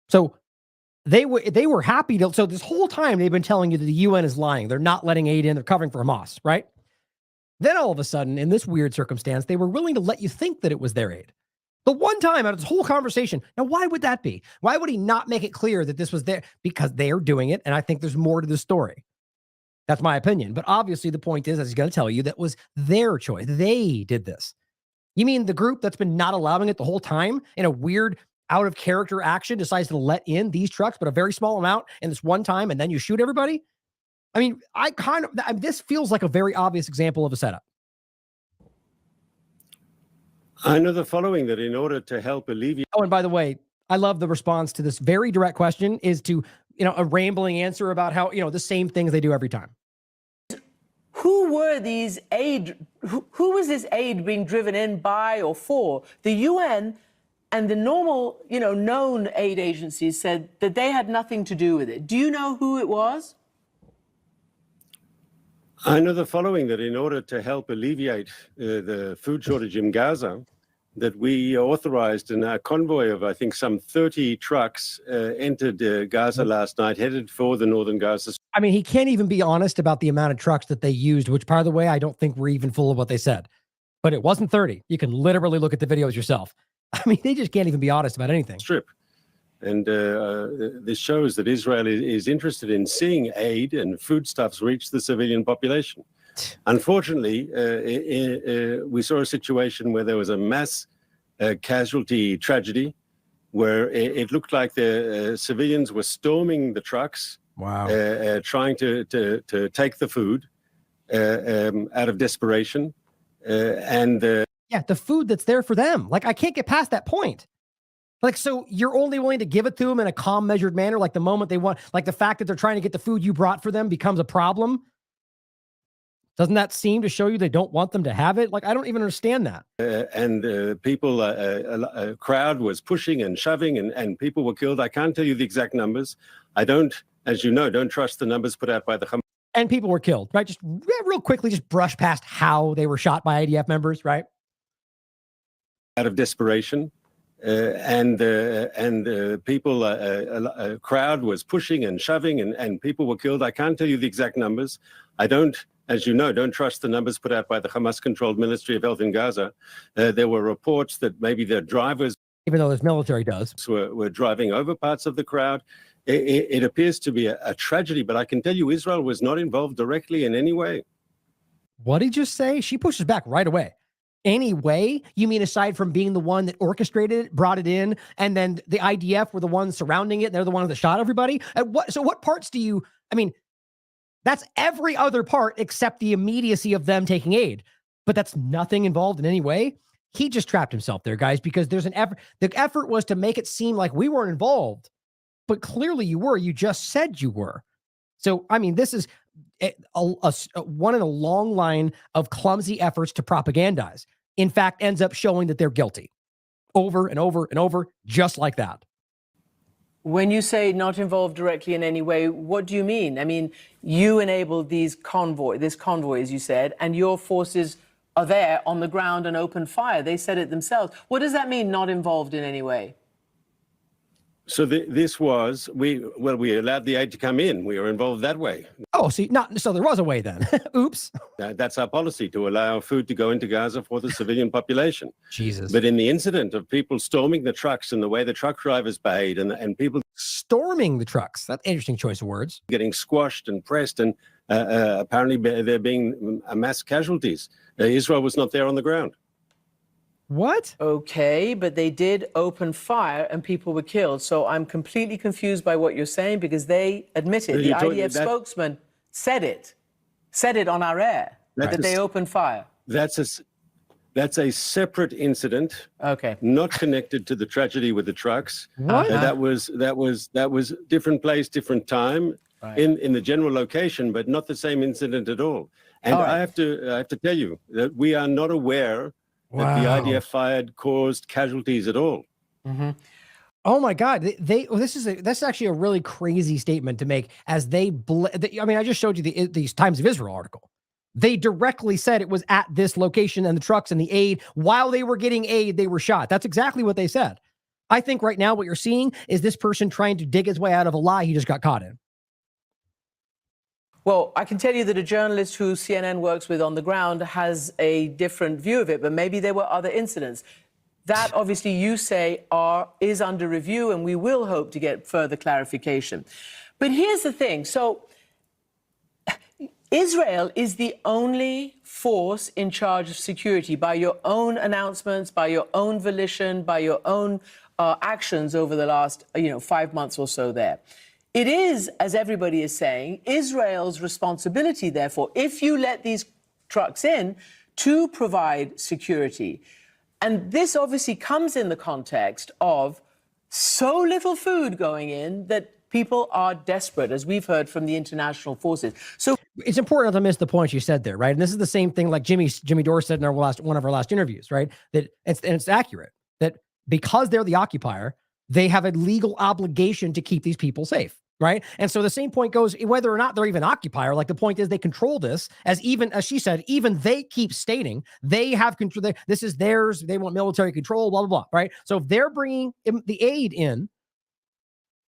S2: So they were happy to. So this whole time they've been telling you that the UN is lying. They're not letting aid in. They're covering for Hamas, right? Then all of a sudden, in this weird circumstance, they were willing to let you think that it was their aid. The one time out of this whole conversation. Now, why would that be? Why would he not make it clear that this was there? Because they're doing it, and I think there's more to the story. That's my opinion. But obviously, the point is, as he's going to tell you, that was their choice. They did this. You mean the group that's been not allowing it the whole time in a weird, out of character action decides to let in these trucks, but a very small amount in this one time, and then you shoot everybody? I mean, this feels like a very obvious example of a setup.
S13: I know the following, that in order to help alleviate...
S2: Oh, and by the way, I love the response to this very direct question is to, a rambling answer about how, the same things they do every time.
S11: Who were these aid? Who was this aid being driven in by or for? The UN and the normal, known aid agencies said that they had nothing to do with it. Do you know who it was?
S13: I know the following, that in order to help alleviate the food shortage in Gaza, that we authorized a convoy of, I think, some 30 trucks entered Gaza last night, headed for the northern Gaza.
S2: I mean, he can't even be honest about the amount of trucks that they used, which, by the way, I don't think were even full of what they said. But it wasn't 30. You can literally look at the videos yourself. I mean, they just can't even be honest about anything.
S13: Strip. And this shows that Israel is interested in seeing aid and foodstuffs reach the civilian population. Unfortunately, we saw a situation where there was a mass casualty tragedy, where it looked like the civilians were storming the trucks, trying to take the food out of desperation.
S2: Yeah, the food that's there for them. Like, I can't get past that point. Like, so you're only willing to give it to them in a calm, measured manner, like the moment they want, like the fact that they're trying to get the food you brought for them becomes a problem. Doesn't that seem to show you they don't want them to have it? Like, I don't even understand that.
S13: People, a crowd was pushing and shoving, and people were killed. I can't tell you the exact numbers. I don't, as you know, don't trust the numbers put out by the Hamas.
S2: And people were killed, right? Just real quickly, just brush past how they were shot by IDF members, right?
S13: Out of desperation. People, a crowd was pushing and shoving, and people were killed. I can't tell you the exact numbers. I don't, as you know, don't trust the numbers put out by the Hamas-controlled Ministry of Health in Gaza. There were reports that maybe the drivers,
S2: even though this military does,
S13: were driving over parts of the crowd. It appears to be a tragedy, but I can tell you Israel was not involved directly in any way.
S2: What did you just say? She pushes back right away. Anyway, you mean aside from being the one that orchestrated it, brought it in, and then the IDF were the ones surrounding it, and they're the ones that shot everybody? So what parts do you, I mean, that's every other part except the immediacy of them taking aid, but that's nothing involved in any way. He just trapped himself there, guys, because there's an effort. The effort was to make it seem like we weren't involved, but clearly you were. You just said you were. So, I mean, this is one in a long line of clumsy efforts to propagandize. In fact, ends up showing that they're guilty over and over and over, just like that.
S11: When you say not involved directly in any way, what do you mean? I mean, you enabled this convoy, as you said, and your forces are there on the ground and open fire. They said it themselves. What does that mean, not involved in any way?
S13: So this was, we allowed the aid to come in. We were involved that way.
S2: Oh, so there was a way then. Oops.
S13: That's our policy, to allow food to go into Gaza for the civilian population.
S2: Jesus.
S13: But in the incident of people storming the trucks and the way the truck drivers behaved, and people
S2: storming the trucks, that's an interesting choice of words,
S13: getting squashed and pressed, and apparently there being mass casualties. Israel was not there on the ground.
S2: What?
S11: Okay, but they did open fire and people were killed. So I'm completely confused by what you're saying, because they admitted, the IDF spokesman said it on our air, that they opened fire.
S13: That's a separate incident.
S11: Okay.
S13: Not connected to the tragedy with the trucks.
S2: What?
S13: That was different place, different time, right, in the general location, but not the same incident at all. And all right, I have to tell you that we are not aware that the IDF caused casualties at all.
S2: Mm-hmm. Oh my God! That's actually a really crazy statement to make. As I mean, I just showed you the Times of Israel article. They directly said it was at this location, and the trucks and the aid, while they were getting aid, they were shot. That's exactly what they said. I think right now what you're seeing is this person trying to dig his way out of a lie he just got caught in.
S11: Well, I can tell you that a journalist who CNN works with on the ground has a different view of it, but maybe there were other incidents. That obviously you say is under review, and we will hope to get further clarification. But here's the thing. So Israel is the only force in charge of security by your own announcements, by your own volition, by your own actions over the last 5 months or so there. It is, as everybody is saying, Israel's responsibility, therefore, if you let these trucks in, to provide security. And this obviously comes in the context of so little food going in that people are desperate, as we've heard from the international forces. So
S2: it's important not to miss the point you said there, right? And this is the same thing like Jimmy Dore said in one of our last interviews, right? That it's accurate that because they're the occupier, they have a legal obligation to keep these people safe, right? And so the same point goes whether or not they're even occupier. Like the point is they control this, as she said, even they keep stating they have control. This is theirs. They want military control, blah, blah, blah, right? So if they're bringing the aid in,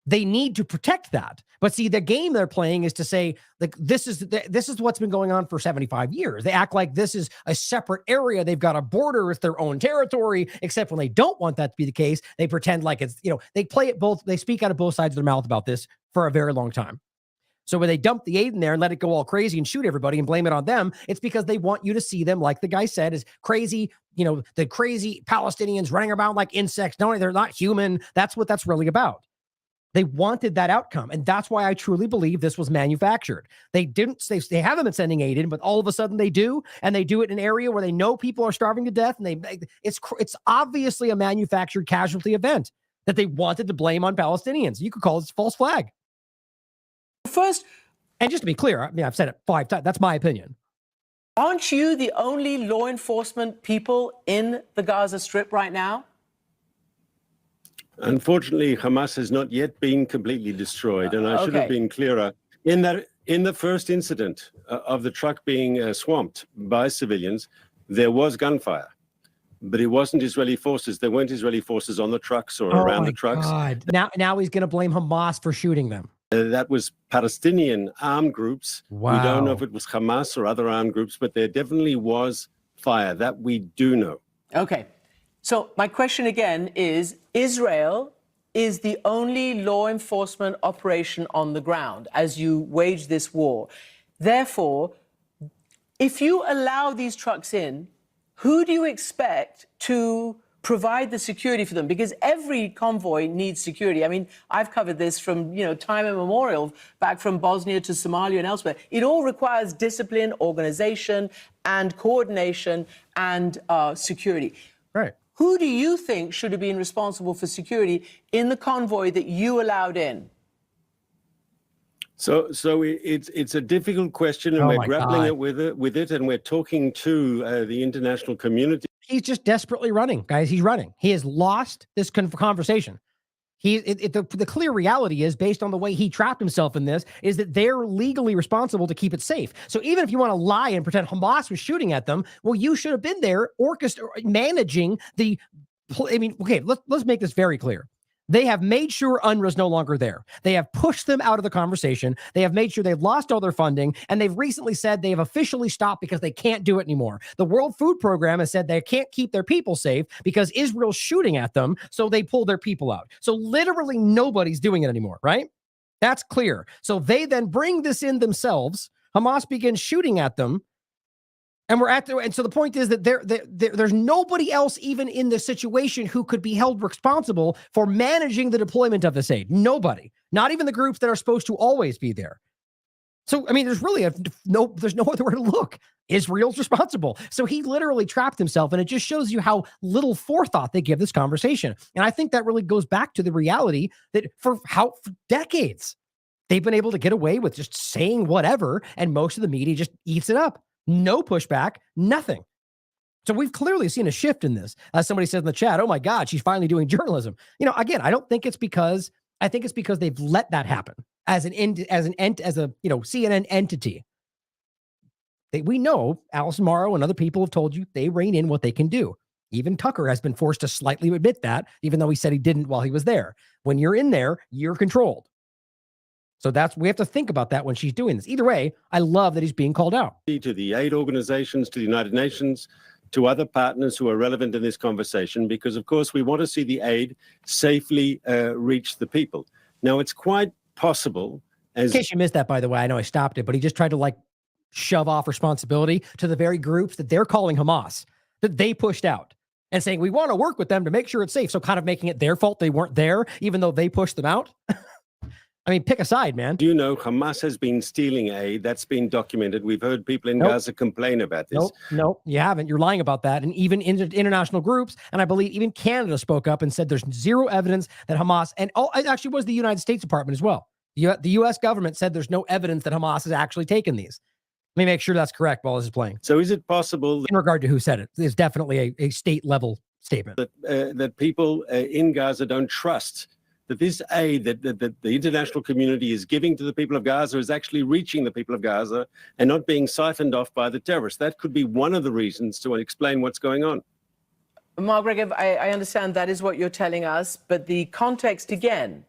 S2: they need to protect that. But see, the game they're playing is to say, like, this is what's been going on for 75 years. They act like this is a separate area. They've got a border with their own territory, except when they don't want that to be the case, they pretend like it's, they play it both. They speak out of both sides of their mouth about this for a very long time. So when they dump the aid in there and let it go all crazy and shoot everybody and blame it on them, it's because they want you to see them, like the guy said, as crazy, the crazy Palestinians running around like insects. No, they're not human. That's what that's really about. They wanted that outcome. And that's why I truly believe this was manufactured. They haven't been sending aid in, but all of a sudden they do. And they do it in an area where they know people are starving to death. And it's obviously a manufactured casualty event that they wanted to blame on Palestinians. You could call it false flag.
S11: First,
S2: and just to be clear, I mean, I've said it 5 times. That's my opinion.
S11: Aren't you the only law enforcement people in the Gaza Strip right now?
S13: Unfortunately, Hamas has not yet been completely destroyed, and I should have been clearer in that in the first incident of the truck being swamped by civilians, there was gunfire, but it wasn't Israeli forces. There weren't Israeli forces on the trucks or around the trucks.
S2: God. Now he's going to blame Hamas for shooting them.
S13: That was Palestinian armed groups.
S2: Wow.
S13: We don't know if it was Hamas or other armed groups, but there definitely was fire. That we do know.
S11: Okay. So my question again is, Israel is the only law enforcement operation on the ground as you wage this war. Therefore, if you allow these trucks in, who do you expect to provide the security for them? Because every convoy needs security. I mean, I've covered this from, time immemorial, back from Bosnia to Somalia and elsewhere. It all requires discipline, organization, and coordination and security.
S2: Right.
S11: Who do you think should have been responsible for security in the convoy that you allowed in?
S13: So it's a difficult question, and we're grappling with it, and we're talking to the international community.
S2: He's just desperately running, guys. He's running. He has lost this conversation. The clear reality is, based on the way he trapped himself in this, is that they're legally responsible to keep it safe. So even if you want to lie and pretend Hamas was shooting at them, well, you should have been there managing the. I mean, okay, let's make this very clear. They have made sure UNRWA's no longer there. They have pushed them out of the conversation. They have made sure they've lost all their funding, and they've recently said they have officially stopped because they can't do it anymore. The World Food Program has said they can't keep their people safe because Israel's shooting at them, so they pull their people out. So literally nobody's doing it anymore, right? That's clear. So they then bring this in themselves. Hamas begins shooting at them. And so the point is that there's nobody else even in this situation who could be held responsible for managing the deployment of this aid. Nobody, not even the groups that are supposed to always be there. So, I mean, there's really there's no other way to look. Israel's responsible. So he literally trapped himself, and it just shows you how little forethought they give this conversation. And I think that really goes back to the reality that for decades, they've been able to get away with just saying whatever, and most of the media just eats it up. No pushback, nothing. So we've clearly seen a shift in this. As somebody said in the chat, oh my God, she's finally doing journalism. Again, I think it's because they've let that happen as a CNN entity. We know Alison Morrow and other people have told you they rein in what they can do. Even Tucker has been forced to slightly admit that, even though he said he didn't while he was there. When you're in there, you're controlled. So we have to think about that when she's doing this. Either way, I love that he's being called out.
S13: To the aid organizations, to the United Nations, to other partners who are relevant in this conversation, because, of course, we want to see the aid safely reach the people. Now, it's quite possible,
S2: in case you missed that, by the way, I know I stopped it, but he just tried to like shove off responsibility to the very groups that they're calling Hamas, that they pushed out, and saying, we want to work with them to make sure it's safe. So kind of making it their fault they weren't there, even though they pushed them out. I mean, pick a side, man.
S13: Do you know Hamas has been stealing aid? That's been documented. We've heard people in Gaza complain about this.
S2: Nope, you haven't. You're lying about that. And even international groups, and I believe even Canada spoke up and said there's zero evidence that Hamas, and it actually was the United States Department as well. The U.S. government said there's no evidence that Hamas has actually taken these. Let me make sure that's correct while this is playing.
S13: So is it possible,
S2: in regard to who said it, it's definitely a state-level statement,
S13: that people in Gaza don't trust that this aid that the international community is giving to the people of Gaza is actually reaching the people of Gaza and not being siphoned off by the terrorists? That could be one of the reasons to explain what's going on.
S11: Mark Regev, I understand that is what you're telling us, but the context, again,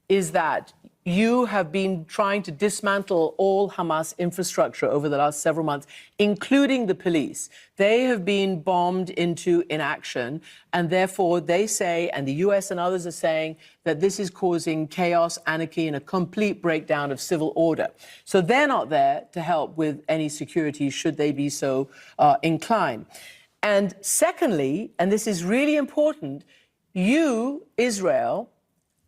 S11: is that you have been trying to dismantle all Hamas infrastructure over the last several months, including the police. They have been bombed into inaction, and therefore they say, and the US and others are saying, that this is causing chaos, anarchy, and a complete breakdown of civil order. So they're not there to help with any security should they be so inclined. And secondly, and this is really important, you, Israel,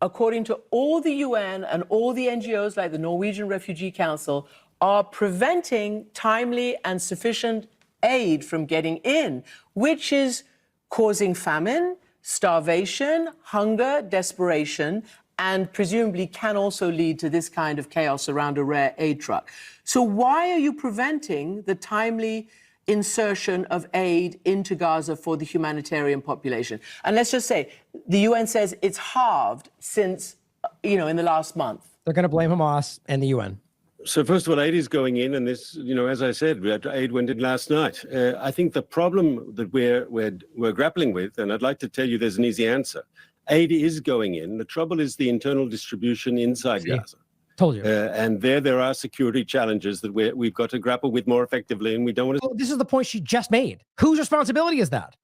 S11: according to all the UN and all the NGOs like the Norwegian Refugee Council, are preventing timely and sufficient aid from getting in, which is causing famine, starvation, hunger, desperation, and presumably can also lead to this kind of chaos around a rare aid truck. So why are you preventing the timely insertion of aid into Gaza for the humanitarian population? And let's just say, the UN says it's halved since, in the last month.
S2: They're going to blame Hamas and the UN.
S13: So first of all, aid is going in, and this, as I said, aid went in last night. I think the problem that we're grappling with, and I'd like to tell you there's an easy answer. Aid is going in. The trouble is the internal distribution inside Gaza.
S2: Told you.
S13: And there are security challenges that we've got to grapple with more effectively, and we don't want to.
S2: Well, this is the point she just made. Whose responsibility is that?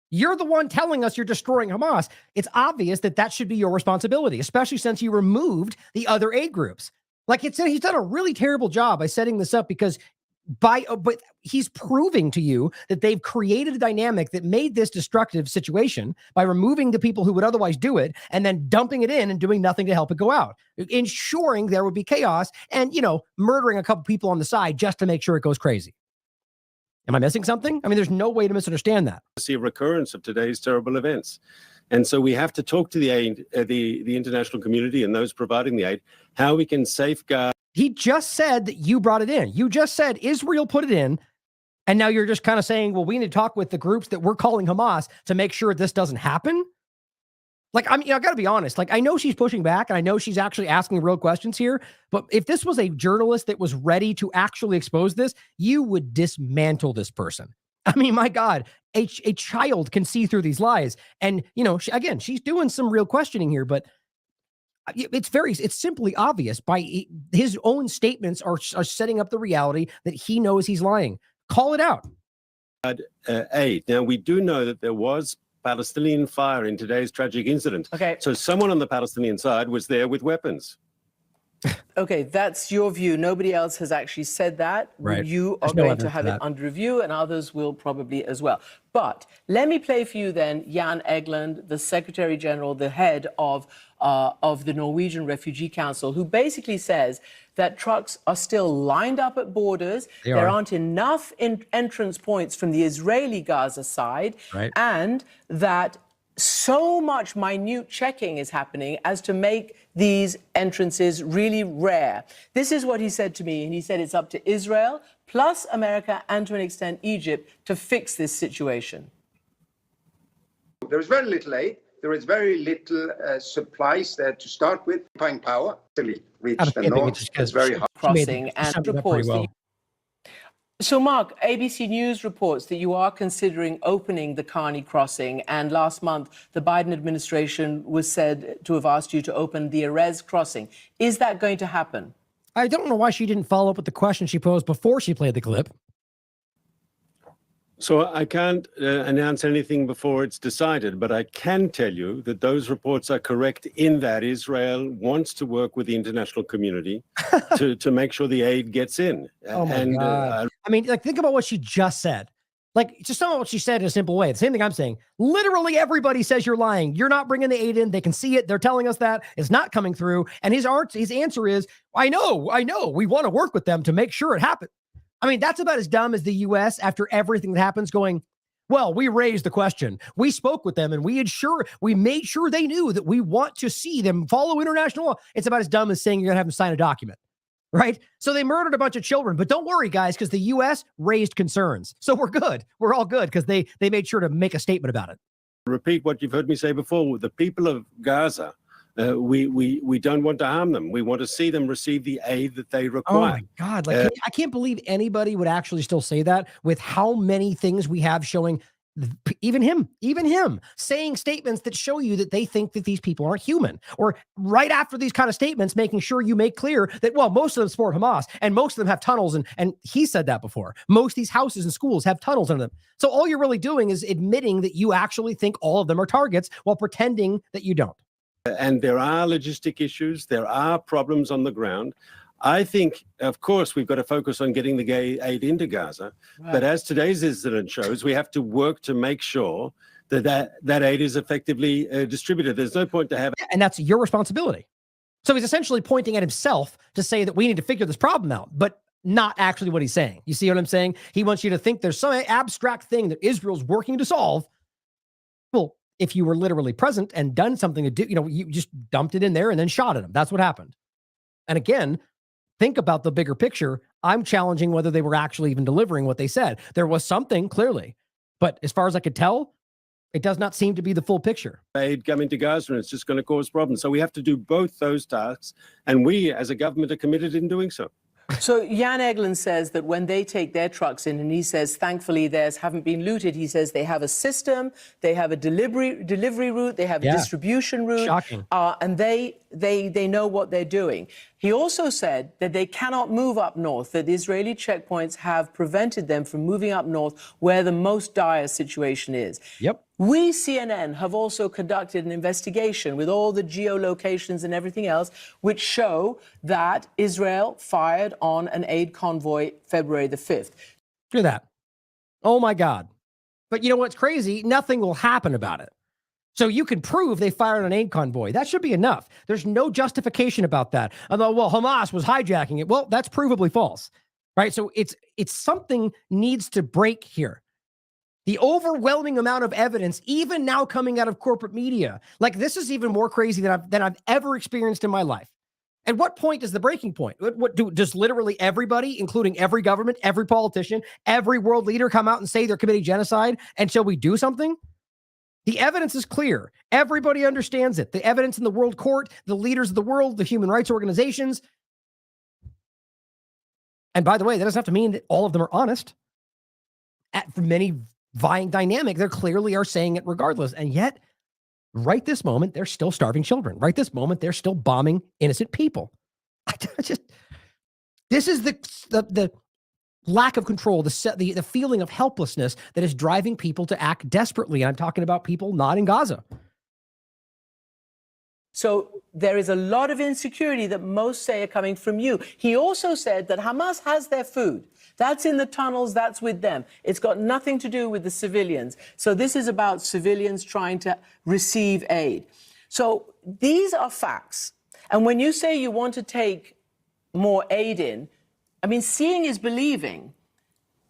S2: You're the one telling us you're destroying Hamas. It's obvious that should be your responsibility, especially since you removed the other aid groups. Like he's done a really terrible job by setting this up because but he's proving to you that they've created a dynamic that made this destructive situation by removing the people who would otherwise do it and then dumping it in and doing nothing to help it go out, ensuring there would be chaos and, murdering a couple people on the side just to make sure it goes crazy. Am I missing something? I mean, there's no way to misunderstand that.
S13: See a recurrence of today's terrible events. And so we have to talk to the international community and those providing the aid, how we can safeguard.
S2: He just said that you brought it in. You just said Israel put it in. And now you're just kind of saying, well, we need to talk with the groups that we're calling Hamas to make sure this doesn't happen. Like, I mean, I got to be honest. Like, I know she's pushing back and I know she's actually asking real questions here. But if this was a journalist that was ready to actually expose this, you would dismantle this person. I mean, my God, a child can see through these lies. And, again, she's doing some real questioning here, but it's simply obvious by his own statements are setting up the reality that he knows he's lying. Call it out.
S13: Aid. Now, we do know that there was Palestinian fire in today's tragic incident.
S11: Okay.
S13: So someone on the Palestinian side was there with weapons.
S11: Okay, that's your view. Nobody else has actually said that.
S2: Right.
S11: You are going to have it under review, and others will probably as well. But let me play for you then Jan Egeland, the Secretary General, the head of the Norwegian Refugee Council, who basically says that trucks are still lined up at borders. There aren't enough entrance points from the Israeli Gaza side, and that so much minute checking is happening as to make these entrances really rare. This is what he said to me, and he said it's up to Israel, plus America, and to an extent Egypt, to fix this situation.
S14: There is very little aid. There is very little supplies there to start with. Buying power to reach the north is very hard.
S11: Crossing and reports. So, Mark, ABC News reports that you are considering opening the Kearney crossing. And last month, the Biden administration was said to have asked you to open the Erez crossing. Is that going to happen?
S2: I don't know why she didn't follow up with the question she posed before she played the clip.
S13: So I can't announce anything before it's decided, but I can tell you that those reports are correct in that Israel wants to work with the international community to make sure the aid gets in.
S2: Oh my God. I mean, like, think about what she just said. Like, just some of what she said in a simple way. The same thing I'm saying. Literally everybody says you're lying. You're not bringing the aid in. They can see it. They're telling us that it's not coming through. And his answer is, I know. We want to work with them to make sure it happens. I mean, that's about as dumb as the U.S. after everything that happens going, well, we raised the question. We spoke with them and we made sure they knew that we want to see them follow international law. It's about as dumb as saying you're going to have them sign a document, right? So they murdered a bunch of children, but don't worry, guys, because the U.S. raised concerns. So we're good. We're all good because they made sure to make a statement about it.
S13: Repeat what you've heard me say before. The people of Gaza, we don't want to harm them. We want to see them receive the aid that they require.
S2: Oh my God. Like, I can't believe anybody would actually still say that with how many things we have showing, even him saying statements that show you that they think that these people aren't human, or right after these kind of statements, making sure you make clear that, well, most of them support Hamas and most of them have tunnels. And he said that before. Most of these houses and schools have tunnels under them. So all you're really doing is admitting that you actually think all of them are targets while pretending that you don't.
S13: And there are logistic issues. There are problems on the ground. I think, of course, we've got to focus on getting the aid into Gaza. Right. But as today's incident shows, we have to work to make sure that aid is effectively distributed. There's no point to have...
S2: And that's your responsibility. So he's essentially pointing at himself to say that we need to figure this problem out, but not actually what he's saying. You see what I'm saying? He wants you to think there's some abstract thing that Israel's working to solve. Well, if you were literally present and done something to do, you just dumped it in there and then shot at him. That's what happened. And again, think about the bigger picture. I'm challenging whether they were actually even delivering what they said. There was something, clearly. But as far as I could tell, it does not seem to be the full picture.
S13: Aid coming to Gaza, and it's just going to cause problems. So we have to do both those tasks. And we, as a government, are committed in doing so.
S11: So Jan Egeland says that when they take their trucks in, and he says, thankfully, theirs haven't been looted. He says they have a system, they have a delivery route, they have a distribution route.
S2: Shocking.
S11: And they know what they're doing. He also said that they cannot move up north, that the Israeli checkpoints have prevented them from moving up north where the most dire situation is.
S2: Yep.
S11: We, CNN, have also conducted an investigation with all the geolocations and everything else, which show that Israel fired on an aid convoy February the 5th.
S2: Look at that. Oh, my God. But you know what's crazy? Nothing will happen about it. So you can prove they fired an aid convoy. That should be enough. There's no justification about that. Although, well, Hamas was hijacking it. Well, that's provably false, right? So it's something needs to break here. The overwhelming amount of evidence, even now coming out of corporate media, like this is even more crazy than I've ever experienced in my life. At what point is the breaking point? Does literally everybody, including every government, every politician, every world leader come out and say they're committing genocide until we do something? The evidence is clear. Everybody understands it. The evidence in the world court, the leaders of the world, the human rights organizations. And by the way, that doesn't have to mean that all of them are honest. For many vying dynamic, they clearly are saying it regardless. And yet, right this moment, they're still starving children. Right this moment, they're still bombing innocent people. This is the lack of control, the feeling of helplessness that is driving people to act desperately. And I'm talking about people not in Gaza.
S11: So there is a lot of insecurity that most say are coming from you. He also said that Hamas has their food. That's in the tunnels, that's with them. It's got nothing to do with the civilians. So this is about civilians trying to receive aid. So these are facts. And when you say you want to take more aid in, I mean, seeing is believing.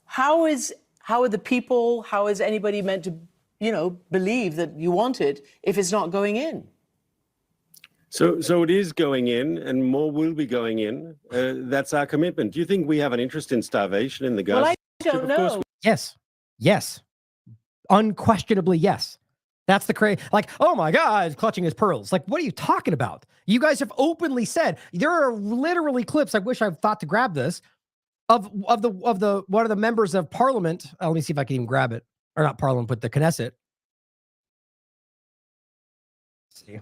S11: How are the people, how is anybody meant to, believe that you want it if it's not going in?
S13: So it is going in, and more will be going in. That's our commitment. Do you think we have an interest in starvation in the Gaza?
S11: Well, I don't know.
S2: Yes. Unquestionably, yes. That's the crazy. Like, oh my God, he's clutching his pearls. Like, what are you talking about? You guys have openly said, there are literally clips. I wish I thought to grab this of the one of the members of Parliament. Let me see if I can even grab it, or not Parliament, but the Knesset. Let's see.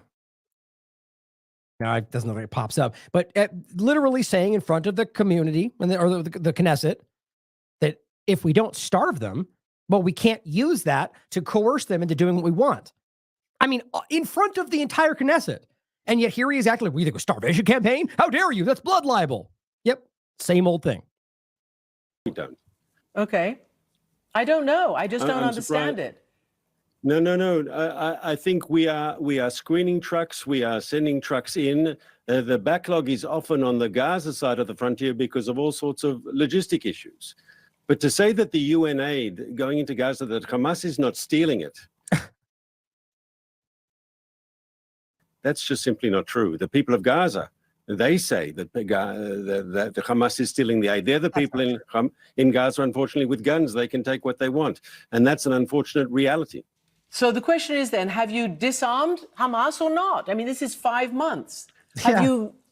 S2: Now it doesn't look like it pops up, but literally saying in front of the community or the Knesset that if we don't starve them, Well, we can't use that to coerce them into doing what we want. I mean, in front of the entire Knesset. And yet here he is acting like, we think a starvation campaign? How dare you? That's blood libel. Yep. Same old thing.
S13: We don't.
S11: Okay. I don't know. I just don't
S13: I'm
S11: understand
S13: surprised.
S11: it.
S13: No. I think we are screening trucks. We are sending trucks in. The backlog is often on the Gaza side of the frontier because of all sorts of logistic issues. But to say that the UN aid going into Gaza, that Hamas is not stealing it, that's just simply not true. The people of Gaza, they say that the Hamas is stealing the aid. They're the people in Gaza, unfortunately, with guns. They can take what they want. And that's an unfortunate reality.
S11: So the question is then, have you disarmed Hamas or not? I mean, this is 5 months.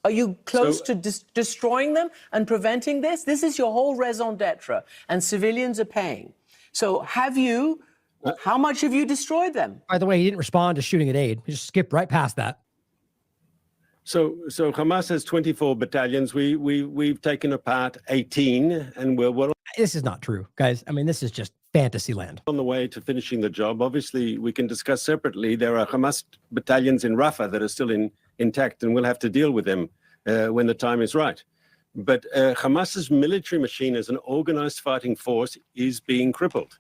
S11: Are you close to destroying them and preventing this? This is your whole raison d'etre, and civilians are paying. So how much have you destroyed them?
S2: By the way, he didn't respond to shooting at aid. He just skipped right past that.
S13: So Hamas has 24 battalions. We've taken apart 18, and we're well.
S2: This is not true, guys. I mean, this is just fantasy land.
S13: On the way to finishing the job. Obviously, we can discuss separately. There are Hamas battalions in Rafah that are still intact, and we'll have to deal with them when the time is right. But Hamas's military machine as an organized fighting force is being crippled.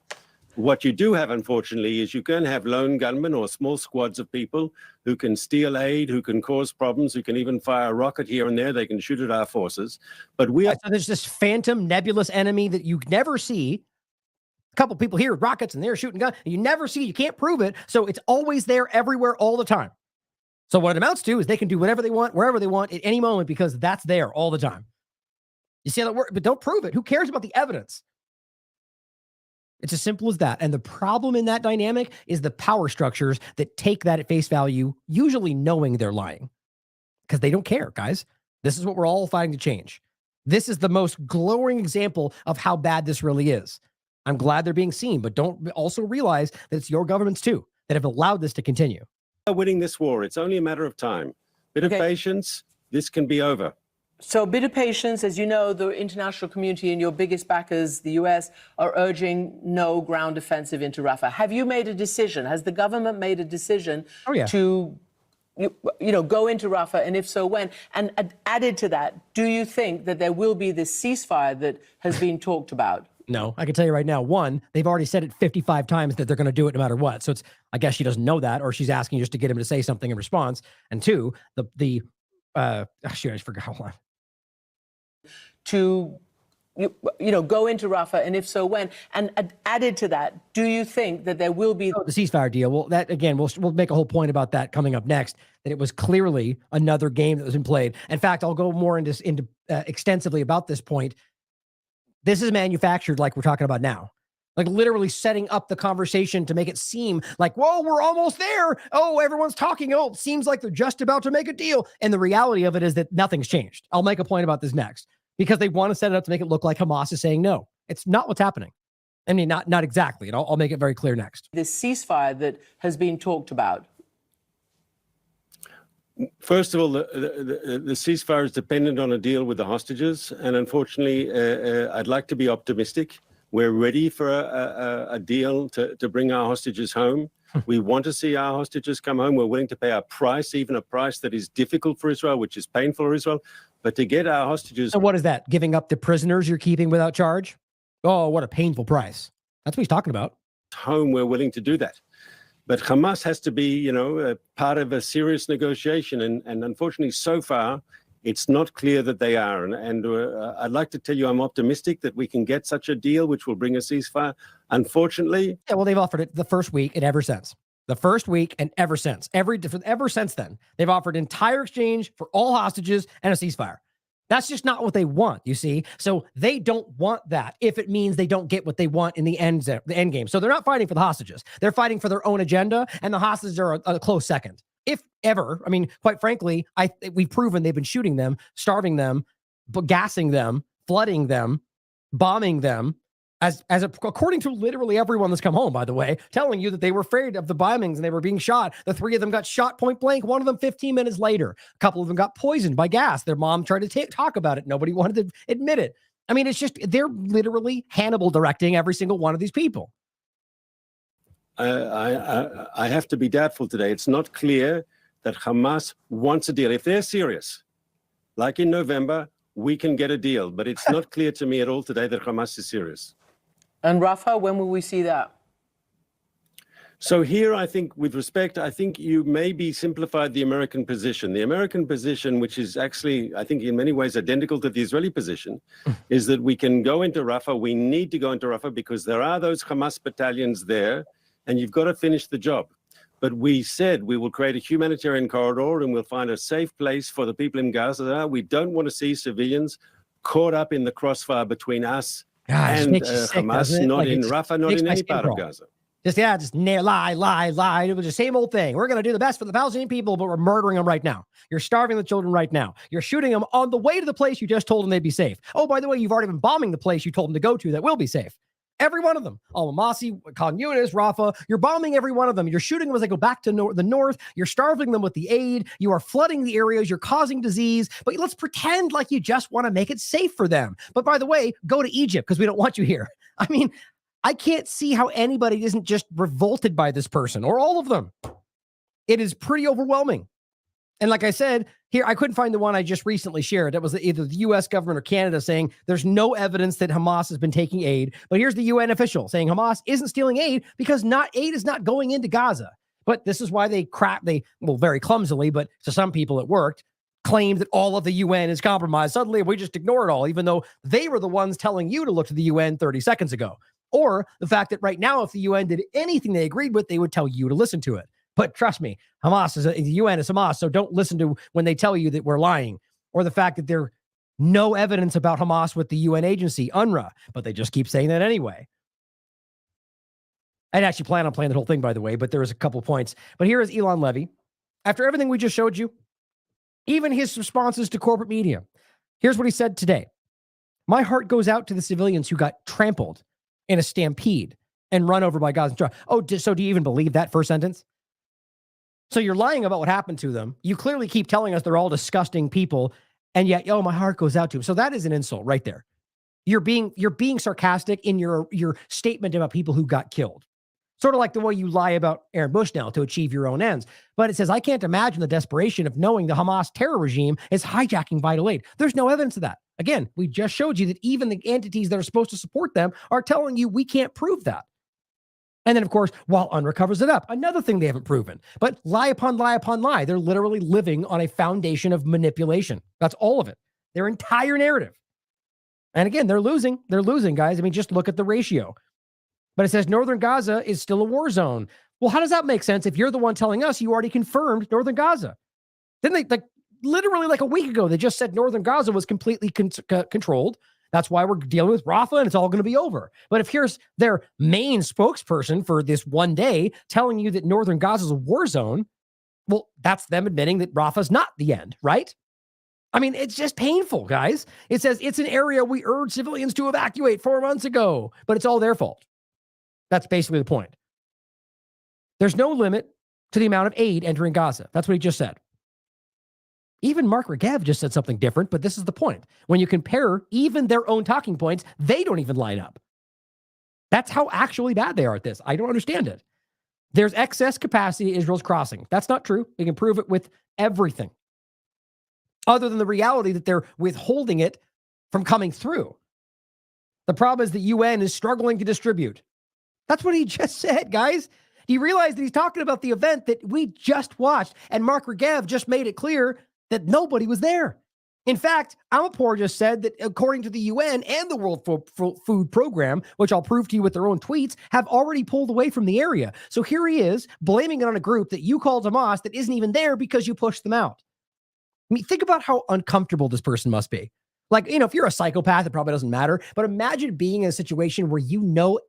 S13: What you do have, unfortunately, is you can have lone gunmen or small squads of people who can steal aid, who can cause problems, who can even fire a rocket here and there. They can shoot at our forces. But so
S2: there's this phantom nebulous enemy that you never see. A couple people here with rockets and they're shooting guns. You never see, you can't prove it. So it's always there everywhere all the time. So what it amounts to is they can do whatever they want, wherever they want, at any moment, because that's there all the time. You see how that works? But don't prove it. Who cares about the evidence? It's as simple as that. And the problem in that dynamic is the power structures that take that at face value, usually knowing they're lying, because they don't care, guys. This is what we're all fighting to change. This is the most glowing example of how bad this really is. I'm glad they're being seen, but don't also realize that it's your governments too that have allowed this to continue.
S13: We're winning this war. It's only a matter of time. Bit of patience. This can be over.
S11: So a bit of patience. As you know, the international community and your biggest backers, the US, are urging no ground offensive into Rafah. Have you made a decision? Has the government made a decision to go into Rafah? And if so, when? And added to that, do you think that there will be this ceasefire that has been talked about?
S2: No, I can tell you right now, one, they've already said it 55 times that they're going to do it no matter what. So I guess she doesn't know that, or she's asking just to get him to say something in response. And two, I just forgot one.
S11: To go into Rafah, and if so, when? And added to that, do you think that there will be
S2: the ceasefire deal? Well, that again, we'll make a whole point about that coming up next. That it was clearly another game that was been played. In fact, I'll go more into extensively about this point. This is manufactured, like we're talking about now, like literally setting up the conversation to make it seem like, whoa, we're almost there. Oh, everyone's talking. Oh, it seems like they're just about to make a deal. And the reality of it is that nothing's changed. I'll make a point about this next, because they want to set it up to make it look like Hamas is saying no. It's not what's happening. I mean, not exactly. And I'll make it very clear next.
S11: This ceasefire that has been talked about.
S13: First of all, the ceasefire is dependent on a deal with the hostages. And unfortunately, I'd like to be optimistic. We're ready for a deal to bring our hostages home. We want to see our hostages come home. We're willing to pay a price, even a price that is difficult for Israel, which is painful for Israel. But to get our hostages...
S2: So what is that? Giving up the prisoners you're keeping without charge? Oh, what a painful price. That's what he's talking about.
S13: Home, we're willing to do that. But Hamas has to be, part of a serious negotiation. And unfortunately, so far, it's not clear that they are. And I'd like to tell you I'm optimistic that we can get such a deal, which will bring a ceasefire. Unfortunately...
S2: Yeah, well, they've offered it the first week and ever since. The first week and ever since. Ever since then, they've offered entire exchange for all hostages and a ceasefire. That's just not what they want, you see? So they don't want that if it means they don't get what they want in the end game. So they're not fighting for the hostages. They're fighting for their own agenda, and the hostages are a close second. If ever, I mean, quite frankly, we've proven they've been shooting them, starving them, gassing them, flooding them, bombing them, according to literally everyone that's come home, by the way, telling you that they were afraid of the bombings and they were being shot. The 3 of them got shot point blank. One of them 15 minutes later. A couple of them got poisoned by gas. Their mom tried to talk about it. Nobody wanted to admit it. I mean, it's just, they're literally Hannibal directing every single one of these people.
S13: I have to be doubtful today. It's not clear that Hamas wants a deal. If they're serious, like in November, we can get a deal. But it's not clear to me at all today that Hamas is serious.
S11: And Rafa, when will we see that?
S13: So here, I think, with respect, I think you maybe simplified the American position. The American position, which is actually, I think, in many ways identical to the Israeli position, is that we can go into Rafah. We need to go into Rafah because there are those Hamas battalions there, and you've got to finish the job. But we said we will create a humanitarian corridor and we'll find a safe place for the people in Gaza. We don't want to see civilians caught up in the crossfire between us and Hamas, not in Rafah, not in any part of Gaza.
S2: Just lie. It was the same old thing. We're going to do the best for the Palestinian people, but we're murdering them right now. You're starving the children right now. You're shooting them on the way to the place you just told them they'd be safe. Oh, by the way, you've already been bombing the place you told them to go to that will be safe. Every one of them. Al-Massi, Khan Yunis, Rafah. You're bombing every one of them. You're shooting them as they go back to the north. You're starving them with the aid. You are flooding the areas. You're causing disease. But let's pretend like you just want to make it safe for them. But by the way, go to Egypt because we don't want you here. I mean, I can't see how anybody isn't just revolted by this person or all of them. It is pretty overwhelming. And like I said, here, I couldn't find the one I just recently shared. That was either the U.S. government or Canada saying there's no evidence that Hamas has been taking aid. But here's the UN official saying Hamas isn't stealing aid because aid is not going into Gaza. But this is why they very clumsily, but to some people it worked, claimed that all of the UN is compromised. Suddenly we just ignore it all, even though they were the ones telling you to look to the UN 30 seconds ago. Or the fact that right now, if the UN did anything they agreed with, they would tell you to listen to it. But trust me, the UN is Hamas, so don't listen to when they tell you that we're lying. Or the fact that there's no evidence about Hamas with the UN agency, UNRWA, but they just keep saying that anyway. I'd actually plan on playing the whole thing, by the way, but there was a couple points. But here is Elon Levy. After everything we just showed you, even his responses to corporate media, here's what he said today. My heart goes out to the civilians who got trampled in a stampede and run over by Gaza. Oh, so do you even believe that first sentence? So you're lying about what happened to them. You clearly keep telling us they're all disgusting people, and yet, my heart goes out to them. So that is an insult right there. You're being sarcastic in your statement about people who got killed. Sort of like the way you lie about Aaron Bushnell to achieve your own ends. But it says, I can't imagine the desperation of knowing the Hamas terror regime is hijacking vital aid. There's no evidence of that. Again, we just showed you that even the entities that are supposed to support them are telling you we can't prove that. And then, of course, while UNRWA covers it up, another thing they haven't proven. But lie upon lie upon lie. They're literally living on a foundation of manipulation. That's all of it. Their entire narrative. And again, they're losing. They're losing, guys. I mean, just look at the ratio. But it says northern Gaza is still a war zone. Well, how does that make sense if you're the one telling us you already confirmed northern Gaza? Didn't they, literally like a week ago, they just said northern Gaza was completely controlled. That's why we're dealing with Rafah and it's all going to be over. But if here's their main spokesperson for this one day telling you that northern Gaza is a war zone, well, that's them admitting that Rafah's not the end, right? I mean, it's just painful, guys. It says it's an area we urged civilians to evacuate 4 months ago, but it's all their fault. That's basically the point. There's no limit to the amount of aid entering Gaza. That's what he just said. Even Mark Regev just said something different, but this is the point. When you compare even their own talking points, they don't even line up. That's how actually bad they are at this. I don't understand it. There's excess capacity Israel's crossing. That's not true. We can prove it with everything. Other than the reality that they're withholding it from coming through. The problem is the UN is struggling to distribute. That's what he just said, guys. Do you realize that he's talking about the event that we just watched, and Mark Regev just made it clear that nobody was there. In fact, Amalpour just said that according to the UN and the World Food Program, which I'll prove to you with their own tweets, have already pulled away from the area. So here he is blaming it on a group that you called Hamas that isn't even there because you pushed them out. I mean, think about how uncomfortable this person must be. Like, if you're a psychopath, it probably doesn't matter. But imagine being in a situation where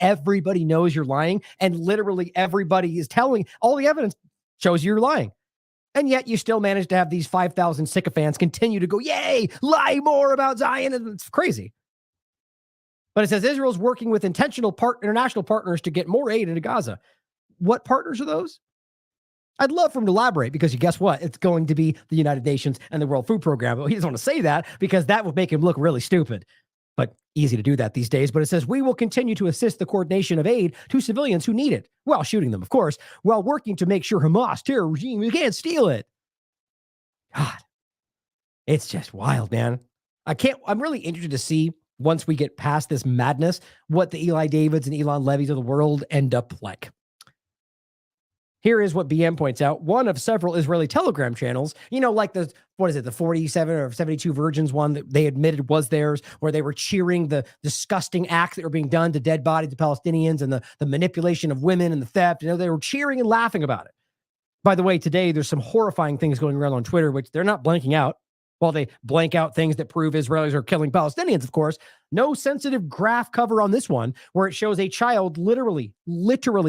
S2: everybody knows you're lying and literally everybody is telling, all the evidence shows you're lying. And yet you still manage to have these 5,000 sycophants continue to go, yay, lie more about Zion. And it's crazy. But it says Israel's working with international partners to get more aid into Gaza. What partners are those? I'd love for him to elaborate because guess what? It's going to be the United Nations and the World Food Program. But he doesn't want to say that because that would make him look really stupid. but easy to do that these days. But it says, we will continue to assist the coordination of aid to civilians who need it, while shooting them, of course, while working to make sure Hamas terror regime, you can't steal it. God, it's just wild, man. I'm really interested to see, once we get past this madness, what the Eli Davids and Elon Levies of the world end up like. Here is what BM points out. One of several Israeli Telegram channels, like the 47 or 72 Virgins one that they admitted was theirs, where they were cheering the disgusting acts that were being done to dead bodies of Palestinians and the manipulation of women and the theft. They were cheering and laughing about it. By the way, today there's some horrifying things going around on Twitter, which they're not blanking out. While they blank out things that prove Israelis are killing Palestinians, of course, no sensitive graph cover on this one, where it shows a child literally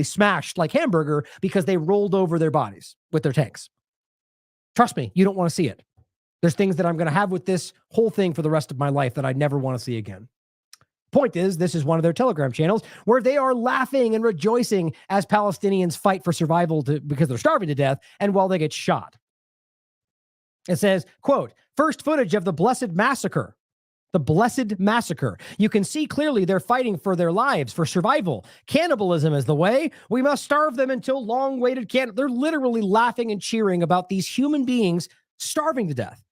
S2: smashed like hamburger because they rolled over their bodies with their tanks. Trust me, you don't want to see it. There's things that I'm going to have with this whole thing for the rest of my life that I never want to see again. Point is, this is one of their Telegram channels where they are laughing and rejoicing as Palestinians fight for survival because they're starving to death and while they get shot. It says, quote, first footage of the blessed massacre. The blessed massacre. You can see clearly they're fighting for their lives, for survival. Cannibalism is the way. We must starve them until long-awaited They're literally laughing and cheering about these human beings starving to death.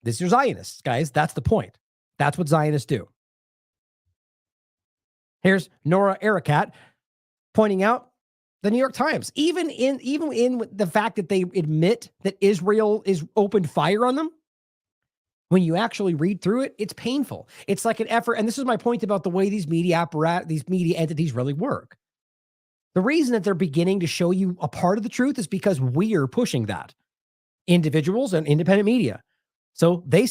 S2: These are Zionists, guys. That's the point. That's what Zionists do. Here's Nora Arakat pointing out the New York Times, even in the fact that they admit that Israel is opened fire on them, when you actually read through it, it's painful. It's like an effort. And this is my point about the way these media entities really work. The reason that they're beginning to show you a part of the truth is because we are pushing that. Individuals and independent media. So they've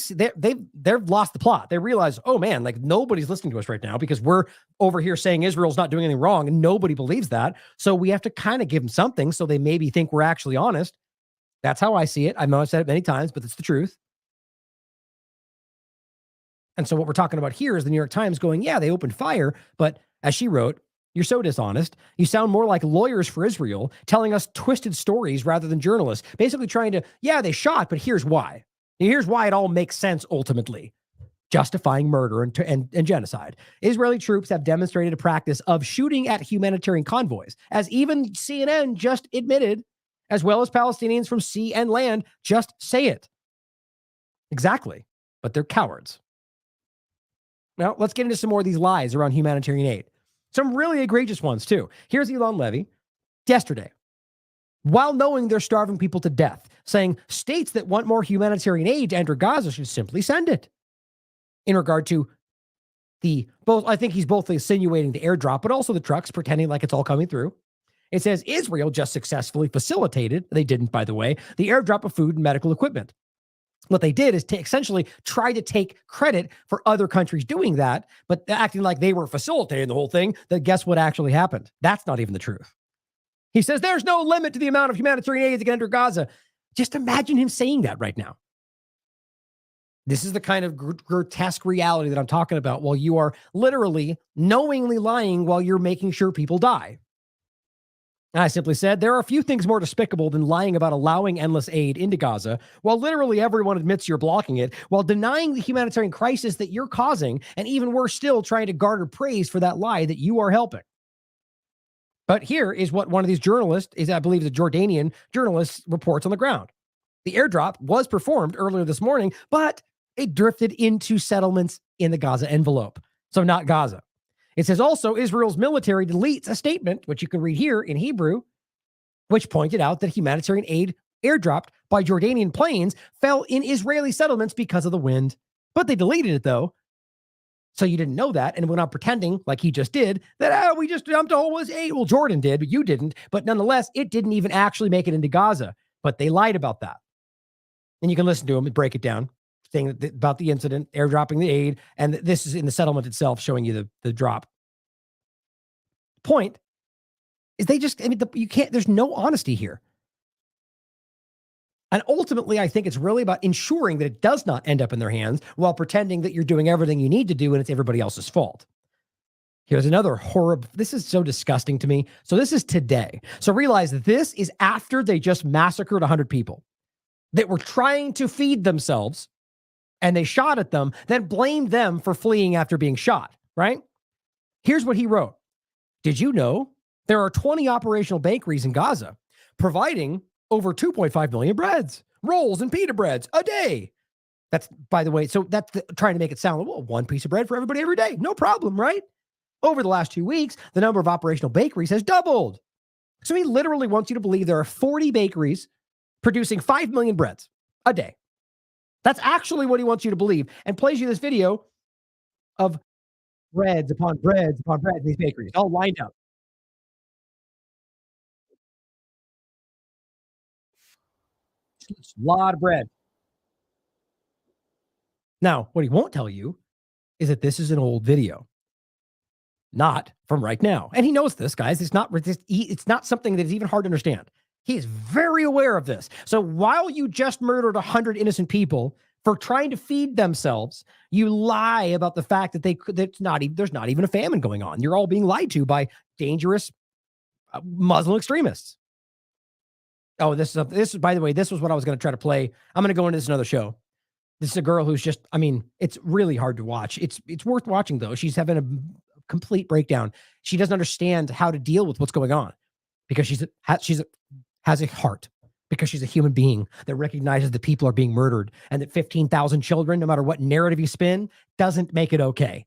S2: lost the plot. They realize, oh man, like nobody's listening to us right now because we're over here saying Israel's not doing anything wrong and nobody believes that. So we have to kind of give them something so they maybe think we're actually honest. That's how I see it. I know I've said it many times, but it's the truth. And so what we're talking about here is the New York Times going, yeah, they opened fire, but as she wrote, you're so dishonest. You sound more like lawyers for Israel telling us twisted stories rather than journalists, basically trying to, yeah, they shot, but here's why. Here's why it all makes sense ultimately. Justifying murder and genocide. Israeli troops have demonstrated a practice of shooting at humanitarian convoys, as even CNN just admitted, as well as Palestinians from sea and land just say it. Exactly. But they're cowards. Now, let's get into some more of these lies around humanitarian aid. Some really egregious ones, too. Here's Elon Levy yesterday, while knowing they're starving people to death, saying states that want more humanitarian aid to enter Gaza should simply send it. In regard to I think he's both insinuating the airdrop, but also the trucks, pretending like it's all coming through. It says Israel just successfully facilitated, they didn't, by the way, the airdrop of food and medical equipment. What they did is essentially try to take credit for other countries doing that, but acting like they were facilitating the whole thing. Then guess what actually happened? That's not even the truth. He says there's no limit to the amount of humanitarian aid that can enter Gaza. Just imagine him saying that right now. This is the kind of grotesque reality that I'm talking about while you are literally knowingly lying while you're making sure people die. And I simply said, there are a few things more despicable than lying about allowing endless aid into Gaza, while literally everyone admits you're blocking it, while denying the humanitarian crisis that you're causing, and even worse still, trying to garner praise for that lie that you are helping. But here is what one of these journalists, I believe the Jordanian journalist, reports on the ground. The airdrop was performed earlier this morning, but it drifted into settlements in the Gaza envelope. So not Gaza. It says also Israel's military deletes a statement, which you can read here in Hebrew, which pointed out that humanitarian aid airdropped by Jordanian planes fell in Israeli settlements because of the wind. But they deleted it, though. So you didn't know that and went on pretending, like he just did, that we just dumped all was aid. Well, Jordan did, but you didn't. But nonetheless, it didn't even actually make it into Gaza. But they lied about that. And you can listen to them and break it down, saying about the incident, airdropping the aid, and this is in the settlement itself, showing you the drop. Point is you can't, there's no honesty here. And ultimately, I think it's really about ensuring that it does not end up in their hands while pretending that you're doing everything you need to do and it's everybody else's fault. Here's another horrible, this is so disgusting to me. So this is today. So realize that this is after they just massacred 100 people that were trying to feed themselves and they shot at them, then blamed them for fleeing after being shot, right? Here's what he wrote. Did you know there are 20 operational bakeries in Gaza providing over 2.5 million breads, rolls, and pita breads a day? That's, by the way, so that's trying to make it sound, well, one piece of bread for everybody every day. No problem, right? Over the last 2 weeks, the number of operational bakeries has doubled. So he literally wants you to believe there are 40 bakeries producing 5 million breads a day. That's actually what he wants you to believe, and plays you this video of breads upon breads upon breads in these bakeries, all lined up. It's a lot of bread. Now, what he won't tell you is that this is an old video, not from right now. And he knows this, guys. It's not something that is even hard to understand. He is very aware of this. So while you just murdered 100 innocent people for trying to feed themselves, you lie about the fact that there's not even a famine going on. You're all being lied to by dangerous Muslim extremists. Oh, this is, by the way, this was what I was going to try to play. I'm going to go into this another show. This is a girl who's just, I mean, it's really hard to watch. It's worth watching, though. She's having a complete breakdown. She doesn't understand how to deal with what's going on because she has a heart, because she's a human being that recognizes that people are being murdered and that 15,000 children, no matter what narrative you spin, doesn't make it okay.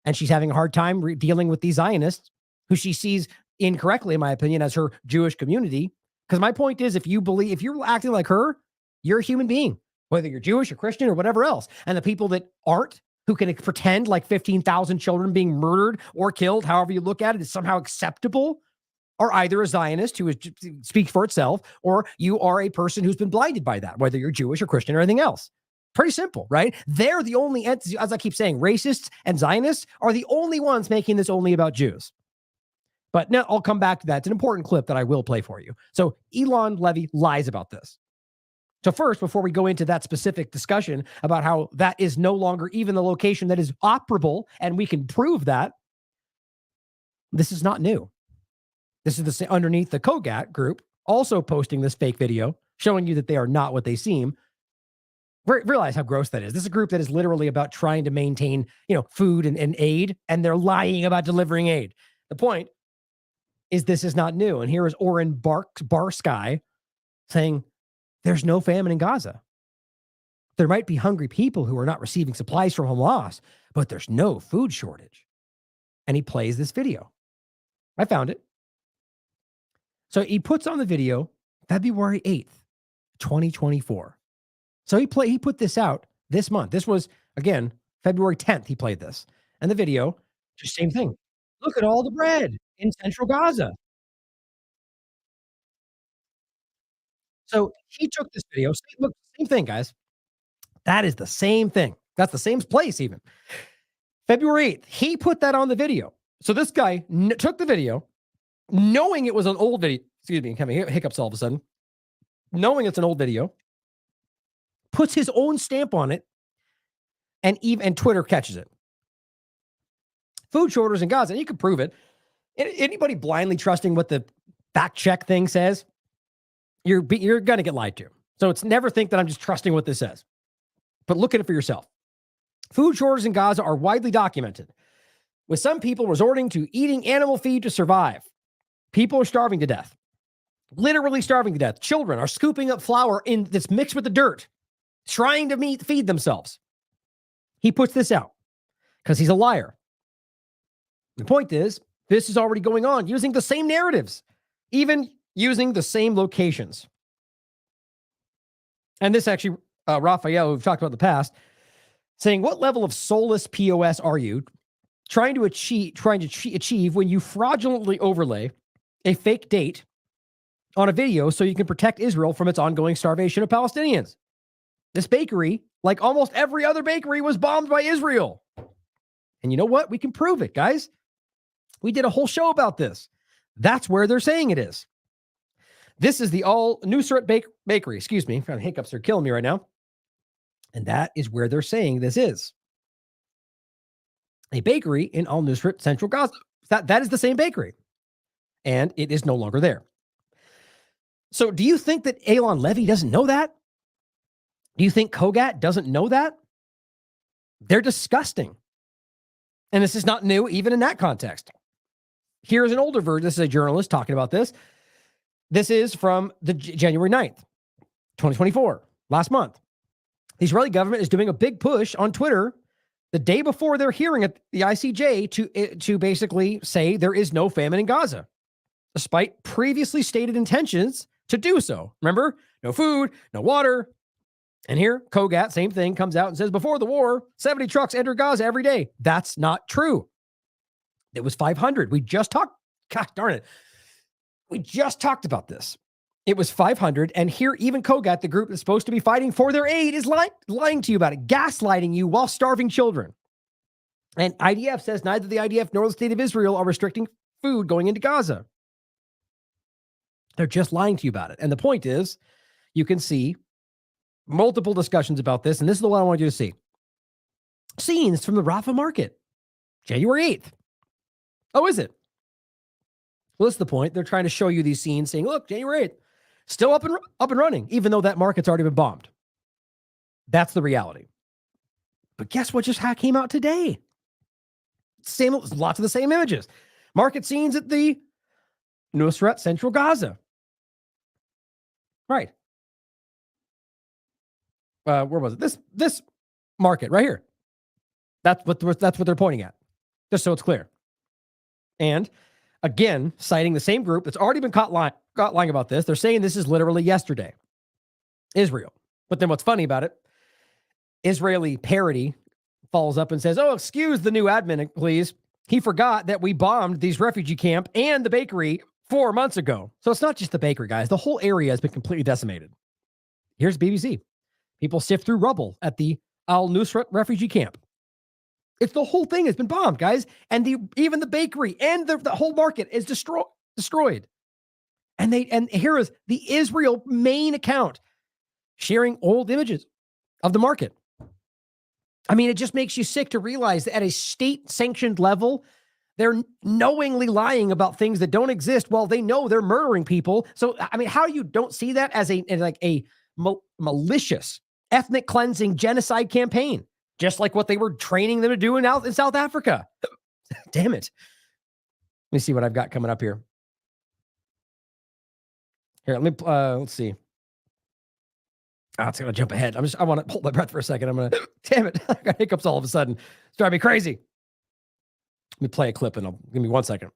S2: And she's having a hard time dealing with these Zionists who she sees incorrectly, in my opinion, as her Jewish community. Because my point is, if you're acting like her, you're a human being, whether you're Jewish or Christian or whatever else. And the people that aren't, who can pretend like 15,000 children being murdered or killed, however you look at it, is somehow acceptable, are either a Zionist who speaks for itself, or you are a person who's been blinded by that, whether you're Jewish or Christian or anything else. Pretty simple, right? They're the only entities, as I keep saying, racists and Zionists are the only ones making this only about Jews. But now I'll come back to that. It's an important clip that I will play for you. So Elon Levy lies about this. So first, before we go into that specific discussion about how that is no longer even the location that is operable, and we can prove that, this is not new. This is underneath the Kogat group, also posting this fake video, showing you that they are not what they seem. Realize how gross that is. This is a group that is literally about trying to maintain, food and aid, and they're lying about delivering aid. The point is this is not new. And here is Oren Barsky saying there's no famine in Gaza. There might be hungry people who are not receiving supplies from Hamas, but there's no food shortage. And he plays this video. I found it. So he puts on the video February 8th, 2024. So he put this out this month. This was, again, February 10th he played this. And the video, just same thing. Look at all the bread in central Gaza. So he took this video. Look, same thing, guys. That is the same thing. That's the same place even. February 8th, he put that on the video. So this guy took the video, knowing it was an old video. Excuse me, I'm having hiccups all of a sudden. Knowing it's an old video, puts his own stamp on it, and Twitter catches it. Food shortages in Gaza, and you can prove it. Anybody blindly trusting what the fact check thing says, you're going to get lied to. So it's never think that I'm just trusting what this says. But look at it for yourself. Food shortages in Gaza are widely documented, with some people resorting to eating animal feed to survive. People are starving to death. Literally starving to death. Children are scooping up flour that's mixed with the dirt, trying to feed themselves. He puts this out because he's a liar. The point is, this is already going on using the same narratives, even using the same locations. And this actually, Raphael, who we've talked about in the past, saying, what level of soulless POS are you trying to achieve when you fraudulently overlay a fake date on a video so you can protect Israel from its ongoing starvation of Palestinians? This bakery, like almost every other bakery, was bombed by Israel. And you know what? We can prove it, guys. We did a whole show about this. That's where they're saying it is. This is the Al-Nusrat Bakery. Excuse me. Hiccups are killing me right now. And that is where they're saying this is. A bakery in Al-Nusrat, Central Gaza. That is the same bakery. And it is no longer there. So do you think that Elon Levy doesn't know that? Do you think Kogat doesn't know that? They're disgusting. And this is not new, even in that context. Here's an older version. This is a journalist talking about this. This is from the January 9th, 2024, last month. The Israeli government is doing a big push on Twitter the day before their hearing at the ICJ to basically say there is no famine in Gaza, despite previously stated intentions to do so. Remember, no food, no water. And here, Kogat, same thing, comes out and says, before the war, 70 trucks enter Gaza every day. That's not true. It was 500. We just talked, gosh darn it. We just talked about this. It was 500. And here, even Kogat, the group that's supposed to be fighting for their aid, is lying to you about it, gaslighting you while starving children. And IDF says neither the IDF nor the state of Israel are restricting food going into Gaza. They're just lying to you about it. And the point is, you can see multiple discussions about this, and this is the one I want you to see. Scenes from the Rafah market, January 8th. Oh, is it? Well, that's the point. They're trying to show you these scenes saying, look, January 8th, still up and running, even though that market's already been bombed. That's the reality. But guess what just came out today? Lots of the same images. Market scenes at the Nusrat Central Gaza. Right. Where was it? This market right here. That's what they're pointing at. Just so it's clear. And again, citing the same group that's already been caught lying about this. They're saying this is literally yesterday. Israel. But then what's funny about it, Israeli parody follows up and says, oh, excuse the new admin, please. He forgot that we bombed these refugee camp and the bakery 4 months ago. So it's not just the bakery, guys. The whole area has been completely decimated. Here's BBC. People sift through rubble at the Al-Nusrat refugee camp. It's the whole thing has been bombed, guys. And even the bakery and the whole market is destroyed. And here is the Israel main account sharing old images of the market. I mean, it just makes you sick to realize that at a state-sanctioned level, they're knowingly lying about things that don't exist while they know they're murdering people. So, I mean, how you don't see that as a malicious ethnic cleansing genocide campaign, just like what they were training them to do in South Africa. Damn it. Let me see what I've got coming up here. Here, let's see. It's going to jump ahead. I want to hold my breath for a second. Damn it. I got hiccups all of a sudden. It's driving me crazy. Let me play a clip and give me 1 second.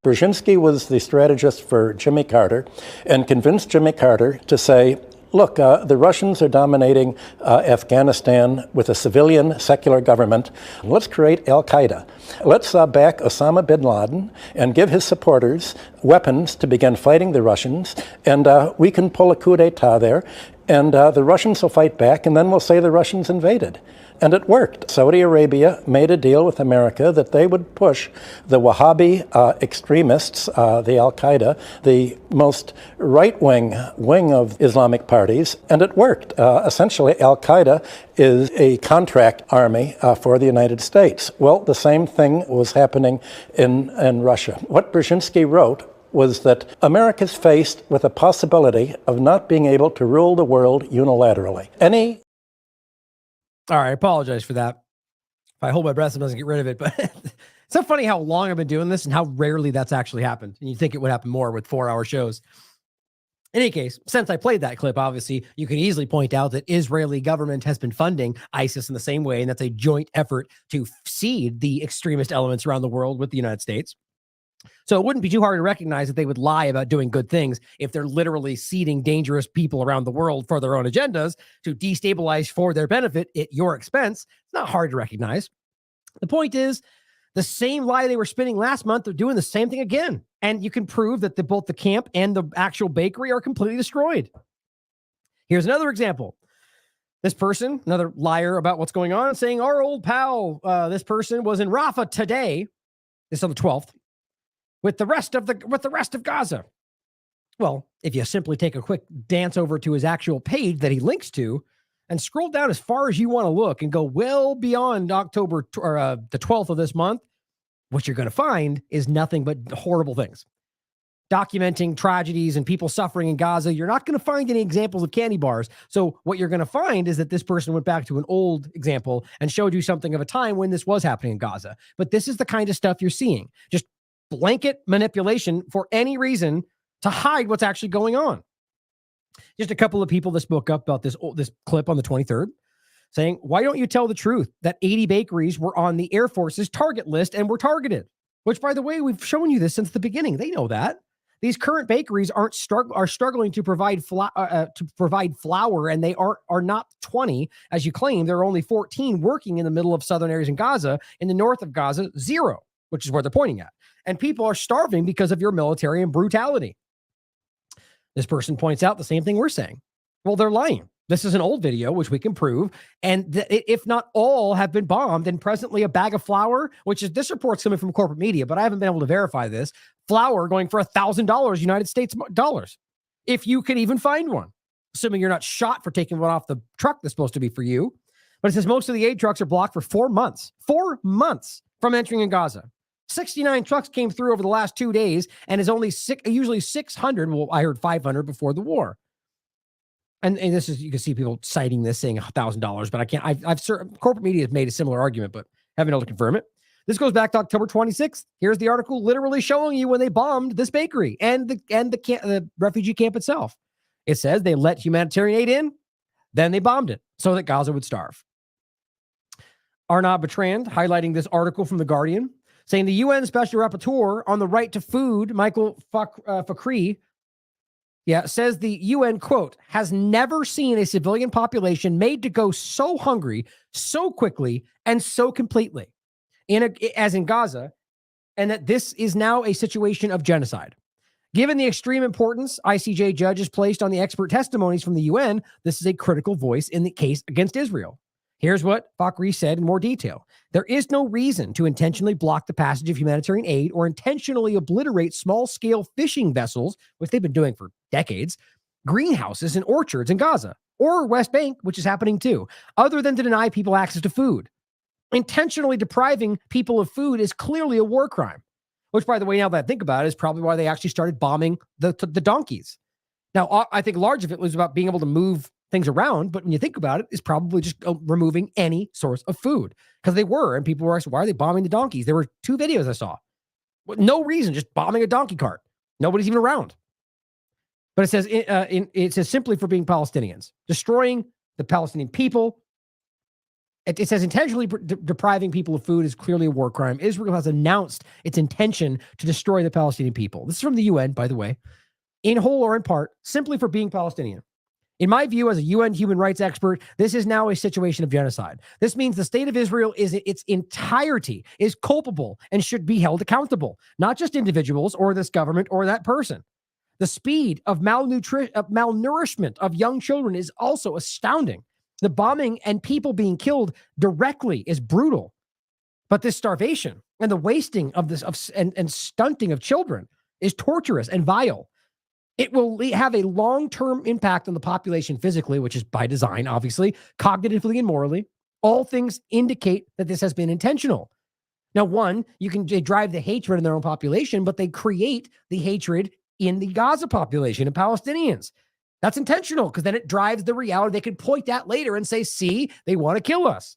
S15: Brzezinski was the strategist for Jimmy Carter and convinced Jimmy Carter to say, look, the Russians are dominating Afghanistan with a civilian secular government. Let's create al-Qaeda. Let's back Osama bin Laden and give his supporters weapons to begin fighting the Russians. And we can pull a coup d'etat there. And the Russians will fight back, and then we'll say the Russians invaded. And it worked. Saudi Arabia made a deal with America that they would push the Wahhabi extremists, the al-Qaeda, the most right-wing wing of Islamic parties, and it worked. Essentially, al-Qaeda is a contract army for the United States. Well, the same thing was happening in Russia. What Brzezinski wrote was that America's faced with a possibility of not being able to rule the world unilaterally.
S2: All right, I apologize for that. If I hold my breath, it doesn't get rid of it. But it's so funny how long I've been doing this and how rarely that's actually happened. And you think it would happen more with 4-hour shows. In any case, since I played that clip, obviously, you can easily point out that Israeli government has been funding ISIS in the same way, and that's a joint effort to seed the extremist elements around the world with the United States. So it wouldn't be too hard to recognize that they would lie about doing good things if they're literally seeding dangerous people around the world for their own agendas to destabilize for their benefit at your expense. It's not hard to recognize. The point is, the same lie they were spinning last month, they're doing the same thing again. And you can prove that both the camp and the actual bakery are completely destroyed. Here's another example. This person, another liar about what's going on, saying our old pal, this person was in Rafah today. This is on the 12th. With the rest of Gaza. Well, if you simply take a quick dance over to his actual page that he links to and scroll down as far as you want to look and go well beyond October or the 12th of this month, what you're going to find is nothing but horrible things. documenting tragedies and people suffering in Gaza, you're not going to find any examples of candy bars. So what you're going to find is that this person went back to an old example and showed you something of a time when this was happening in Gaza. But this is the kind of stuff you're seeing. Just blanket manipulation for any reason to hide what's actually going on. Just a couple of people that spoke up about this clip on the 23rd saying, why don't you tell the truth that 80 bakeries were on the Air Force's target list and were targeted? Which, by the way, we've shown you this since the beginning. They know that. These current bakeries are struggling to provide flour, and they are not 20, as you claim. There are only 14 working in the middle of southern areas in Gaza. In the north of Gaza, 0, which is where they're pointing at. And people are starving because of your military and brutality. This person points out the same thing we're saying. Well, they're lying. This is an old video, which we can prove. And if not all have been bombed, and presently a bag of flour, which is, this report's coming from corporate media, but I haven't been able to verify this, flour going for $1,000 United States dollars. If you could even find one, assuming you're not shot for taking one off the truck that's supposed to be for you. But it says most of the aid trucks are blocked for 4 months. 4 months from entering in Gaza. 69 trucks came through over the last 2 days, and is only usually 600. Well, I heard 500 before the war. And this is, you can see people citing this, saying $1,000, but I can't. I've corporate media has made a similar argument, but haven't been able to confirm it. This goes back to October 26th. Here's the article literally showing you when they bombed this bakery and the refugee camp itself. It says they let humanitarian aid in, then they bombed it so that Gaza would starve. Arnaud Bertrand highlighting this article from The Guardian, saying the UN Special Rapporteur on the right to food, Michael Fakhri, says the UN, quote, has never seen a civilian population made to go so hungry, so quickly, and so completely, as in Gaza, and that this is now a situation of genocide. Given the extreme importance ICJ judges placed on the expert testimonies from the UN, this is a critical voice in the case against Israel. Here's what Fakhri said in more detail. There is no reason to intentionally block the passage of humanitarian aid or intentionally obliterate small-scale fishing vessels, which they've been doing for decades, greenhouses and orchards in Gaza, or West Bank, which is happening too, other than to deny people access to food. Intentionally depriving people of food is clearly a war crime, which, by the way, now that I think about it, is probably why they actually started bombing the donkeys. Now, I think large of it was about being able to move things around, but when you think about it, it's probably just removing any source of food, because they were, and people were asking, why are they bombing the donkeys? There were 2 videos I saw. No reason, just bombing a donkey cart. Nobody's even around. But it says it says simply for being Palestinians, destroying the Palestinian people. It says intentionally depriving people of food is clearly a war crime. Israel has announced its intention to destroy the Palestinian people. This is from the UN, by the way, in whole or in part, simply for being Palestinian. In my view, as a UN human rights expert, this is now a situation of genocide. This means the state of Israel is its entirety is culpable and should be held accountable, not just individuals or this government or that person. The speed of malnourishment of young children is also astounding. The bombing and people being killed directly is brutal. But this starvation and the wasting of this and stunting of children is torturous and vile. It will have a long-term impact on the population physically, which is by design, obviously, cognitively and morally. All things indicate that this has been intentional. Now, one, they drive the hatred in their own population, but they create the hatred in the Gaza population and Palestinians. That's intentional, because then it drives the reality. They can point at later and say, see, they want to kill us.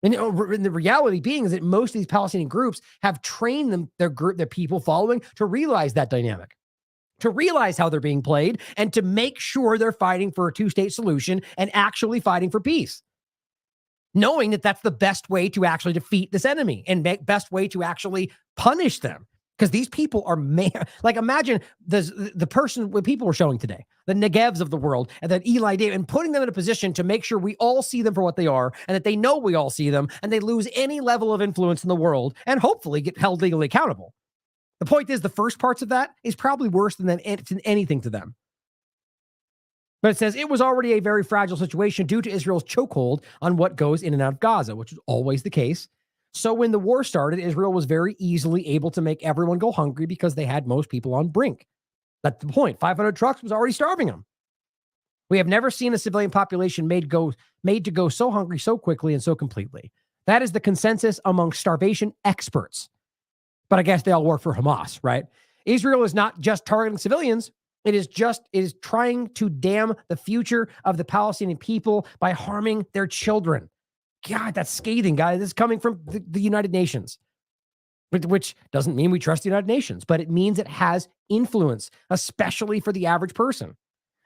S2: And the reality being is that most of these Palestinian groups have trained their people following to realize that dynamic, to realize how they're being played, and to make sure they're fighting for a 2-state solution and actually fighting for peace, knowing that that's the best way to actually defeat this enemy and best way to actually punish them. Because these people are like, imagine the person what people were showing today, the Negevs of the world, and then Eli David, and putting them in a position to make sure we all see them for what they are, and that they know we all see them, and they lose any level of influence in the world, and hopefully get held legally accountable. The point is, the first parts of that is probably worse than anything to them. But it says it was already a very fragile situation due to Israel's chokehold on what goes in and out of Gaza, which is always the case. So when the war started, Israel was very easily able to make everyone go hungry because they had most people on brink. That's the point. 500 trucks was already starving them. We have never seen a civilian population made to go so hungry so quickly and so completely. That is the consensus among starvation experts. But I guess they all work for Hamas, right? Israel is not just targeting civilians. It is trying to damn the future of the Palestinian people by harming their children. God, that's scathing, guys. This is coming from the United Nations, which doesn't mean we trust the United Nations, but it means it has influence, especially for the average person.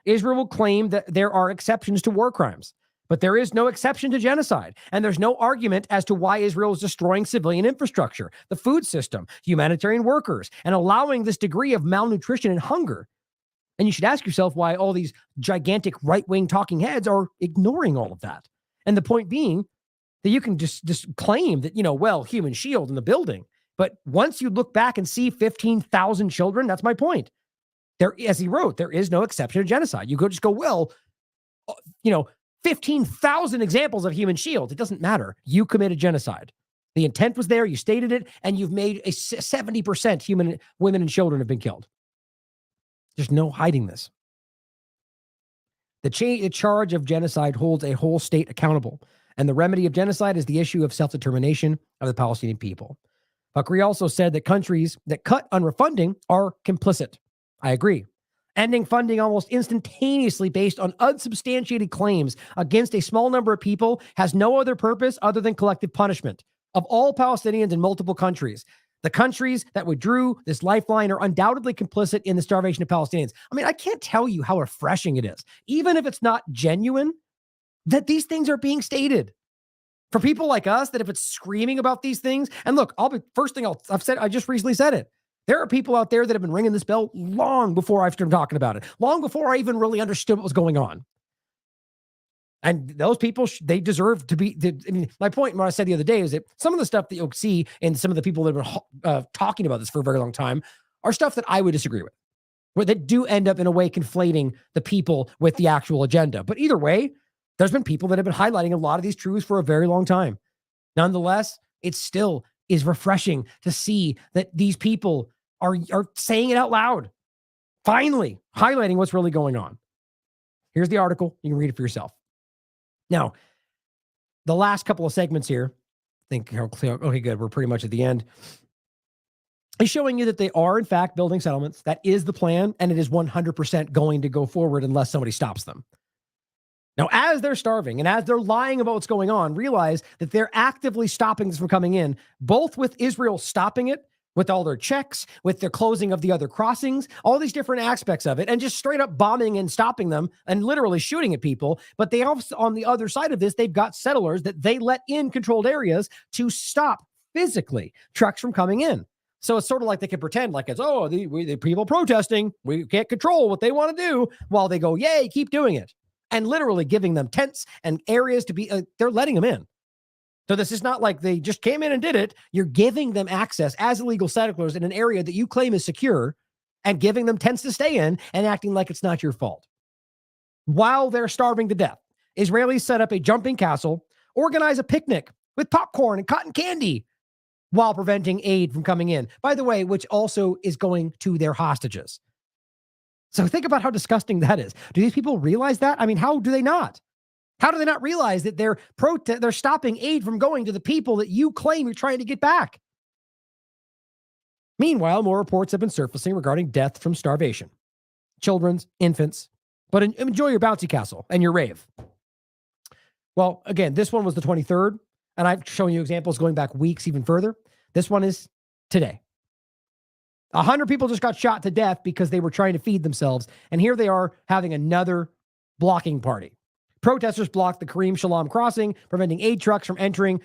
S2: Israel will claim that there are exceptions to war crimes, but there is no exception to genocide. And there's no argument as to why Israel is destroying civilian infrastructure, the food system, humanitarian workers, and allowing this degree of malnutrition and hunger. And you should ask yourself why all these gigantic right-wing talking heads are ignoring all of that. And the point being that you can just claim that, human shield in the building. But once you look back and see 15,000 children, that's my point. There, as he wrote, there is no exception to genocide. You could just go, 15,000 examples of human shield. It doesn't matter. You committed genocide. The intent was there. You stated it, and you've made a 70% women and children have been killed. There's no hiding this. The charge of genocide holds a whole state accountable, and the remedy of genocide is the issue of self-determination of the Palestinian people. Bakri also said that countries that cut UNRWA funding are complicit. I agree. Ending funding almost instantaneously based on unsubstantiated claims against a small number of people has no other purpose other than collective punishment of all Palestinians in multiple countries. The countries that withdrew this lifeline are undoubtedly complicit in the starvation of Palestinians. I mean, I can't tell you how refreshing it is, even if it's not genuine, that these things are being stated. For people like us, that if it's screaming about these things, and look, I just recently said it. There are people out there that have been ringing this bell long before I've started talking about it, long before I even really understood what was going on. And those people, they deserve to be. My point, what I said the other day, is that some of the stuff that you'll see and some of the people that have been talking about this for a very long time are stuff that I would disagree with, that do end up in a way conflating the people with the actual agenda. But either way, there's been people that have been highlighting a lot of these truths for a very long time. Nonetheless, it still is refreshing to see that these people are saying it out loud, finally highlighting what's really going on. Here's the article. You can read it for yourself. Now, the last couple of segments here, okay, good. We're pretty much at the end. Is showing you that they are, in fact, building settlements. That is the plan, and it is 100% going to go forward unless somebody stops them. Now, as they're starving and as they're lying about what's going on, realize that they're actively stopping this from coming in, both with Israel stopping it, with all their checks, with their closing of the other crossings, all these different aspects of it, and just straight up bombing and stopping them and literally shooting at people. But they also, on the other side of this, they've got settlers that they let in controlled areas to stop physically trucks from coming in. So it's sort of like they can pretend like it's, the people protesting, we can't control what they want to do, while they go, yay, keep doing it. And literally giving them tents and areas to be, they're letting them in. So this is not like they just came in and did it. You're giving them access as illegal settlers in an area that you claim is secure and giving them tents to stay in and acting like it's not your fault. While they're starving to death, Israelis set up a jumping castle, organize a picnic with popcorn and cotton candy while preventing aid from coming in. By the way, which also is going to their hostages. So think about how disgusting that is. Do these people realize that? I mean, how do they not? How do they not realize that they're stopping aid from going to the people that you claim you're trying to get back? Meanwhile, more reports have been surfacing regarding death from starvation. Children's, infants. But enjoy your bouncy castle and your rave. Well, again, this one was the 23rd, and I've shown you examples going back weeks even further. This one is today. 100 people just got shot to death because they were trying to feed themselves, and here they are having another blocking party. Protesters blocked the Karim Shalom crossing, preventing aid trucks from entering.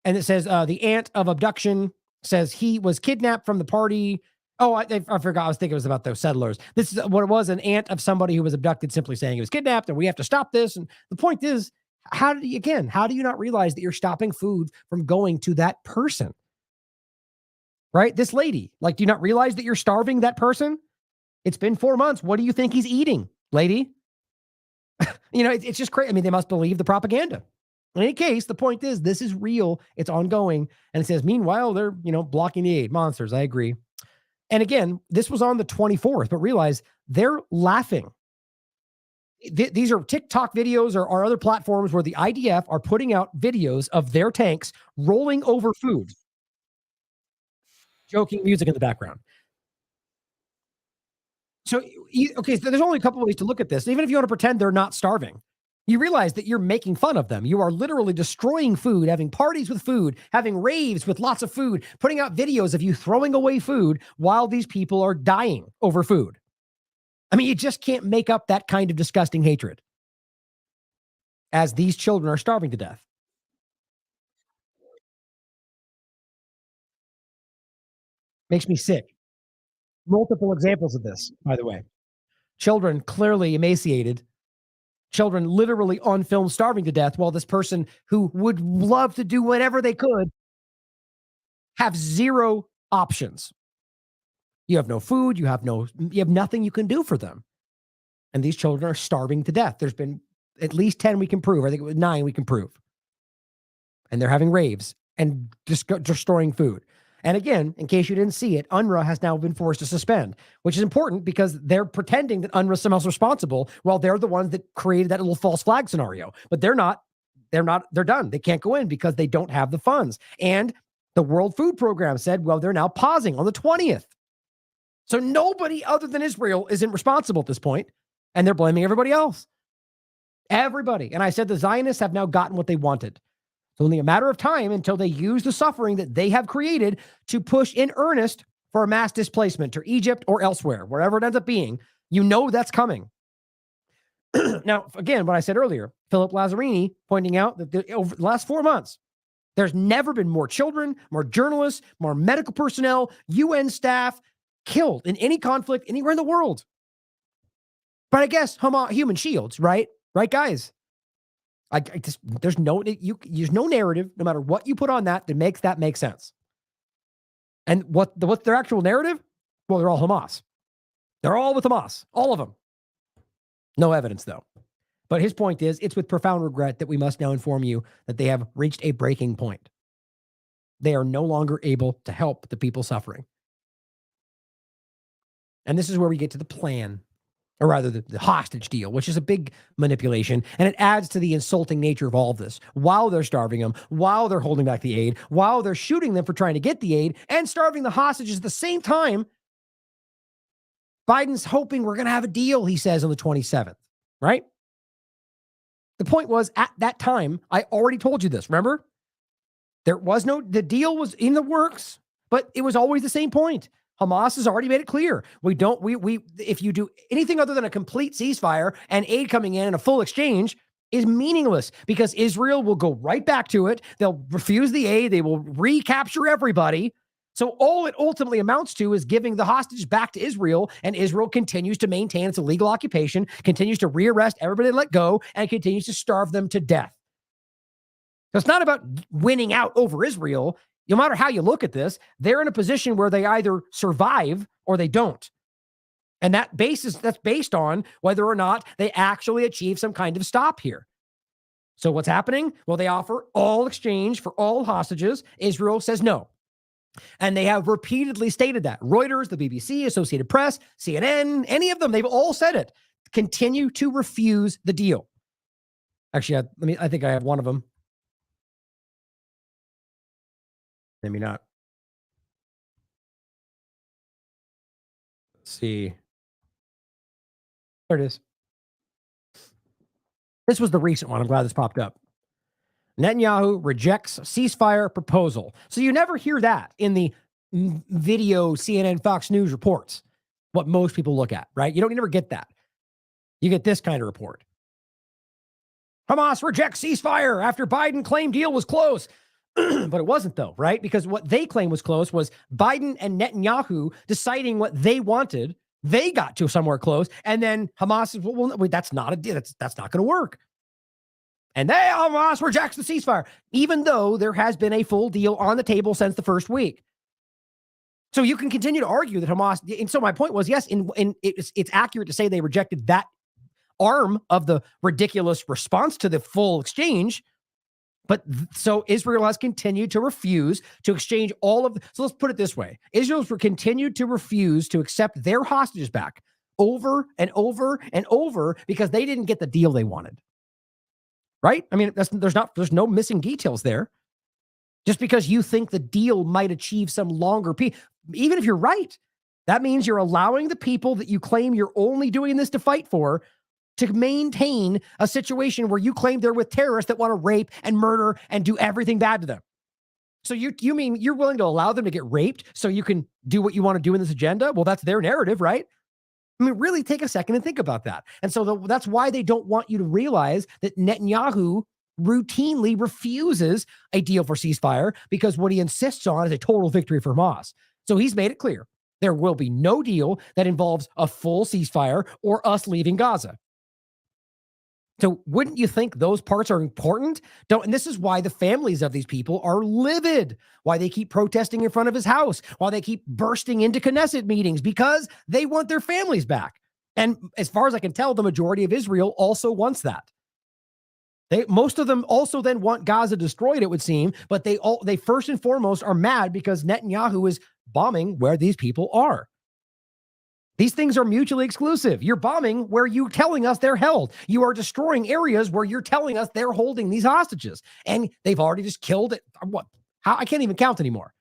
S2: And it says the aunt of abduction says he was kidnapped from the party. Oh, I forgot. I was thinking it was about those settlers. This is what it was, an aunt of somebody who was abducted simply saying he was kidnapped and we have to stop this. And the point is, how do you not realize that you're stopping food from going to that person? Right? This lady, do you not realize that you're starving that person? It's been 4 months. What do you think he's eating, lady? It's just crazy. I mean, they must believe the propaganda. In any case, the point is, this is real. It's ongoing. And it says, meanwhile, they're, blocking the aid. Monsters. I agree. And again, this was on the 24th, but realize they're laughing. These are TikTok videos or other platforms where the IDF are putting out videos of their tanks rolling over food. Joking music in the background. So there's only a couple of ways to look at this. Even if you want to pretend they're not starving, you realize that you're making fun of them. You are literally destroying food, having parties with food, having raves with lots of food, putting out videos of you throwing away food while these people are dying over food. I mean, you just can't make up that kind of disgusting hatred as these children are starving to death. Makes me sick. Multiple examples of this, by the way. Children clearly emaciated. Children literally on film starving to death while this person who would love to do whatever they could have zero options. You have no food, you have nothing you can do for them. And these children are starving to death. There's been at least 10 we can prove. I think it was 9 we can prove. And they're having raves and destroying food. And again, in case you didn't see it, UNRWA has now been forced to suspend, which is important because they're pretending that UNRWA is somehow responsible while they're the ones that created that little false flag scenario. But they're not. They're done. They can't go in because they don't have the funds. And the World Food Program said, well, they're now pausing on the 20th. So nobody other than Israel isn't responsible at this point, and they're blaming everybody else. Everybody. And I said the Zionists have now gotten what they wanted. It's only a matter of time until they use the suffering that they have created to push in earnest for a mass displacement to Egypt or elsewhere, wherever it ends up being. You know that's coming. Now, again, what I said earlier, Philip Lazzarini pointing out that over the last 4 months, there's never been more children, more journalists, more medical personnel, UN staff killed in any conflict anywhere in the world. But I guess human shields, right? Right, guys? There's no narrative, no matter what you put on that makes that make sense. And what's their actual narrative? Well, they're all Hamas. They're all with Hamas, all of them. No evidence, though. But his point is, it's with profound regret that we must now inform you that they have reached a breaking point. They are no longer able to help the people suffering. And this is where we get to the plan. Or rather, the hostage deal, which is a big manipulation, and it adds to the insulting nature of all of this. While they're starving them, while they're holding back the aid, while they're shooting them for trying to get the aid, and starving the hostages at the same time, Biden's hoping we're going to have a deal, he says, on the 27th, right? The point was, at that time, I already told you this, remember? The deal was in the works, but it was always the same point. Hamas has already made it clear. If you do anything other than a complete ceasefire and aid coming in and a full exchange is meaningless because Israel will go right back to it. They'll refuse the aid. They will recapture everybody. So all it ultimately amounts to is giving the hostages back to Israel, and Israel continues to maintain its illegal occupation, continues to rearrest everybody they let go, and continues to starve them to death. So it's not about winning out over Israel. No matter how you look at this, they're in a position where they either survive or they don't. And that's based on whether or not they actually achieve some kind of stop here. So what's happening? Well, they offer all exchange for all hostages. Israel says no. And they have repeatedly stated that. Reuters, the BBC, Associated Press, CNN, any of them, they've all said it. Continue to refuse the deal. Actually, I think I have one of them. Maybe not. Let's see. There it is. This was the recent one. I'm glad this popped up. Netanyahu rejects ceasefire proposal. So you never hear that in the video CNN Fox News reports, what most people look at, right? You never get that. You get this kind of report. Hamas rejects ceasefire after Biden claimed deal was close. But it wasn't, though, right? Because what they claimed was close was Biden and Netanyahu deciding what they wanted. They got to somewhere close. And then Hamas says, well, wait, that's not a deal. That's not going to work. And Hamas rejects the ceasefire, even though there has been a full deal on the table since the first week. So you can continue to argue that Hamas. And so my point was, yes, it's accurate to say they rejected that arm of the ridiculous response to the full exchange. But so Israel has continued to refuse to exchange all of. So let's put it this way. Israel's continued to refuse to accept their hostages back over and over and over because they didn't get the deal they wanted. Right? I mean, there's no missing details there. Just because you think the deal might achieve some longer peace, even if you're right, That means you're allowing the people that you claim you're only doing this to fight for to maintain a situation where you claim they're with terrorists that want to rape and murder and do everything bad to them. So you mean you're willing to allow them to get raped so you can do what you want to do in this agenda? Well, that's their narrative, right? I mean, really take a second and think about that. And so that's why they don't want you to realize that Netanyahu routinely refuses a deal for ceasefire, because what he insists on is a total victory for Hamas. So he's made it clear there will be no deal that involves a full ceasefire or us leaving Gaza. So wouldn't you think those parts are important? And this is why the families of these people are livid, why they keep protesting in front of his house, why they keep bursting into Knesset meetings, because they want their families back. And as far as I can tell, the majority of Israel also wants that. Most of them also then want Gaza destroyed, it would seem, but they first and foremost are mad because Netanyahu is bombing where these people are. These things are mutually exclusive. You're bombing where you're telling us they're held. You are destroying areas where you're telling us they're holding these hostages. And they've already just killed it. I can't even count anymore.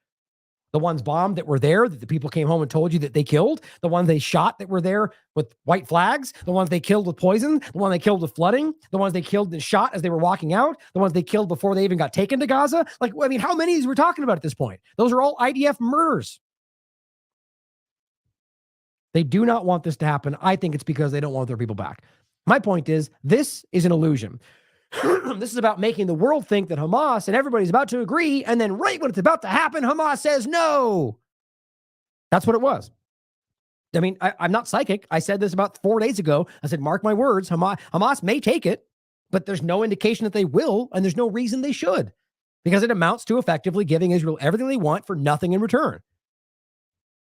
S2: The ones bombed that were there, that the people came home and told you that they killed. The ones they shot that were there with white flags. The ones they killed with poison. The one they killed with flooding. The ones they killed and shot as they were walking out. The ones they killed before they even got taken to Gaza. How many we're talking about at this point? Those are all IDF murders. They do not want this to happen. I think it's because they don't want their people back. My point is, this is an illusion. This is about making the world think that Hamas and everybody's about to agree, and then right when it's about to happen, Hamas says no. That's what it was. I mean, I'm not psychic. I said this about 4 days ago. I said, mark my words, Hamas may take it, but there's no indication that they will, and there's no reason they should, because it amounts to effectively giving Israel everything they want for nothing in return.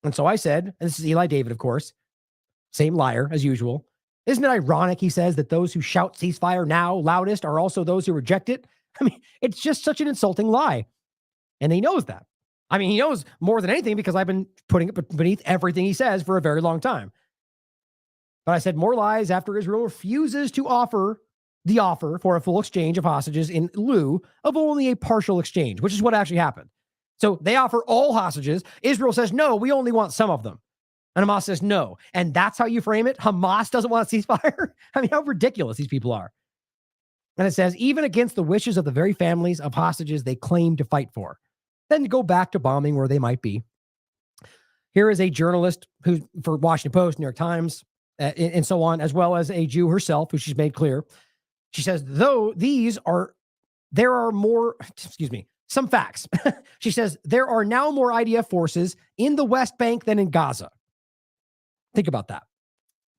S2: And so I said, and this is Eli David, of course, same liar as usual. Isn't it ironic, he says, that those who shout ceasefire now loudest are also those who reject it? I mean, it's just such an insulting lie. And he knows that. I mean, he knows more than anything because I've been putting it beneath everything he says for a very long time. But I said more lies after Israel refuses to offer the offer for a full exchange of hostages in lieu of only a partial exchange, which is what actually happened. So they offer all hostages. Israel says, no, we only want some of them. And Hamas says no. And that's how you frame it? Hamas doesn't want a ceasefire? I mean, how ridiculous these people are. And it says, even against the wishes of the very families of hostages they claim to fight for. Then go back to bombing where they might be. Here is a journalist who, for Washington Post, New York Times, and so on, as well as a Jew herself, who she's made clear. She says, there are more, some facts. She says, there are now more IDF forces in the West Bank than in Gaza. Think about that.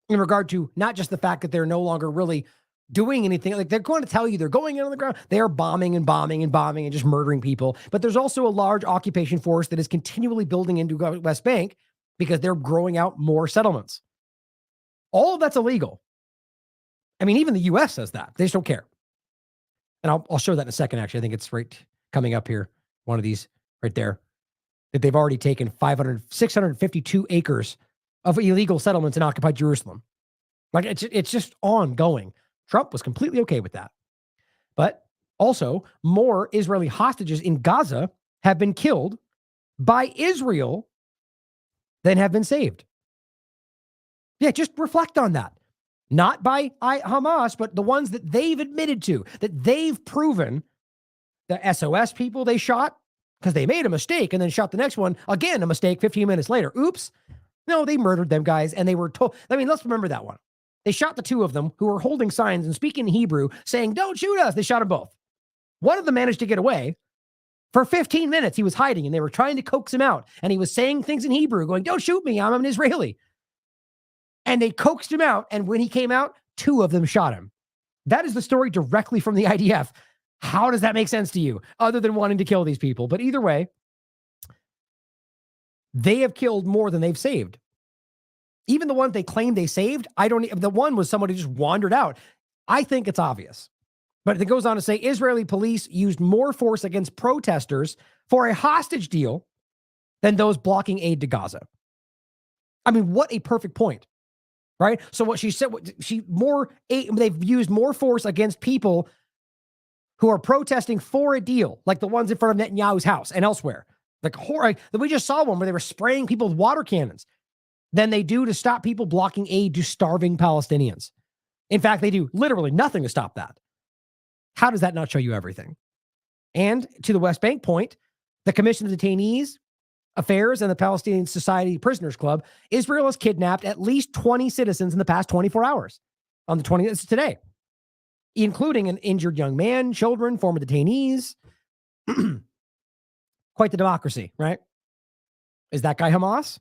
S2: In regard to not just the fact that they're no longer really doing anything, like they're going to tell you they're going in on the ground. They are bombing and just murdering people. But there's also a large occupation force that is continually building into West Bank because they're growing out more settlements. All of that's illegal. I mean, even the U.S. says that. They just don't care. And I'll show that in a second, actually. I think it's right coming up here. One of these right there. That they've already taken 652 acres of illegal settlements in occupied Jerusalem. Like, it's just ongoing. Trump was completely okay with that. But also, more Israeli hostages in Gaza have been killed by Israel than have been saved. Yeah, just reflect on that. Not by Hamas, but the ones that they've admitted to, that they've proven. The SOS people they shot because they made a mistake and then shot the next one. Again, a mistake 15 minutes later. Oops. No, they murdered them guys, and they were told. I mean, let's remember that one. They shot the two of them who were holding signs and speaking in Hebrew saying, don't shoot us. They shot them both. One of them managed to get away. For 15 minutes, he was hiding, and they were trying to coax him out. And he was saying things in Hebrew, going, don't shoot me. I'm an Israeli. And they coaxed him out, and when he came out, two of them shot him. That is the story directly from the IDF. How does that make sense to you, other than wanting to kill these people? But either way, they have killed more than they've saved. Even the ones they claim they saved, the one was somebody who just wandered out. I think it's obvious. But it goes on to say Israeli police used more force against protesters for a hostage deal than those blocking aid to Gaza. I mean, what a perfect point, right? So what she said, they've used more force against people who are protesting for a deal, like the ones in front of Netanyahu's house and elsewhere. Like we just saw one where they were spraying people with water cannons. than they do to stop people blocking aid to starving Palestinians. In fact, they do literally nothing to stop that. How does that not show you everything? And to the West Bank point, the Commission of Detainees Affairs and the Palestinian Society Prisoners Club, Israel has kidnapped at least 20 citizens in the past 24 hours. On the 20th, this is today, including an injured young man, children, former detainees. Quite the democracy, right? Is that guy Hamas?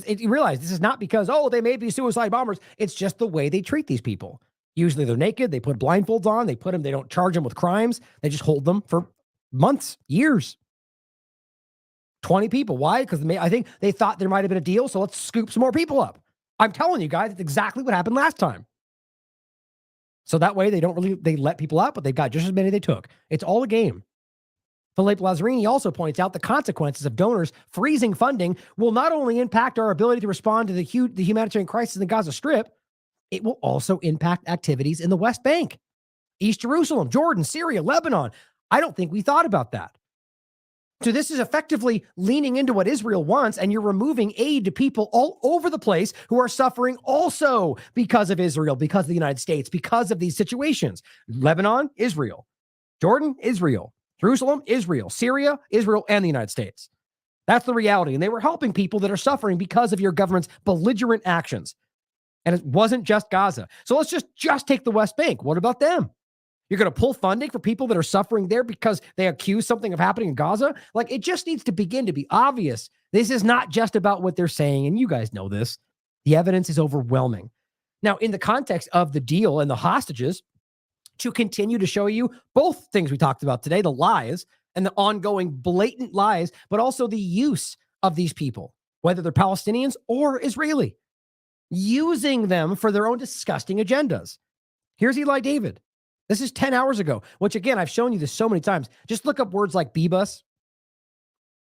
S2: You realize this is not because, oh, they may be suicide bombers. It's just the way they treat these people. Usually they're naked. They put blindfolds on. They don't charge them with crimes. They just hold them for months, years. 20 people. Why? Because I think they thought there might have been a deal, so let's scoop some more people up. I'm telling you guys, it's exactly what happened last time. So that way they let people out, but they've got just as many they took. It's all a game. Philippe Lazzarini also points out the consequences of donors freezing funding will not only impact our ability to respond to the humanitarian crisis in the Gaza Strip, it will also impact activities in the West Bank, East Jerusalem, Jordan, Syria, Lebanon. I don't think we thought about that. So this is effectively leaning into what Israel wants, and you're removing aid to people all over the place who are suffering also because of Israel, because of the United States, because of these situations. Lebanon, Israel. Jordan, Israel. Jerusalem, Israel. Syria, Israel, and the United States. That's the reality. And they were helping people that are suffering because of your government's belligerent actions. And it wasn't just Gaza. So let's just take the West Bank. What about them? You're going to pull funding for people that are suffering there because they accuse something of happening in Gaza? Like, it just needs to begin to be obvious. This is not just about what they're saying, and you guys know this. The evidence is overwhelming. Now, in the context of the deal and the hostages, to continue to show you both things we talked about today, the lies and the ongoing blatant lies, but also the use of these people, whether they're Palestinians or Israeli, using them for their own disgusting agendas. Here's Eli David. This is 10 hours ago, which, again, I've shown you this so many times. Just look up words like B-bus,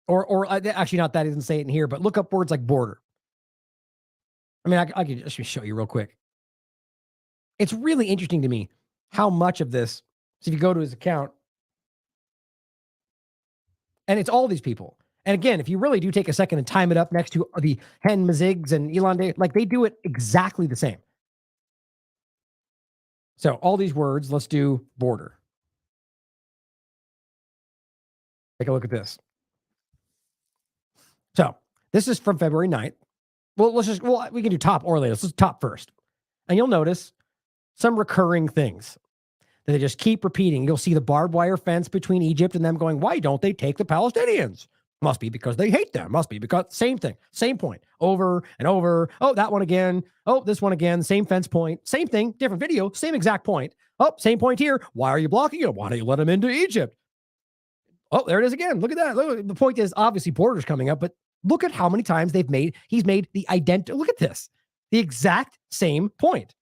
S2: or actually not that, he doesn't say it in here, but look up words like border. I mean, I can just show you real quick. It's really interesting to me how much of this, so if you go to his account, and it's all these people. And again, if you really do take a second and time it up next to the Hen Mazigs and Elon Day, like, they do it exactly the same. So all these words, let's do border. Take a look at this. So this is from February 9th. Well, we can do top or latest. Let's top first. And you'll notice some recurring things that they just keep repeating. You'll see the barbed wire fence between Egypt and them going, why don't they take the Palestinians? Must be because they hate them. Must be because same thing, same point over and over. Oh, that one again. Oh, this one again. Same fence point. Same thing, different video, same exact point. Oh, same point here. Why are you blocking it? Why don't you let them into Egypt? Oh, there it is again. Look at that. Look, the point is obviously borders coming up, but look at how many times he's made the identical. Look at this, the exact same point.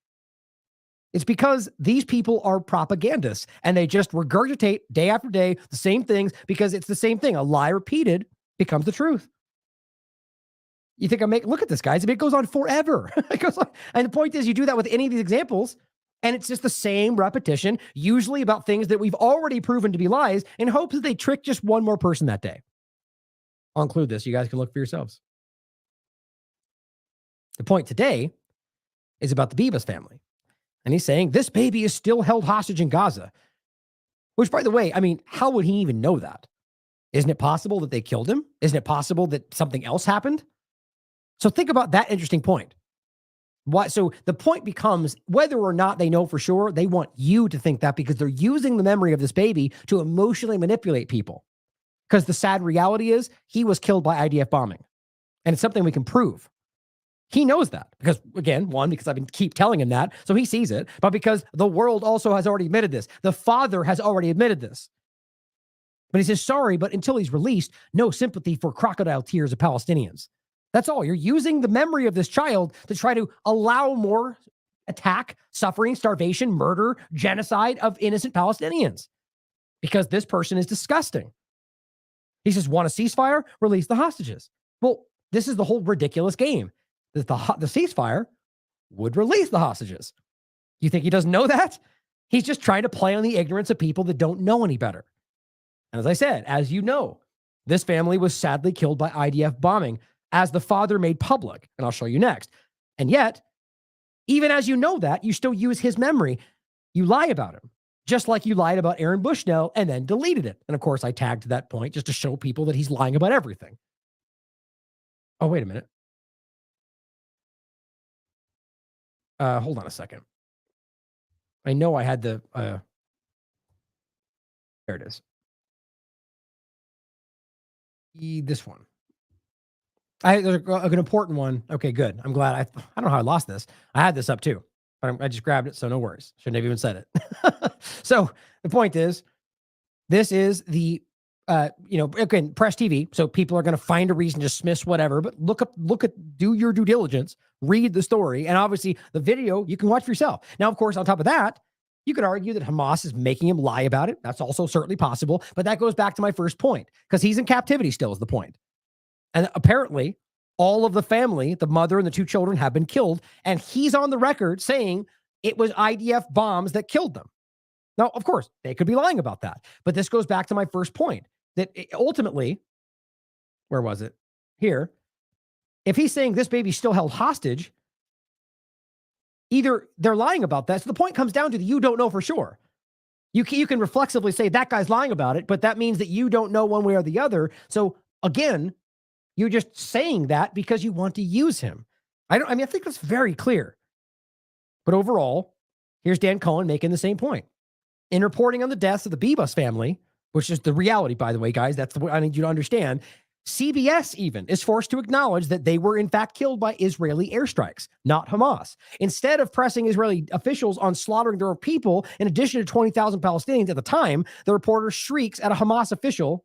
S2: It's because these people are propagandists and they just regurgitate day after day the same things because it's the same thing. A lie repeated becomes the truth. You think look at this, guys. It goes on forever. It goes on. And the point is, you do that with any of these examples, and it's just the same repetition, usually about things that we've already proven to be lies, in hopes that they trick just one more person that day. I'll include this. You guys can look for yourselves. The point today is about the Bibas family. And he's saying this baby is still held hostage in Gaza, which, by the way, I mean, how would he even know that? Isn't it possible that they killed him? Isn't it possible that something else happened? So think about that interesting point. So the point becomes whether or not they know for sure, they want you to think that because they're using the memory of this baby to emotionally manipulate people. Because the sad reality is he was killed by IDF bombing. And it's something we can prove. He knows that because, again, one, because I've been keep telling him that, so he sees it, but because the world also has already admitted this. The father has already admitted this. But he says, sorry, but until he's released, no sympathy for crocodile tears of Palestinians. That's all. You're using the memory of this child to try to allow more attack, suffering, starvation, murder, genocide of innocent Palestinians because this person is disgusting. He says, want a ceasefire? Release the hostages. Well, this is the whole ridiculous game. That the ceasefire would release the hostages. You think he doesn't know that? He's just trying to play on the ignorance of people that don't know any better. And as I said, as you know, this family was sadly killed by IDF bombing. as the father made public. And I'll show you next. And yet, even as you know that, you still use his memory. You lie about him, just like you lied about Aaron Bushnell and then deleted it. And of course, I tagged that point just to show people that he's lying about everything. Oh, wait a minute. Hold on a second. I know I had the, there it is. This one. There's an important one. Okay, good. I'm glad. I don't know how I lost this. I had this up too, but I just grabbed it, so no worries. Shouldn't have even said it. So the point is, this is the, again, press TV. So people are going to find a reason to dismiss whatever, but do your due diligence, read the story. And obviously the video you can watch for yourself. Now, of course, on top of that, you could argue that Hamas is making him lie about it. That's also certainly possible, but that goes back to my first point, because he's in captivity still is the point. And apparently all of the family, the mother and the two children, have been killed. And he's on the record saying it was IDF bombs that killed them. Now, of course, they could be lying about that. But this goes back to my first point, that ultimately, where was it? Here. If he's saying this baby's still held hostage, either they're lying about that. So the point comes down to you don't know for sure. You can reflexively say that guy's lying about it, but that means that you don't know one way or the other. So again, you're just saying that because you want to use him. I think that's very clear. But overall, here's Dan Cohen making the same point. In reporting on the deaths of the Bibas family, which is the reality, by the way, guys, that's the way I need you to understand. CBS even is forced to acknowledge that they were in fact killed by Israeli airstrikes, not Hamas. Instead of pressing Israeli officials on slaughtering their people, in addition to 20,000 Palestinians at the time, the reporter shrieks at a Hamas official.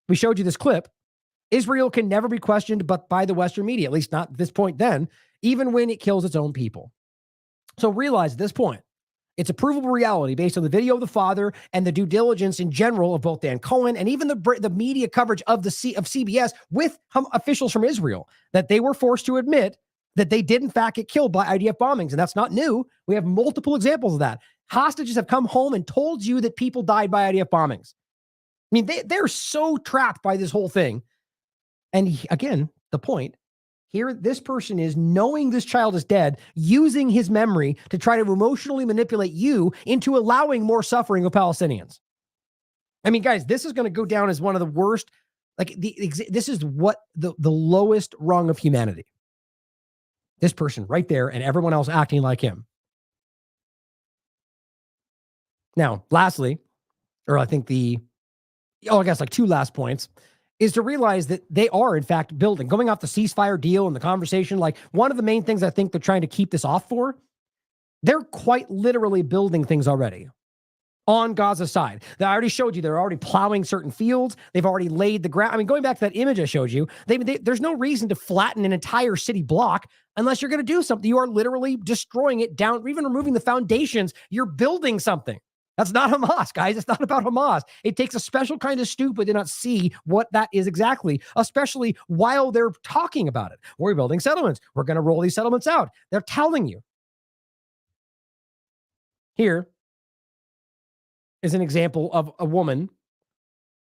S2: We showed you this clip. Israel can never be questioned but by the Western media, at least not at this point then, even when it kills its own people. So realize at this point, it's a provable reality based on the video of the father and the due diligence in general of both Dan Cohen and even the media coverage of CBS with officials from Israel, that they were forced to admit that they did in fact get killed by IDF bombings. And that's not new. We have multiple examples of that. Hostages have come home and told you that people died by IDF bombings. I mean, they're so trapped by this whole thing. And again, the point here, this person is knowing this child is dead, using his memory to try to emotionally manipulate you into allowing more suffering of Palestinians. I mean, guys, this is going to go down as one of the worst. This is what the lowest rung of humanity. This person right there and everyone else acting like him. Now, lastly, or I think I guess like two last points, is to realize that they are, in fact, building, going off the ceasefire deal and the conversation. Like, one of the main things I think they're trying to keep this off for, they're quite literally building things already on Gaza's side. I already showed you, they're already plowing certain fields. They've already laid the ground. I mean, going back to that image I showed you, there's no reason to flatten an entire city block unless you're going to do something. You are literally destroying it down, even removing the foundations. You're building something. That's not Hamas, guys. It's not about Hamas. It takes a special kind of stupid to not see what that is exactly, especially while they're talking about it. We're building settlements. We're going to roll these settlements out. They're telling you. Here is an example of a woman,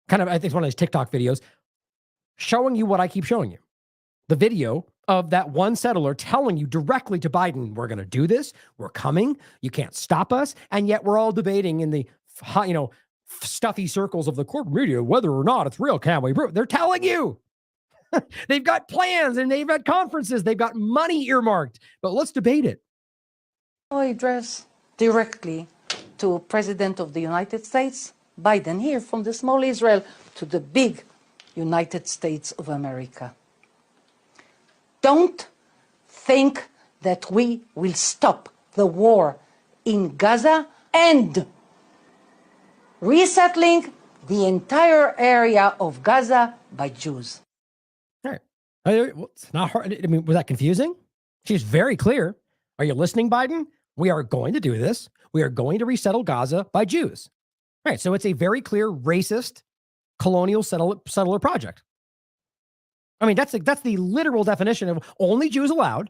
S2: kind of, I think it's one of these TikTok videos, showing you what I keep showing you. The video of that one settler telling you directly to Biden, we're going to do this. We're coming. You can't stop us. And yet we're all debating in the, stuffy circles of the corporate media whether or not it's real. Can we prove? They're telling you. They've got plans and they've had conferences. They've got money earmarked. But let's debate it.
S16: I address directly to President of the United States, Biden, here from the small Israel to the big United States of America. Don't think that we will stop the war in Gaza and resettling the entire area of Gaza by Jews.
S2: All right. It's not hard. I mean, was that confusing? She's very clear. Are you listening, Biden? We are going to do this. We are going to resettle Gaza by Jews. All right. So it's a very clear racist colonial settler project. I mean, that's the literal definition of only Jews allowed,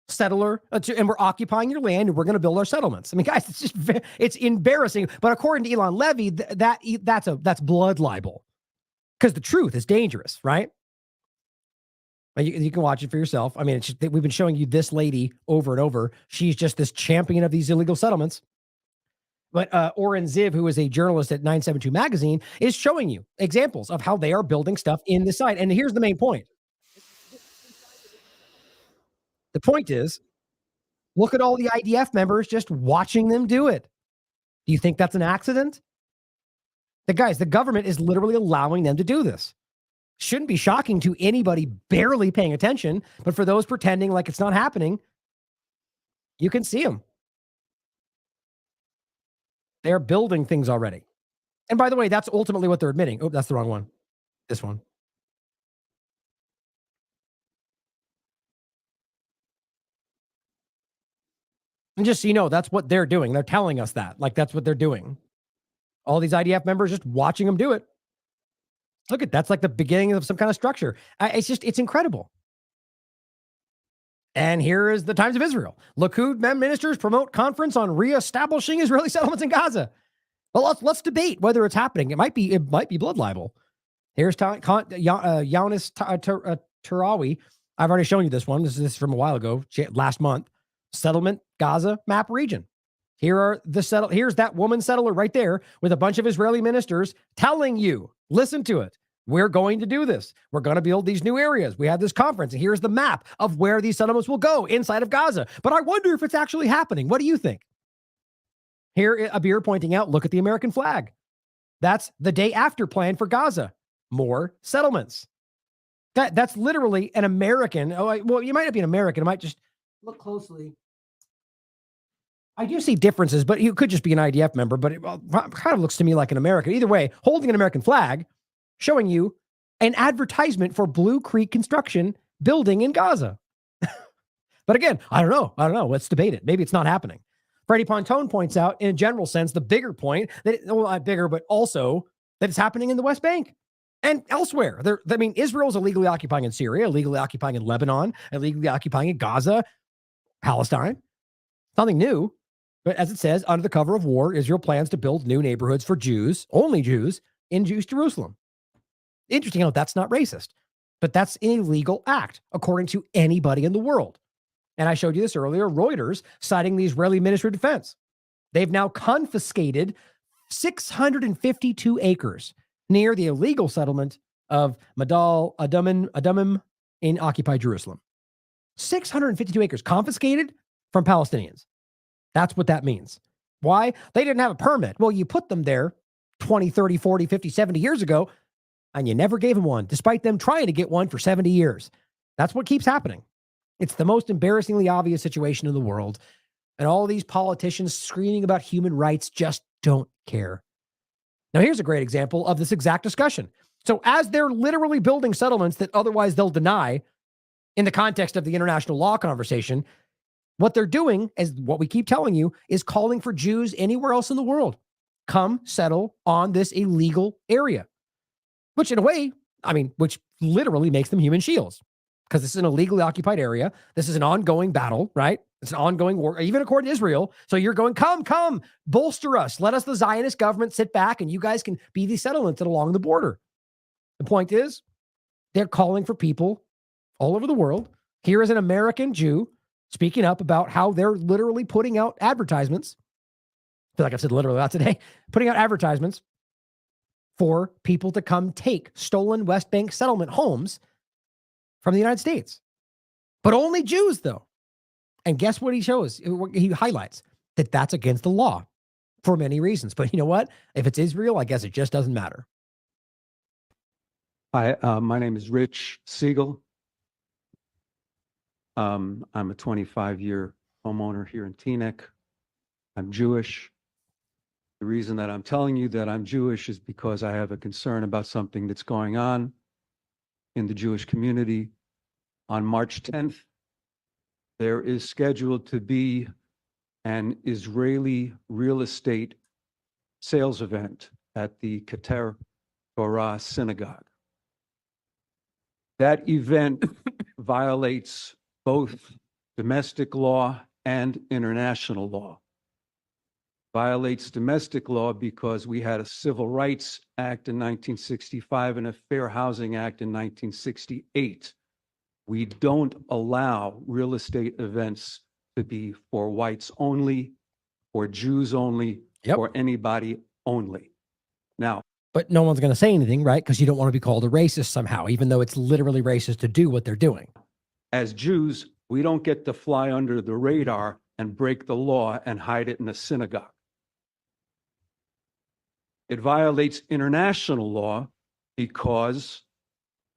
S2: settler, and we're occupying your land and we're going to build our settlements. I mean, guys, it's just it's embarrassing. But according to Elon Levy, that's blood libel, because the truth is dangerous, right? You can watch it for yourself. I mean, it's just, we've been showing you this lady over and over. She's just this champion of these illegal settlements. But Oren Ziv, who is a journalist at 972 Magazine, is showing you examples of how they are building stuff in the site. And here's the main point. The point is, look at all the IDF members just watching them do it. Do you think that's an accident? The government is literally allowing them to do this. Shouldn't be shocking to anybody barely paying attention, but for those pretending like it's not happening, you can see them. They're building things already. And by the way, that's ultimately what they're admitting. Oh, that's the wrong one. This one. And just so you know, that's what they're doing. They're telling us that. Like, that's what they're doing. All these IDF members just watching them do it. Look at that's like the beginning of some kind of structure. It's incredible. And here is the Times of Israel. Likud ministers promote conference on reestablishing Israeli settlements in Gaza. Well, let's debate whether it's happening. It might be blood libel. Here's Yaunis Tarawi. I've already shown you this one. This is from a while ago, last month. Settlement Gaza map region. Here's that woman settler right there with a bunch of Israeli ministers telling you, listen to it. We're going to do this. We're going to build these new areas. We have this conference, and here's the map of where these settlements will go inside of Gaza. But I wonder if it's actually happening. What do you think? Here, Abir pointing out, look at the American flag. That's the day after plan for Gaza. More settlements. That's literally an American. Well, you might not be an American. I might just look closely. I do see differences, but you could just be an IDF member, but it kind of looks to me like an American. Either way, holding an American flag, showing you an advertisement for Blue Creek Construction building in Gaza. But again, I don't know. Let's debate it. Maybe it's not happening. Freddie Pontone points out, in a general sense, the bigger point, that not bigger, but also that it's happening in the West Bank and elsewhere. Israel's illegally occupying in Syria, illegally occupying in Lebanon, illegally occupying in Gaza, Palestine. Nothing new. But as it says, under the cover of war, Israel plans to build new neighborhoods for Jews, only Jews, in Jewish Jerusalem. Interesting how that's not racist, but that's an illegal act, according to anybody in the world. And I showed you this earlier, Reuters citing the Israeli Ministry of Defense. They've now confiscated 652 acres near the illegal settlement of Madal Adumim in occupied Jerusalem. 652 acres confiscated from Palestinians. That's what that means. Why? They didn't have a permit. Well, you put them there 20, 30, 40, 50, 70 years ago, and you never gave them one, despite them trying to get one for 70 years. That's what keeps happening. It's the most embarrassingly obvious situation in the world. And all these politicians screaming about human rights just don't care. Now, here's a great example of this exact discussion. So as they're literally building settlements that otherwise they'll deny in the context of the international law conversation, what they're doing, as what we keep telling you, is calling for Jews anywhere else in the world. Come settle on this illegal area. Which in a way, which literally makes them human shields. Because this is an illegally occupied area. This is an ongoing battle, right? It's an ongoing war, even according to Israel. So you're going, come, bolster us. Let us, the Zionist government, sit back and you guys can be these settlements along the border. The point is, they're calling for people all over the world. Here is an American Jew speaking up about how they're literally putting out advertisements. I feel like I've said literally that today. Putting out advertisements for people to come take stolen West Bank settlement homes from the United States. But only Jews, though. And guess what he shows? He highlights that that's against the law for many reasons. But you know what? If it's Israel, I guess it just doesn't matter.
S17: Hi, my name is Rich Siegel. I'm a 25-year homeowner here in Teaneck. I'm Jewish. The reason that I'm telling you that I'm Jewish is because I have a concern about something that's going on in the Jewish community. On March 10th, there is scheduled to be an Israeli real estate sales event at the Keter Torah synagogue. That event violates both domestic law and international law. Violates domestic law because we had a Civil Rights Act in 1965 and a Fair Housing Act in 1968. We don't allow real estate events to be for whites only, or Jews only, or anybody only. Now,
S2: but no one's going to say anything, right? Because you don't want to be called a racist somehow, even though it's literally racist to do what they're doing.
S17: as Jews, we don't get to fly under the radar and break the law and hide it in a synagogue. It violates international law because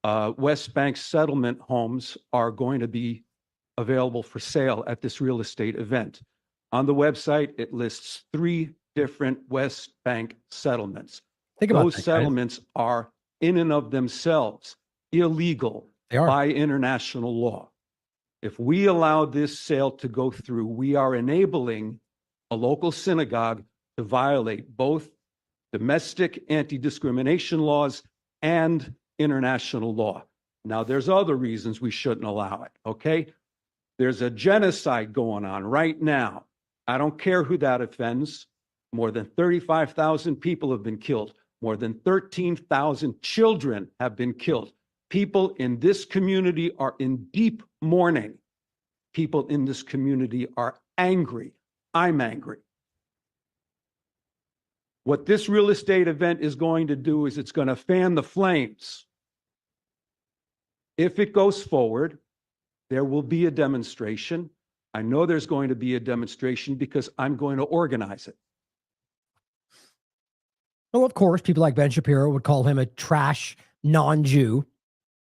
S17: West Bank settlement homes are going to be available for sale at this real estate event. On the website, it lists 3 different West Bank settlements.
S2: Think about
S17: those
S2: that, guys.
S17: settlements are in and of themselves illegal by international law. If we allow this sale to go through, we are enabling a local synagogue to violate both domestic anti-discrimination laws and international law. Now, there's other reasons we shouldn't allow it, okay? There's a genocide going on right now. I don't care who that offends. More than 35,000 people have been killed. More than 13,000 children have been killed. People in this community are in deep mourning. People in this community are angry. I'm angry. What this real estate event is going to do is it's going to fan the flames. If it goes forward, there will be a demonstration. I know there's going to be a demonstration because I'm going to organize it.
S2: Well, of course, people like Ben Shapiro would call him a trash non-Jew,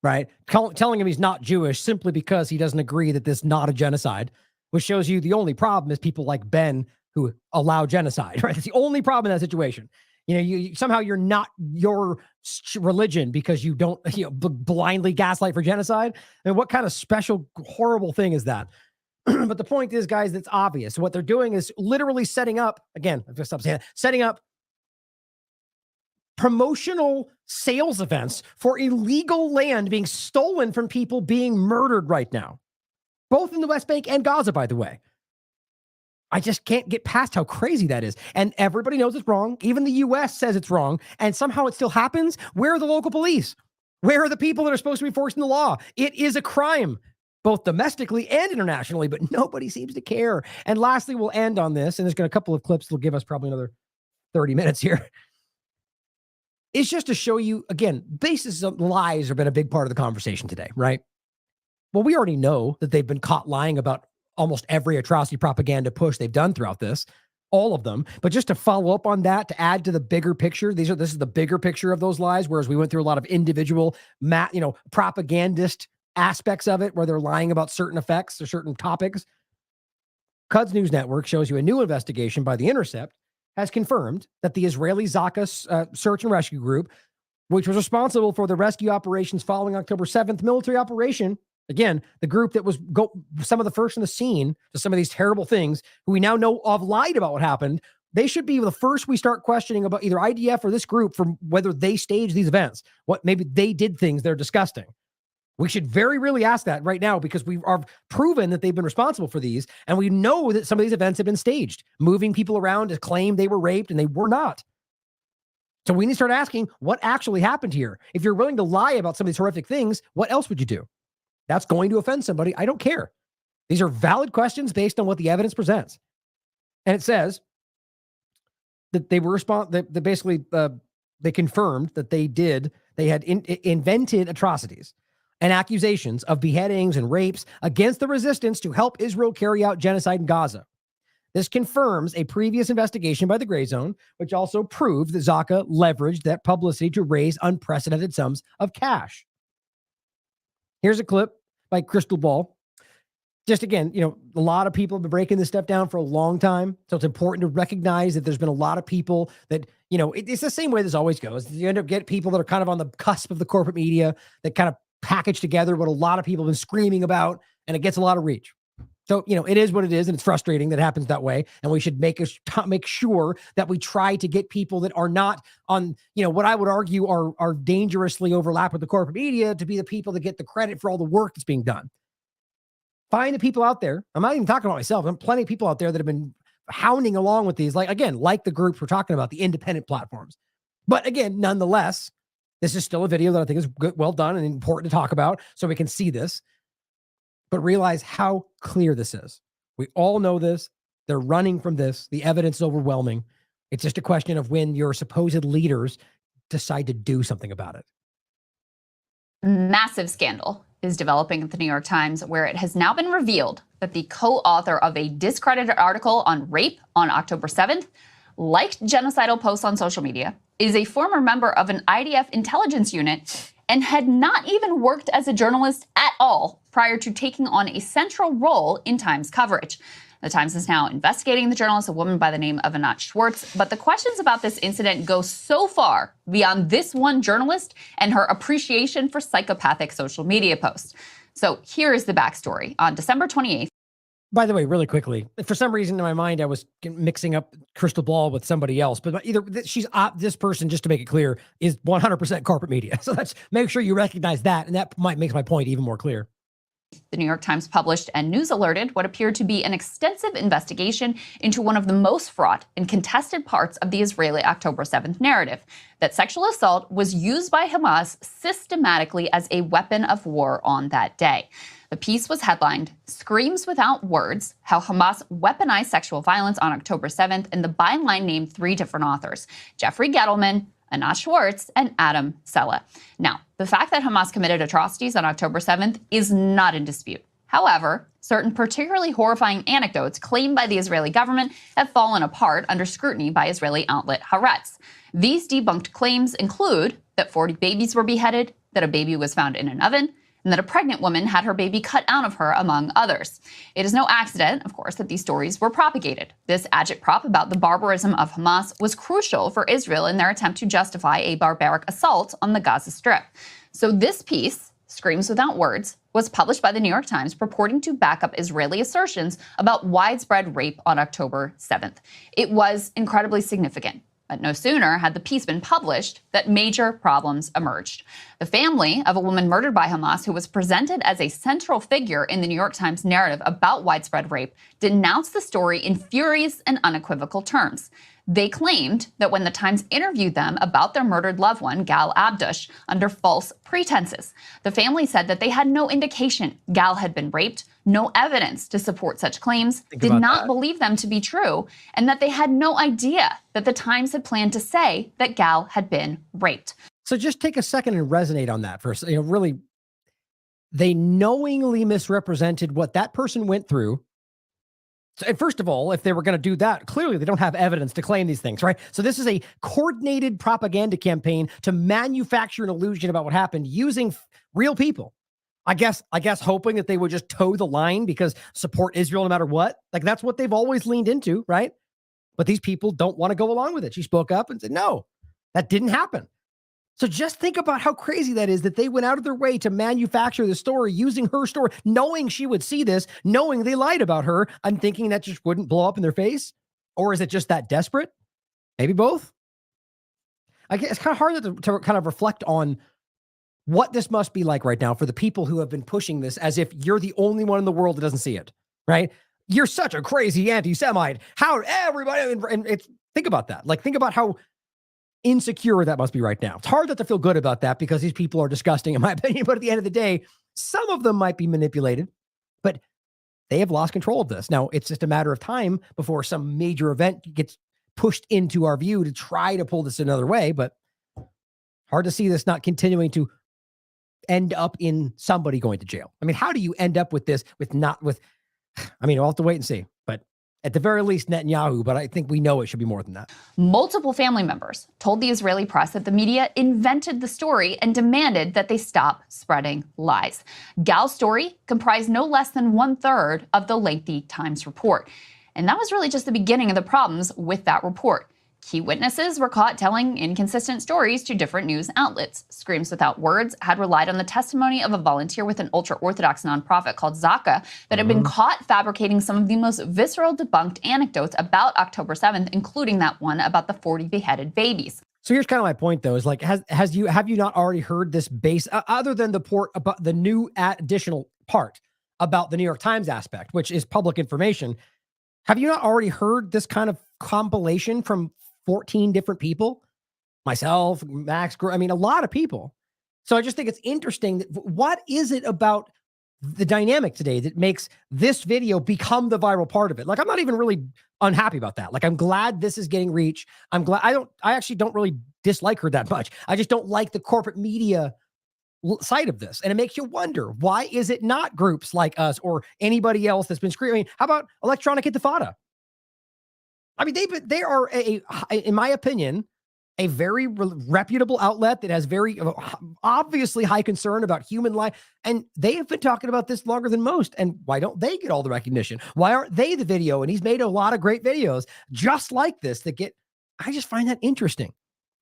S2: right? Telling him he's not Jewish simply because he doesn't agree that this is not a genocide, which shows you the only problem is people like Ben who allow genocide, right? That's the only problem in that situation. You know, you somehow you're not your religion because you don't blindly gaslight for genocide. I mean, what kind of special, horrible thing is that? But the point is, guys, it's obvious. What they're doing is literally setting up, again, I've got to stop saying that, setting up promotional sales events for illegal land being stolen from people being murdered right now, both in the West Bank and Gaza, by the way. I just can't get past how crazy that is. And everybody knows it's wrong. Even the U.S. says it's wrong. And somehow it still happens. Where are the local police? Where are the people that are supposed to be enforcing the law? It is a crime, both domestically and internationally, but nobody seems to care. And lastly, we'll end on this. And there's going to be a couple of clips that'll give us probably another 30 minutes here. It's just to show you, again, basis of lies have been a big part of the conversation today, right? Well, we already know that they've been caught lying about almost every atrocity propaganda push they've done throughout this, all of them. But just to follow up on that, to add to the bigger picture, this is the bigger picture of those lies, whereas we went through a lot of individual, propagandist aspects of it, where they're lying about certain effects or certain topics. Quds News Network shows you a new investigation by The Intercept has confirmed that the Israeli Zaka search and rescue group, which was responsible for the rescue operations following October 7th military operation, again, the group that was some of the first in the scene to some of these terrible things, who we now know of lied about what happened, they should be the first we start questioning about either IDF or this group from whether they staged these events. What maybe they did things that are disgusting. We should very really ask that right now, because we are proven that they've been responsible for these. And we know that some of these events have been staged, moving people around to claim they were raped and they were not. So we need to start asking what actually happened here. If you're willing to lie about some of these horrific things, what else would you do? That's going to offend somebody. I don't care. These are valid questions based on what the evidence presents. And it says that they were they confirmed that they had invented atrocities and accusations of beheadings and rapes against the resistance to help Israel carry out genocide in Gaza. This confirms a previous investigation by the Gray Zone, which also proved that Zaka leveraged that publicity to raise unprecedented sums of cash. Here's a clip by Crystal Ball. Just again, a lot of people have been breaking this stuff down for a long time. So it's important to recognize that there's been a lot of people that, it's the same way this always goes. You end up getting people that are kind of on the cusp of the corporate media that kind of package together what a lot of people have been screaming about, and it gets a lot of reach. So, it is what it is, and it's frustrating that it happens that way. And we should make sure that we try to get people that are not on, what I would argue are dangerously overlapped with the corporate media to be the people that get the credit for all the work that's being done. Find the people out there. I'm not even talking about myself. There are plenty of people out there that have been hounding along with these, like the groups we're talking about, the independent platforms. But again, nonetheless, this is still a video that I think is good, well done and important to talk about so we can see this. but realize how clear this is. We all know this. They're running from this. The evidence is overwhelming. It's just a question of when your supposed leaders decide to do something about it.
S18: Massive scandal is developing at the New York Times, where it has now been revealed that the co-author of a discredited article on rape on October 7th, liked genocidal posts on social media, is a former member of an IDF intelligence unit, and had not even worked as a journalist at all prior to taking on a central role in Times coverage. The Times is now investigating the journalist, a woman by the name of Anat Schwartz, but the questions about this incident go so far beyond this one journalist and her appreciation for psychopathic social media posts. So here is the backstory. On December 28th,
S2: by the way, really quickly, for some reason in my mind, I was mixing up Crystal Ball with somebody else, but either she's this person, just to make it clear, is 100% corporate media. So let's make sure you recognize that. And that might make my point even more clear.
S18: the New York Times published and news alerted what appeared to be an extensive investigation into one of the most fraught and contested parts of the Israeli October 7th narrative, that sexual assault was used by Hamas systematically as a weapon of war on that day. The piece was headlined, "Screams Without Words, How Hamas Weaponized Sexual Violence on October 7th, and the byline named three different authors, Jeffrey Gettleman, Anat Schwartz, and Adam Sella. Now, the fact that Hamas committed atrocities on October 7th is not in dispute. However, certain particularly horrifying anecdotes claimed by the Israeli government have fallen apart under scrutiny by Israeli outlet Haaretz. These debunked claims include that 40 babies were beheaded, that a baby was found in an oven, and that a pregnant woman had her baby cut out of her, among others. It is no accident, of course, that these stories were propagated. This agitprop about the barbarism of Hamas was crucial for Israel in their attempt to justify a barbaric assault on the Gaza Strip. So this piece, Screams Without Words, was published by the New York Times purporting to back up Israeli assertions about widespread rape on October 7th. It was incredibly significant. But no sooner had the piece been published that major problems emerged. The family of a woman murdered by Hamas, who was presented as a central figure in the New York Times narrative about widespread rape, denounced the story in furious and unequivocal terms. They claimed that when the Times interviewed them about their murdered loved one, Gal Abdush, under false pretenses, the family said that they had no indication Gal had been raped, no evidence to support such claims, did not believe them to be true, and that they had no idea that the Times had planned to say that Gal had been raped.
S2: So just take a second and resonate on that first. Really, they knowingly misrepresented what that person went through. So, and first of all, if they were going to do that, clearly they don't have evidence to claim these things, right? So this is a coordinated propaganda campaign to manufacture an illusion about what happened using real people. I guess hoping that they would just toe the line because support Israel no matter what. Like that's what they've always leaned into, right? But these people don't want to go along with it. She spoke up and said, no, that didn't happen. So just think about how crazy that is, that they went out of their way to manufacture the story using her story, knowing she would see this, knowing they lied about her, and thinking that just wouldn't blow up in their face. Or is it just that desperate? Maybe both. I guess it's kind of hard to kind of reflect on what this must be like right now for the people who have been pushing this as if you're the only one in the world that doesn't see it, right? You're such a crazy anti-Semite. How everybody, and it's, think about that. Like, think about how insecure that must be right now. It's hard not to feel good about that because these people are disgusting, in my opinion. But at the end of the day, some of them might be manipulated, but they have lost control of this. Now, it's just a matter of time before some major event gets pushed into our view to try to pull this another way, but hard to see this not continuing to end up in somebody going to jail. I mean, how do you end up with this I mean, we'll have to wait and see, but at the very least, Netanyahu, but I think we know it should be more than that.
S18: Multiple family members told the Israeli press that the media invented the story and demanded that they stop spreading lies. Gal's story comprised no less than 1/3 of the lengthy Times report. And that was really just the beginning of the problems with that report. Key witnesses were caught telling inconsistent stories to different news outlets. Screams Without Words had relied on the testimony of a volunteer with an ultra-Orthodox nonprofit called Zaka that had been caught fabricating some of the most visceral debunked anecdotes about October 7th, including that one about the 40 beheaded babies.
S2: So here's kind of my point, though, is like, have you not already heard this base, other than the port about the new additional part about the New York Times aspect, which is public information? Have you not already heard this kind of compilation from 14 different people, myself, Max, I mean, a lot of people. So I just think it's interesting that what is it about the dynamic today that makes this video become the viral part of it. Like, I'm not even really unhappy about that. Like, I'm glad this is getting reach. I'm glad I actually don't really dislike her that much. I just don't like the corporate media side of this. And it makes you wonder, why is it not groups like us or anybody else that's been screaming? How about Electronic Intifada? I mean, they are in my opinion, a very reputable outlet that has very obviously high concern about human life. And they have been talking about this longer than most. And why don't they get all the recognition? Why aren't they the video? And he's made a lot of great videos just like this that I just find that interesting.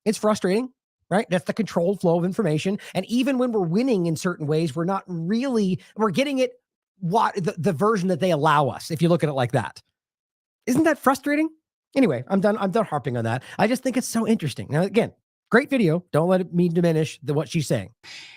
S2: It's frustrating, right? That's the controlled flow of information. And even when we're winning in certain ways, we're getting it the version that they allow us, if you look at it like that. Isn't that frustrating? Anyway, I'm done harping on that. I just think it's so interesting. Now, again, great video. Don't let me diminish what she's saying.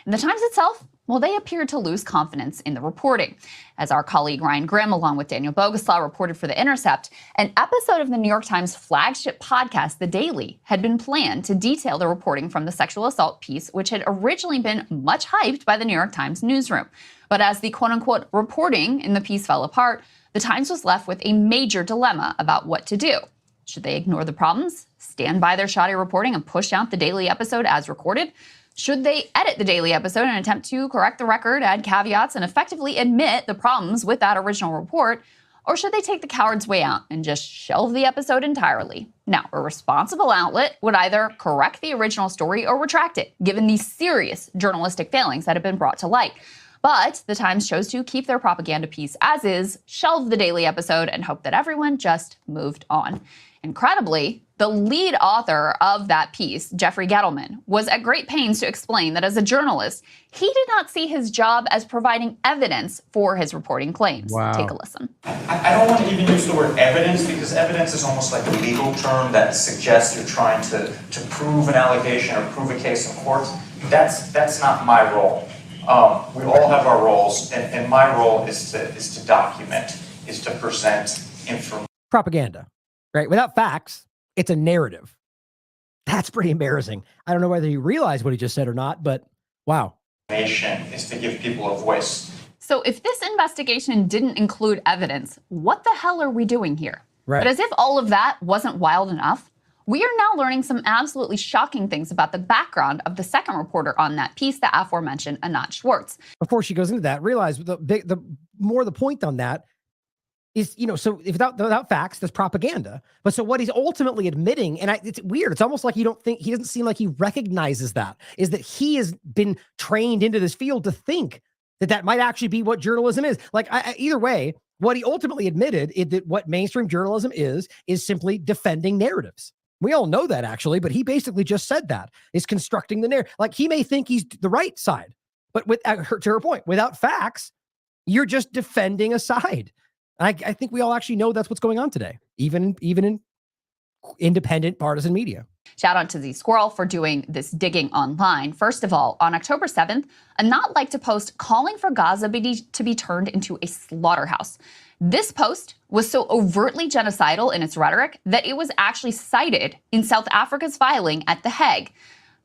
S18: And the Times itself, well, they appeared to lose confidence in the reporting. As our colleague Ryan Grimm, along with Daniel Boguslaw, reported for The Intercept, an episode of the New York Times flagship podcast, The Daily, had been planned to detail the reporting from the sexual assault piece, which had originally been much hyped by the New York Times newsroom. But as the quote-unquote reporting in the piece fell apart, the Times was left with a major dilemma about what to do. Should they ignore the problems, stand by their shoddy reporting, and push out the Daily episode as recorded? Should they edit the Daily episode and attempt to correct the record, add caveats, and effectively admit the problems with that original report? Or should they take the coward's way out and just shelve the episode entirely? Now, a responsible outlet would either correct the original story or retract it, given the serious journalistic failings that have been brought to light. But the Times chose to keep their propaganda piece as is, shelve the Daily episode, and hope that everyone just moved on. Incredibly, the lead author of that piece, Jeffrey Gettleman, was at great pains to explain that as a journalist, he did not see his job as providing evidence for his reporting claims.
S2: Wow.
S18: Take a listen.
S19: I don't want to even use the word evidence, because evidence is almost like a legal term that suggests you're trying to prove an allegation or prove a case in court. That's not my role. We all have our roles, and my role is to document, is to present information.
S2: Propaganda, right? Without facts, it's a narrative. That's pretty embarrassing. I don't know whether you realize what he just said or not, but wow.
S19: Is to give people a voice.
S18: So if this investigation didn't include evidence, what the hell are we doing here?
S2: Right.
S18: But as if all of that wasn't wild enough, we are now learning some absolutely shocking things about the background of the second reporter on that piece, the aforementioned Anat Schwartz.
S2: Before she goes into that, realize the more the point on that is, so without facts, there's propaganda. But so what he's ultimately admitting, and it's weird, it's almost like he doesn't seem like he recognizes that, is that he has been trained into this field to think that might actually be what journalism is. Like, either way, what he ultimately admitted is that what mainstream journalism is simply defending narratives. We all know that, actually, but he basically just said that is constructing the narrative. Like, he may think he's the right side, but to her point, without facts, you're just defending a side. I think we all actually know that's what's going on today, even in independent partisan media.
S18: Shout out to the Squirrel for doing this digging online. First of all, on October 7th, Anat liked to post calling for Gaza to be turned into a slaughterhouse. This post was so overtly genocidal in its rhetoric that it was actually cited in South Africa's filing at The Hague.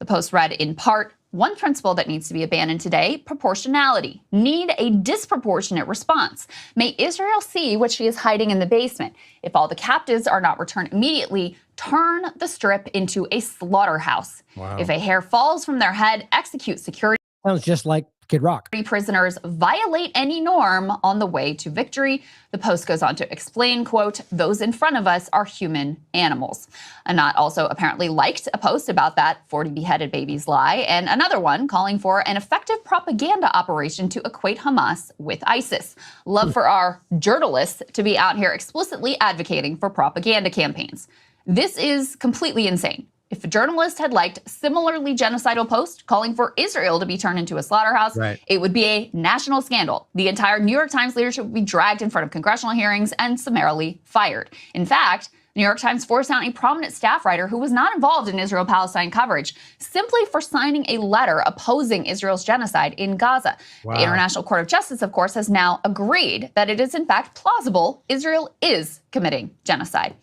S18: The post read in part, "One principle that needs to be abandoned today, proportionality. Need a disproportionate response. May Israel see what she is hiding in the basement. If all the captives are not returned immediately, turn the strip into a slaughterhouse.
S2: Wow.
S18: If a hair falls from their head, execute security.
S2: Sounds just like Kid Rock.
S18: Prisoners violate any norm on the way to victory." The post goes on to explain, quote, "Those in front of us are human animals." Anat also apparently liked a post about that 40 beheaded babies lie, and another one calling for an effective propaganda operation to equate Hamas with ISIS. Love for our journalists to be out here explicitly advocating for propaganda campaigns. This is completely insane. If a journalist had liked similarly genocidal post calling for Israel to be turned into a slaughterhouse,
S2: right,
S18: it would be a national scandal. The entire New York Times leadership would be dragged in front of congressional hearings and summarily fired. In fact, the New York Times forced out a prominent staff writer who was not involved in Israel-Palestine coverage simply for signing a letter opposing Israel's genocide in Gaza.
S2: Wow.
S18: The International Court of Justice, of course, has now agreed that it is in fact plausible Israel is committing genocide.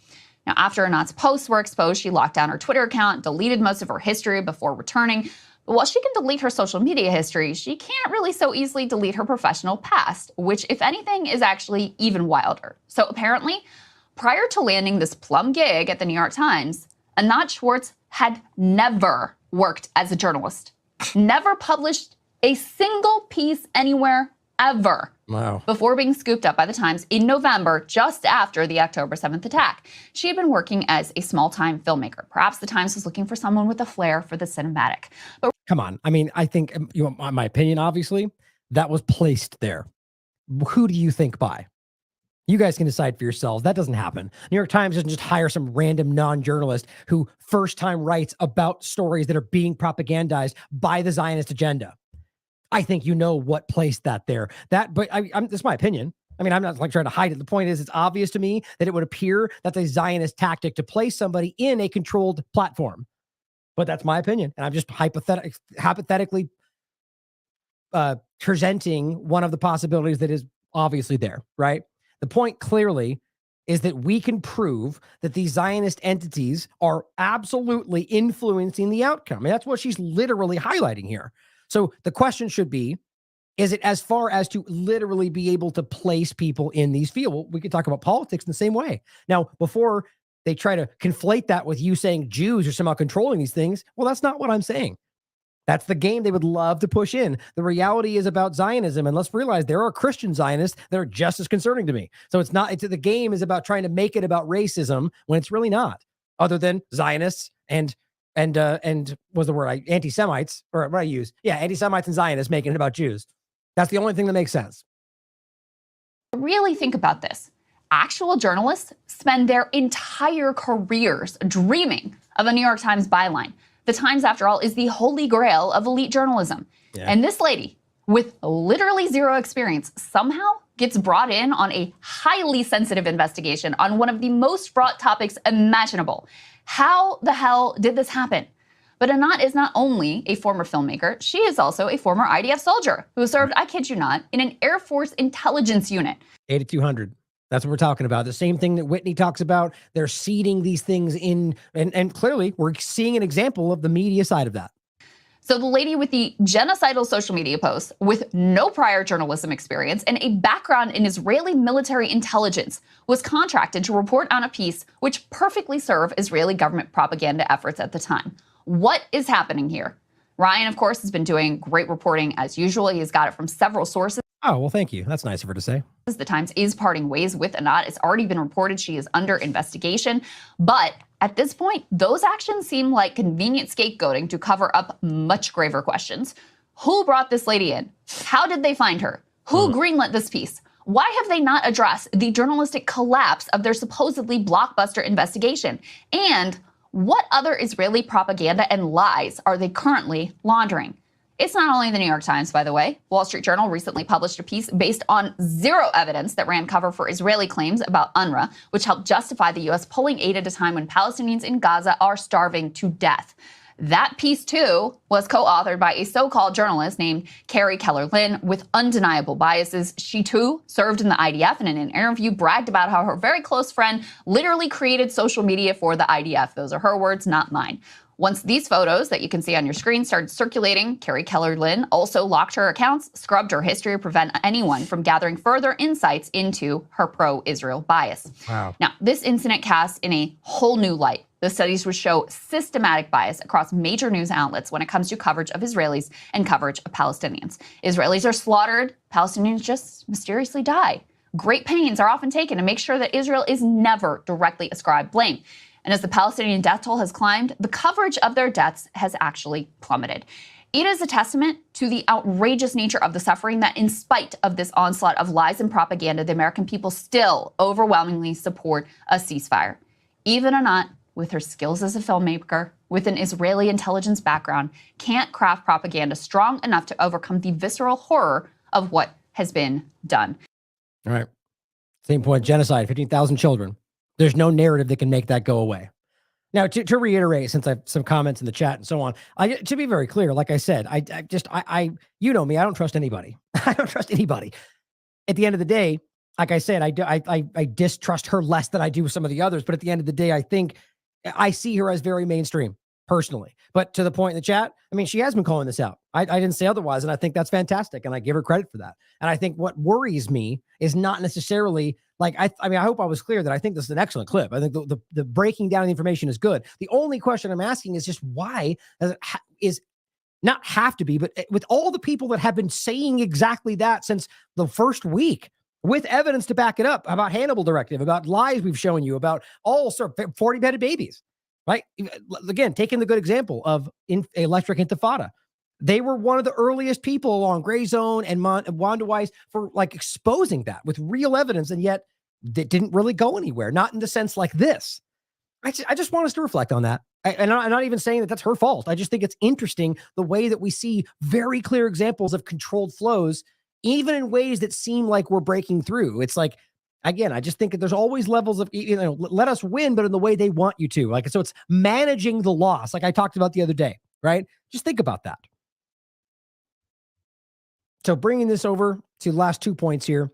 S18: Now, after Anat's posts were exposed, she locked down her Twitter account, deleted most of her history before returning. While she can delete her social media history, she can't really so easily delete her professional past, which, if anything, is actually even wilder. So apparently, prior to landing this plum gig at the New York Times, Anat Schwartz had never worked as a journalist, never published a single piece anywhere ever.
S2: Wow.
S18: Before being scooped up by the Times in November, just after the October 7th attack. She had been working as a small-time filmmaker. Perhaps the Times was looking for someone with a flair for the cinematic. But
S2: come on. I mean, I think, you know, my opinion, obviously, that was placed there. Who do you think by? You guys can decide for yourselves. That doesn't happen. New York Times doesn't just hire some random non-journalist who first time writes about stories that are being propagandized by the Zionist agenda. I think you know what placed that there. But that's my opinion. I mean, I'm not like trying to hide it. The point is, it's obvious to me that it would appear that's a Zionist tactic to place somebody in a controlled platform. But that's my opinion, and I'm just hypothetically presenting one of the possibilities that is obviously there, right? The point clearly is that we can prove that these Zionist entities are absolutely influencing the outcome. And that's what she's literally highlighting here. So the question should be, is it as far as to literally be able to place people in these fields? Well, we could talk about politics in the same way. Now, before they try to conflate that with you saying Jews are somehow controlling these things, well, that's not what I'm saying. That's the game they would love to push in. The reality is about Zionism, and let's realize there are Christian Zionists that are just as concerning to me. So the game is about trying to make it about racism when it's really not, other than Zionists and what's the word? Anti-Semites, or what I use? Yeah, anti-Semites and Zionists making it about Jews. That's the only thing that makes sense.
S18: really think about this. Actual journalists spend their entire careers dreaming of a New York Times byline. The Times, after all, is the holy grail of elite journalism. Yeah. And this lady, with literally zero experience, somehow gets brought in on a highly sensitive investigation on one of the most fraught topics imaginable. How the hell did this happen? But Anat is not only a former filmmaker, she is also a former IDF soldier who served, I kid you not, in an Air Force intelligence unit.
S2: 8200. That's what we're talking about. The same thing that Whitney talks about. They're seeding these things in, and clearly we're seeing an example of the media side of that.
S18: So the lady with the genocidal social media posts, with no prior journalism experience and a background in Israeli military intelligence, was contracted to report on a piece which perfectly served Israeli government propaganda efforts at the time. What is happening here? Ryan, of course, has been doing great reporting as usual. He's got it from several sources.
S2: Oh, well, thank you. That's nice of her to say.
S18: The Times is parting ways with Anat. It's already been reported she is under investigation. But at this point, those actions seem like convenient scapegoating to cover up much graver questions. Who brought this lady in? How did they find her? Who greenlit this piece? Why have they not addressed the journalistic collapse of their supposedly blockbuster investigation? And what other Israeli propaganda and lies are they currently laundering? It's not only the New York Times, by the way. Wall Street Journal recently published a piece based on zero evidence that ran cover for Israeli claims about UNRWA, which helped justify the U.S. pulling aid at a time when Palestinians in Gaza are starving to death. That piece, too, was co-authored by a so-called journalist named Carrie Keller-Lynn with undeniable biases. She, too, served in the IDF and in an interview bragged about how her very close friend literally created social media for the IDF. Those are her words, not mine. Once these photos that you can see on your screen started circulating, Carrie Keller-Lynn also locked her accounts, scrubbed her history to prevent anyone from gathering further insights into her pro-Israel bias.
S2: Wow.
S18: Now, this incident casts in a whole new light. The studies would show systematic bias across major news outlets when it comes to coverage of Israelis and coverage of Palestinians. Israelis are slaughtered, Palestinians just mysteriously die. Great pains are often taken to make sure that Israel is never directly ascribed blame. And as the Palestinian death toll has climbed, the coverage of their deaths has actually plummeted. It is a testament to the outrageous nature of the suffering that, in spite of this onslaught of lies and propaganda, the American people still overwhelmingly support a ceasefire. Even Anat, with her skills as a filmmaker, with an Israeli intelligence background, can't craft propaganda strong enough to overcome the visceral horror of what has been done.
S2: All right. Same point, genocide, 15,000 children. There's no narrative that can make that go away. Now, to reiterate, since I have some comments in the chat and so on, to be very clear, like I said, I you know me, I don't trust anybody. I don't trust anybody. At the end of the day, like I said, I distrust her less than I do some of the others. But at the end of the day, I think I see her as very mainstream. personally. But to the point in the chat, I mean, she has been calling this out. I didn't say otherwise, and I think that's fantastic, and I give her credit for that. And I think what worries me is not necessarily like I mean, I hope I was clear that I think this is an excellent clip. I think the breaking down of the information is good. The only question I'm asking is just why does it is not have to be, but with all the people that have been saying exactly that since the first week, with evidence to back it up about Hannibal Directive, about lies we've shown you, about all sort of 40-bedded babies, right? Again, taking the good example of Electric Intifada. They were one of the earliest people on Gray Zone and Wanda Wise for like exposing that with real evidence, and yet it didn't really go anywhere, not in the sense like this. I just want us to reflect on that. And I'm not even saying that that's her fault. I just think it's interesting the way that we see very clear examples of controlled flows, even in ways that seem like we're breaking through. It's like, again, I just think that there's always levels of, you know, let us win, but in the way they want you to. Like, so it's managing the loss, like I talked about the other day, right? Just think about that. So bringing this over to the last 2 points here,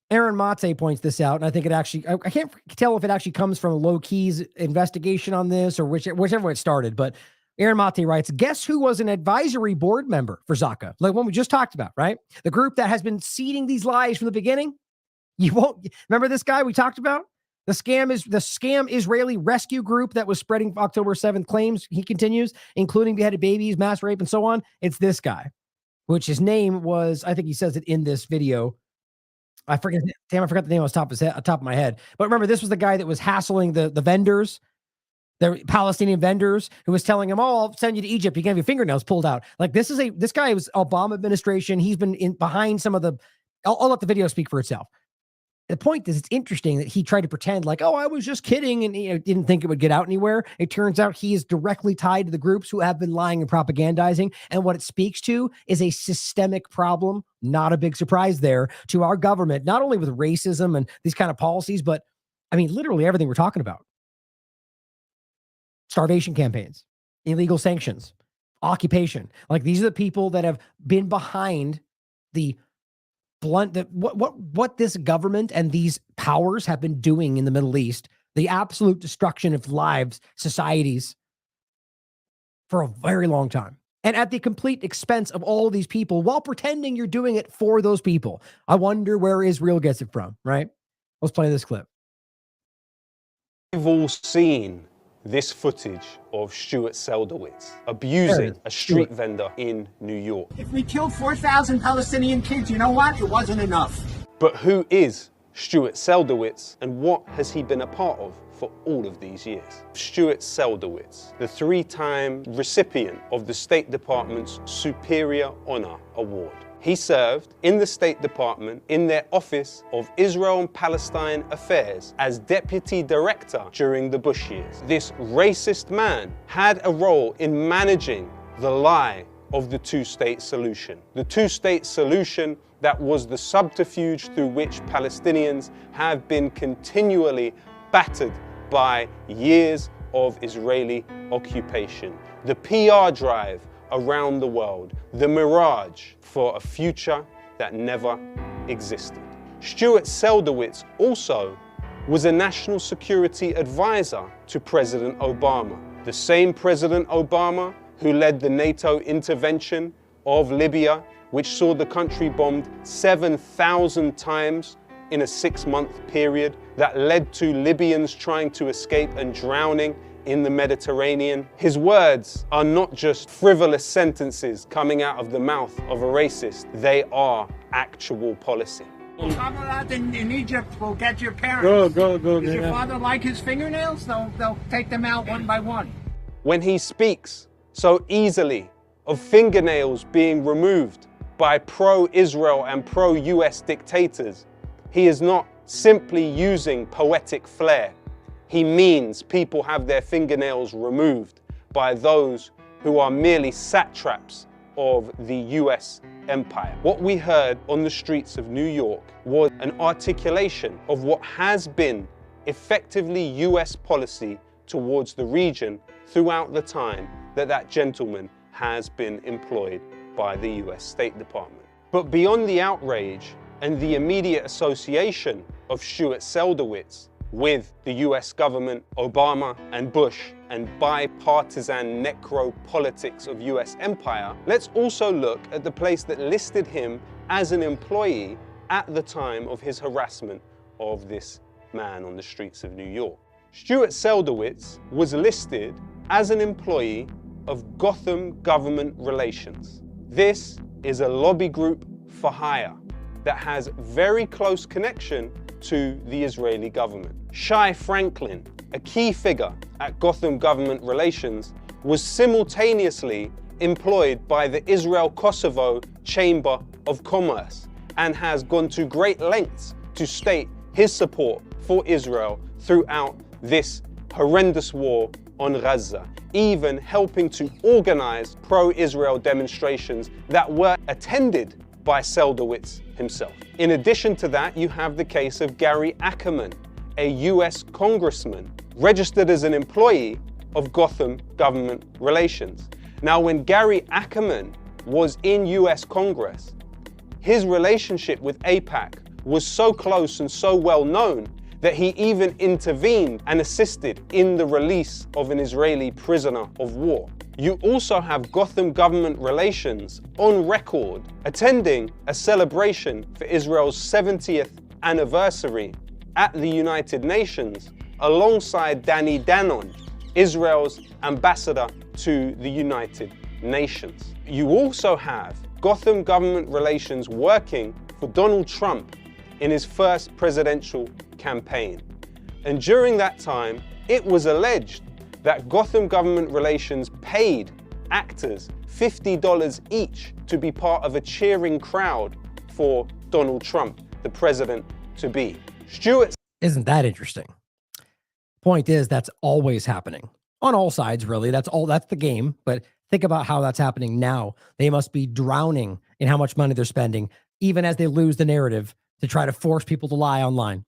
S2: Aaron Mate points this out, and I think it actually, I can't tell if it actually comes from Low Key's investigation on this or whichever it started, but Aaron Mate writes, guess who was an advisory board member for Zaka? Like one we just talked about, right? The group that has been seeding these lies from the beginning. You won't remember this guy we talked about? The scam Israeli rescue group that was spreading October 7th claims, he continues, including beheaded babies, mass rape, and so on. It's this guy, which his name was, I think he says it in this video. I forgot the name on top of my head. But remember, this was the guy that was hassling the vendors, the Palestinian vendors, who was telling him, "Oh, I'll send you to Egypt. You can have your fingernails pulled out." Like this guy was Obama administration. He's been behind some of the. I'll let the video speak for itself. The point is, it's interesting that he tried to pretend like, "Oh, I was just kidding," and didn't think it would get out anywhere. It turns out he is directly tied to the groups who have been lying and propagandizing. And what it speaks to is a systemic problem. Not a big surprise there to our government, not only with racism and these kind of policies, but I mean, literally everything we're talking about. Starvation campaigns, illegal sanctions, occupation. Like these are the people that have been behind the what this government and these powers have been doing in the Middle East, the absolute destruction of lives, societies for a very long time. And at the complete expense of all of these people while pretending you're doing it for those people. I wonder where Israel gets it from, right? Let's play this clip.
S20: We've all seen this footage of Stuart Seldowitz abusing a street vendor in New York.
S21: If we killed 4,000 Palestinian kids, you know what? It wasn't enough.
S20: But who is Stuart Seldowitz and what has he been a part of for all of these years? Stuart Seldowitz, the 3-time recipient of the State Department's Superior Honor Award. He served in the State Department in their Office of Israel and Palestine Affairs as Deputy Director during the Bush years. This racist man had a role in managing the lie of the two-state solution. The two-state solution that was the subterfuge through which Palestinians have been continually battered by years of Israeli occupation. The PR drive around the world, the mirage for a future that never existed. Stuart Seldowitz also was a national security advisor to President Obama, the same President Obama who led the NATO intervention of Libya, which saw the country bombed 7,000 times in a 6-month period, that led to Libyans trying to escape and drowning in the Mediterranean. His words are not just frivolous sentences coming out of the mouth of a racist, they are actual policy.
S21: Some of that in Egypt will get your parents. Go. Does your father like his fingernails? They'll take them out one by one.
S20: When he speaks so easily of fingernails being removed by pro-Israel and pro-US dictators, he is not simply using poetic flair. He means people have their fingernails removed by those who are merely satraps of the US empire. What we heard on the streets of New York was an articulation of what has been effectively US policy towards the region throughout the time that gentleman has been employed by the US State Department. But beyond the outrage and the immediate association of Stuart Seldowitz with the US government, Obama and Bush, and bipartisan necropolitics of US empire, let's also look at the place that listed him as an employee at the time of his harassment of this man on the streets of New York. Stuart Seldowitz was listed as an employee of Gotham Government Relations. This is a lobby group for hire that has very close connection to the Israeli government. Shai Franklin, a key figure at Gotham Government Relations, was simultaneously employed by the Israel-Kosovo Chamber of Commerce and has gone to great lengths to state his support for Israel throughout this horrendous war on Gaza, even helping to organize pro-Israel demonstrations that were attended by Seldowitz himself. In addition to that, you have the case of Gary Ackerman, a US congressman registered as an employee of Gotham Government Relations. Now, when Gary Ackerman was in US Congress, his relationship with AIPAC was so close and so well known that he even intervened and assisted in the release of an Israeli prisoner of war. You also have Gotham Government Relations on record attending a celebration for Israel's 70th anniversary at the United Nations alongside Danny Danon, Israel's ambassador to the United Nations. You also have Gotham Government Relations working for Donald Trump in his first presidential campaign. And during that time, it was alleged that Gotham Government Relations paid actors $50 each to be part of a cheering crowd for Donald Trump, the president-to-be. Stuart...
S2: Isn't that interesting? Point is, that's always happening. On all sides, really. That's the game. But think about how that's happening now. They must be drowning in how much money they're spending, even as they lose the narrative, to try to force people to lie online.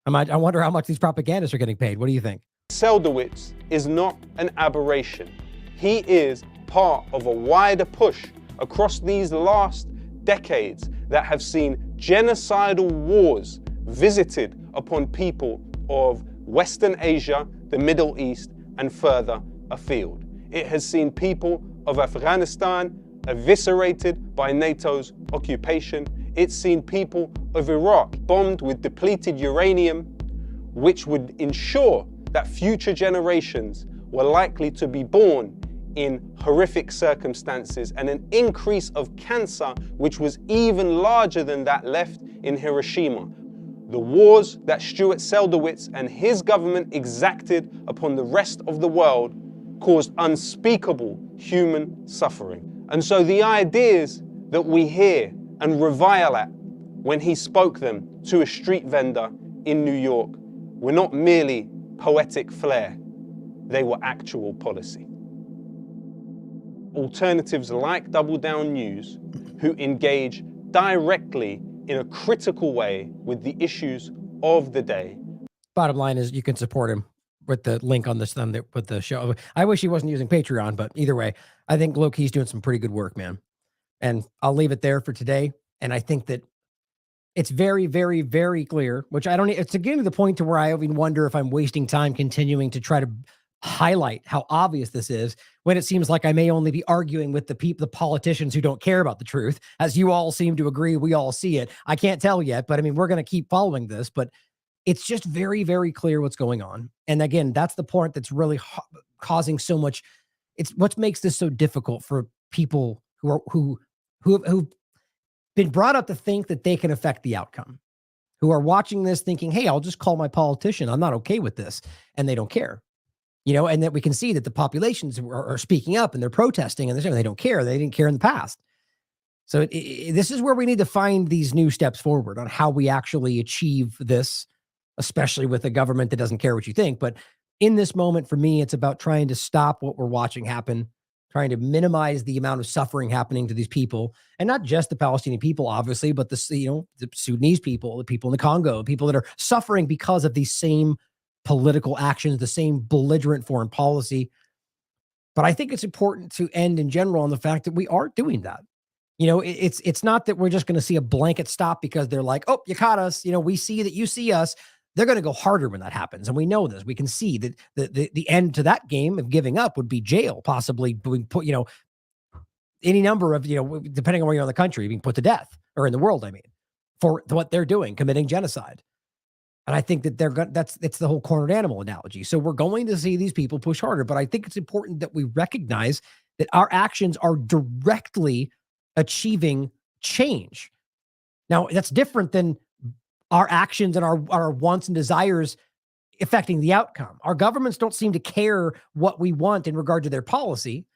S2: I wonder how much these propagandists are getting paid. What do you think?
S20: Seldowitz is not an aberration. He is part of a wider push across these last decades that have seen genocidal wars visited upon people of Western Asia, the Middle East, and further afield. It has seen people of Afghanistan eviscerated by NATO's occupation. It's seen people of Iraq bombed with depleted uranium, which would ensure that future generations were likely to be born in horrific circumstances, and an increase of cancer which was even larger than that left in Hiroshima. The wars that Stuart Seldowitz and his government exacted upon the rest of the world caused unspeakable human suffering. And so the ideas that we hear and revile at when he spoke them to a street vendor in New York were not merely poetic flair, they were actual policy. Alternatives like Double Down News, who engage directly in a critical way with the issues of the day.
S2: Bottom line is, you can support him with the link on this thumb with the show. I wish he wasn't using Patreon, but either way, I think Loki's doing some pretty good work, man. And I'll leave it there for today. And I think that it's very, very, very clear, which I don't, it's getting to the point to where I even wonder if I'm wasting time continuing to try to highlight how obvious this is, when it seems like I may only be arguing with the politicians who don't care about the truth, as you all seem to agree. We all see it. I can't tell yet, but I mean, we're going to keep following this, but it's just very, very clear what's going on. And again, that's the part that's really causing so much. It's what makes this so difficult for people who've been brought up to think that they can affect the outcome, who are watching this thinking, hey, I'll just call my politician. I'm not okay with this. And they don't care. You know, and that we can see that the populations are speaking up and they're protesting and they don't care. They didn't care in the past. So this is where we need to find these new steps forward on how we actually achieve this, especially with a government that doesn't care what you think. But in this moment, for me, it's about trying to stop what we're watching happen, trying to minimize the amount of suffering happening to these people, and not just the Palestinian people, obviously, but the Sudanese people, the people in the Congo, people that are suffering because of these same political actions, the same belligerent foreign policy. But I think it's important to end in general on the fact that we are doing that. You know, it's not that we're just going to see a blanket stop because they're like, oh, you caught us. You know, we see that you see us. they're going to go harder when that happens. And we know this. We can see that the end to that game of giving up would be jail, possibly being put, any number of, depending on where you're in the country, being put to death, or in the world, I mean, for what they're doing, committing genocide. And I think that it's the whole cornered animal analogy. So we're going to see these people push harder, but I think it's important that we recognize that our actions are directly achieving change. Now, that's different than our actions and our wants and desires affecting the outcome. Our governments don't seem to care what we want in regard to their policy,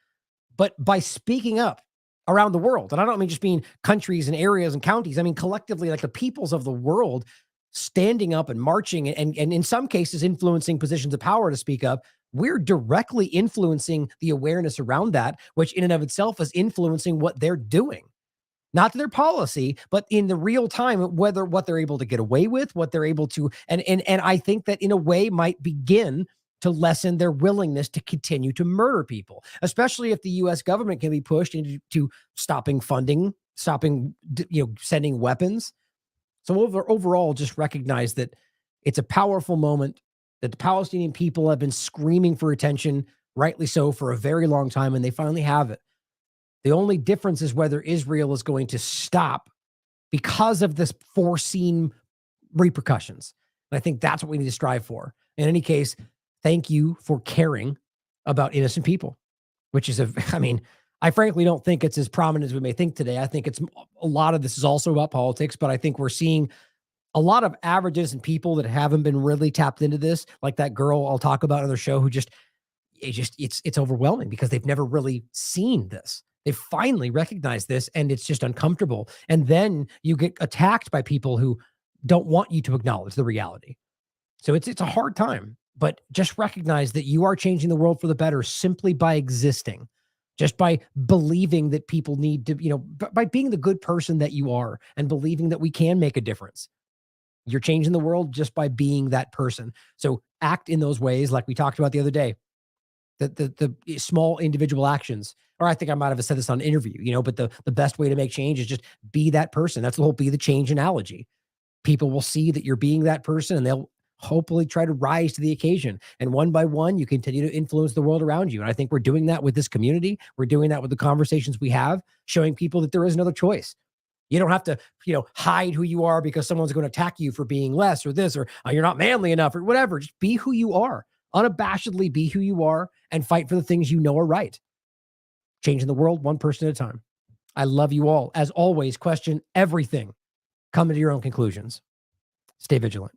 S2: but by speaking up around the world, and I don't mean just being countries and areas and counties, I mean collectively, like the peoples of the world standing up and marching and in some cases influencing positions of power to speak up, we're directly influencing the awareness around that, which in and of itself is influencing what they're doing. Not their policy, but in the real time, whether what they're able to get away with, what they're able to, and I think that in a way might begin to lessen their willingness to continue to murder people, especially if the U.S. government can be pushed into stopping funding, stopping, sending weapons. So overall, just recognize that it's a powerful moment, that the Palestinian people have been screaming for attention, rightly so, for a very long time, and they finally have it. The only difference is whether Israel is going to stop because of this foreseen repercussions. And I think that's what we need to strive for. In any case, thank you for caring about innocent people, which is I frankly don't think it's as prominent as we may think today. I think a lot of this is also about politics, but I think we're seeing a lot of average innocent people that haven't been really tapped into this, like that girl I'll talk about on their show, who it's overwhelming because they've never really seen this. They finally recognize this, and it's just uncomfortable. And then you get attacked by people who don't want you to acknowledge the reality. So it's a hard time, but just recognize that you are changing the world for the better simply by existing, just by believing that people need to, by being the good person that you are and believing that we can make a difference. You're changing the world just by being that person. So act in those ways, like we talked about the other day. The small individual actions, or I think I might have said this on an interview, but the best way to make change is just be that person. That's the whole be the change analogy. People will see that you're being that person, and they'll hopefully try to rise to the occasion. And one by one, you continue to influence the world around you. And I think we're doing that with this community. We're doing that with the conversations we have, showing people that there is another choice. You don't have to, hide who you are because someone's going to attack you for being less or this, or you're not manly enough or whatever. Just be who you are. Unabashedly be who you are and fight for the things you know are right. Changing the world one person at a time. I love you all. As always, question everything. Come to your own conclusions. Stay vigilant.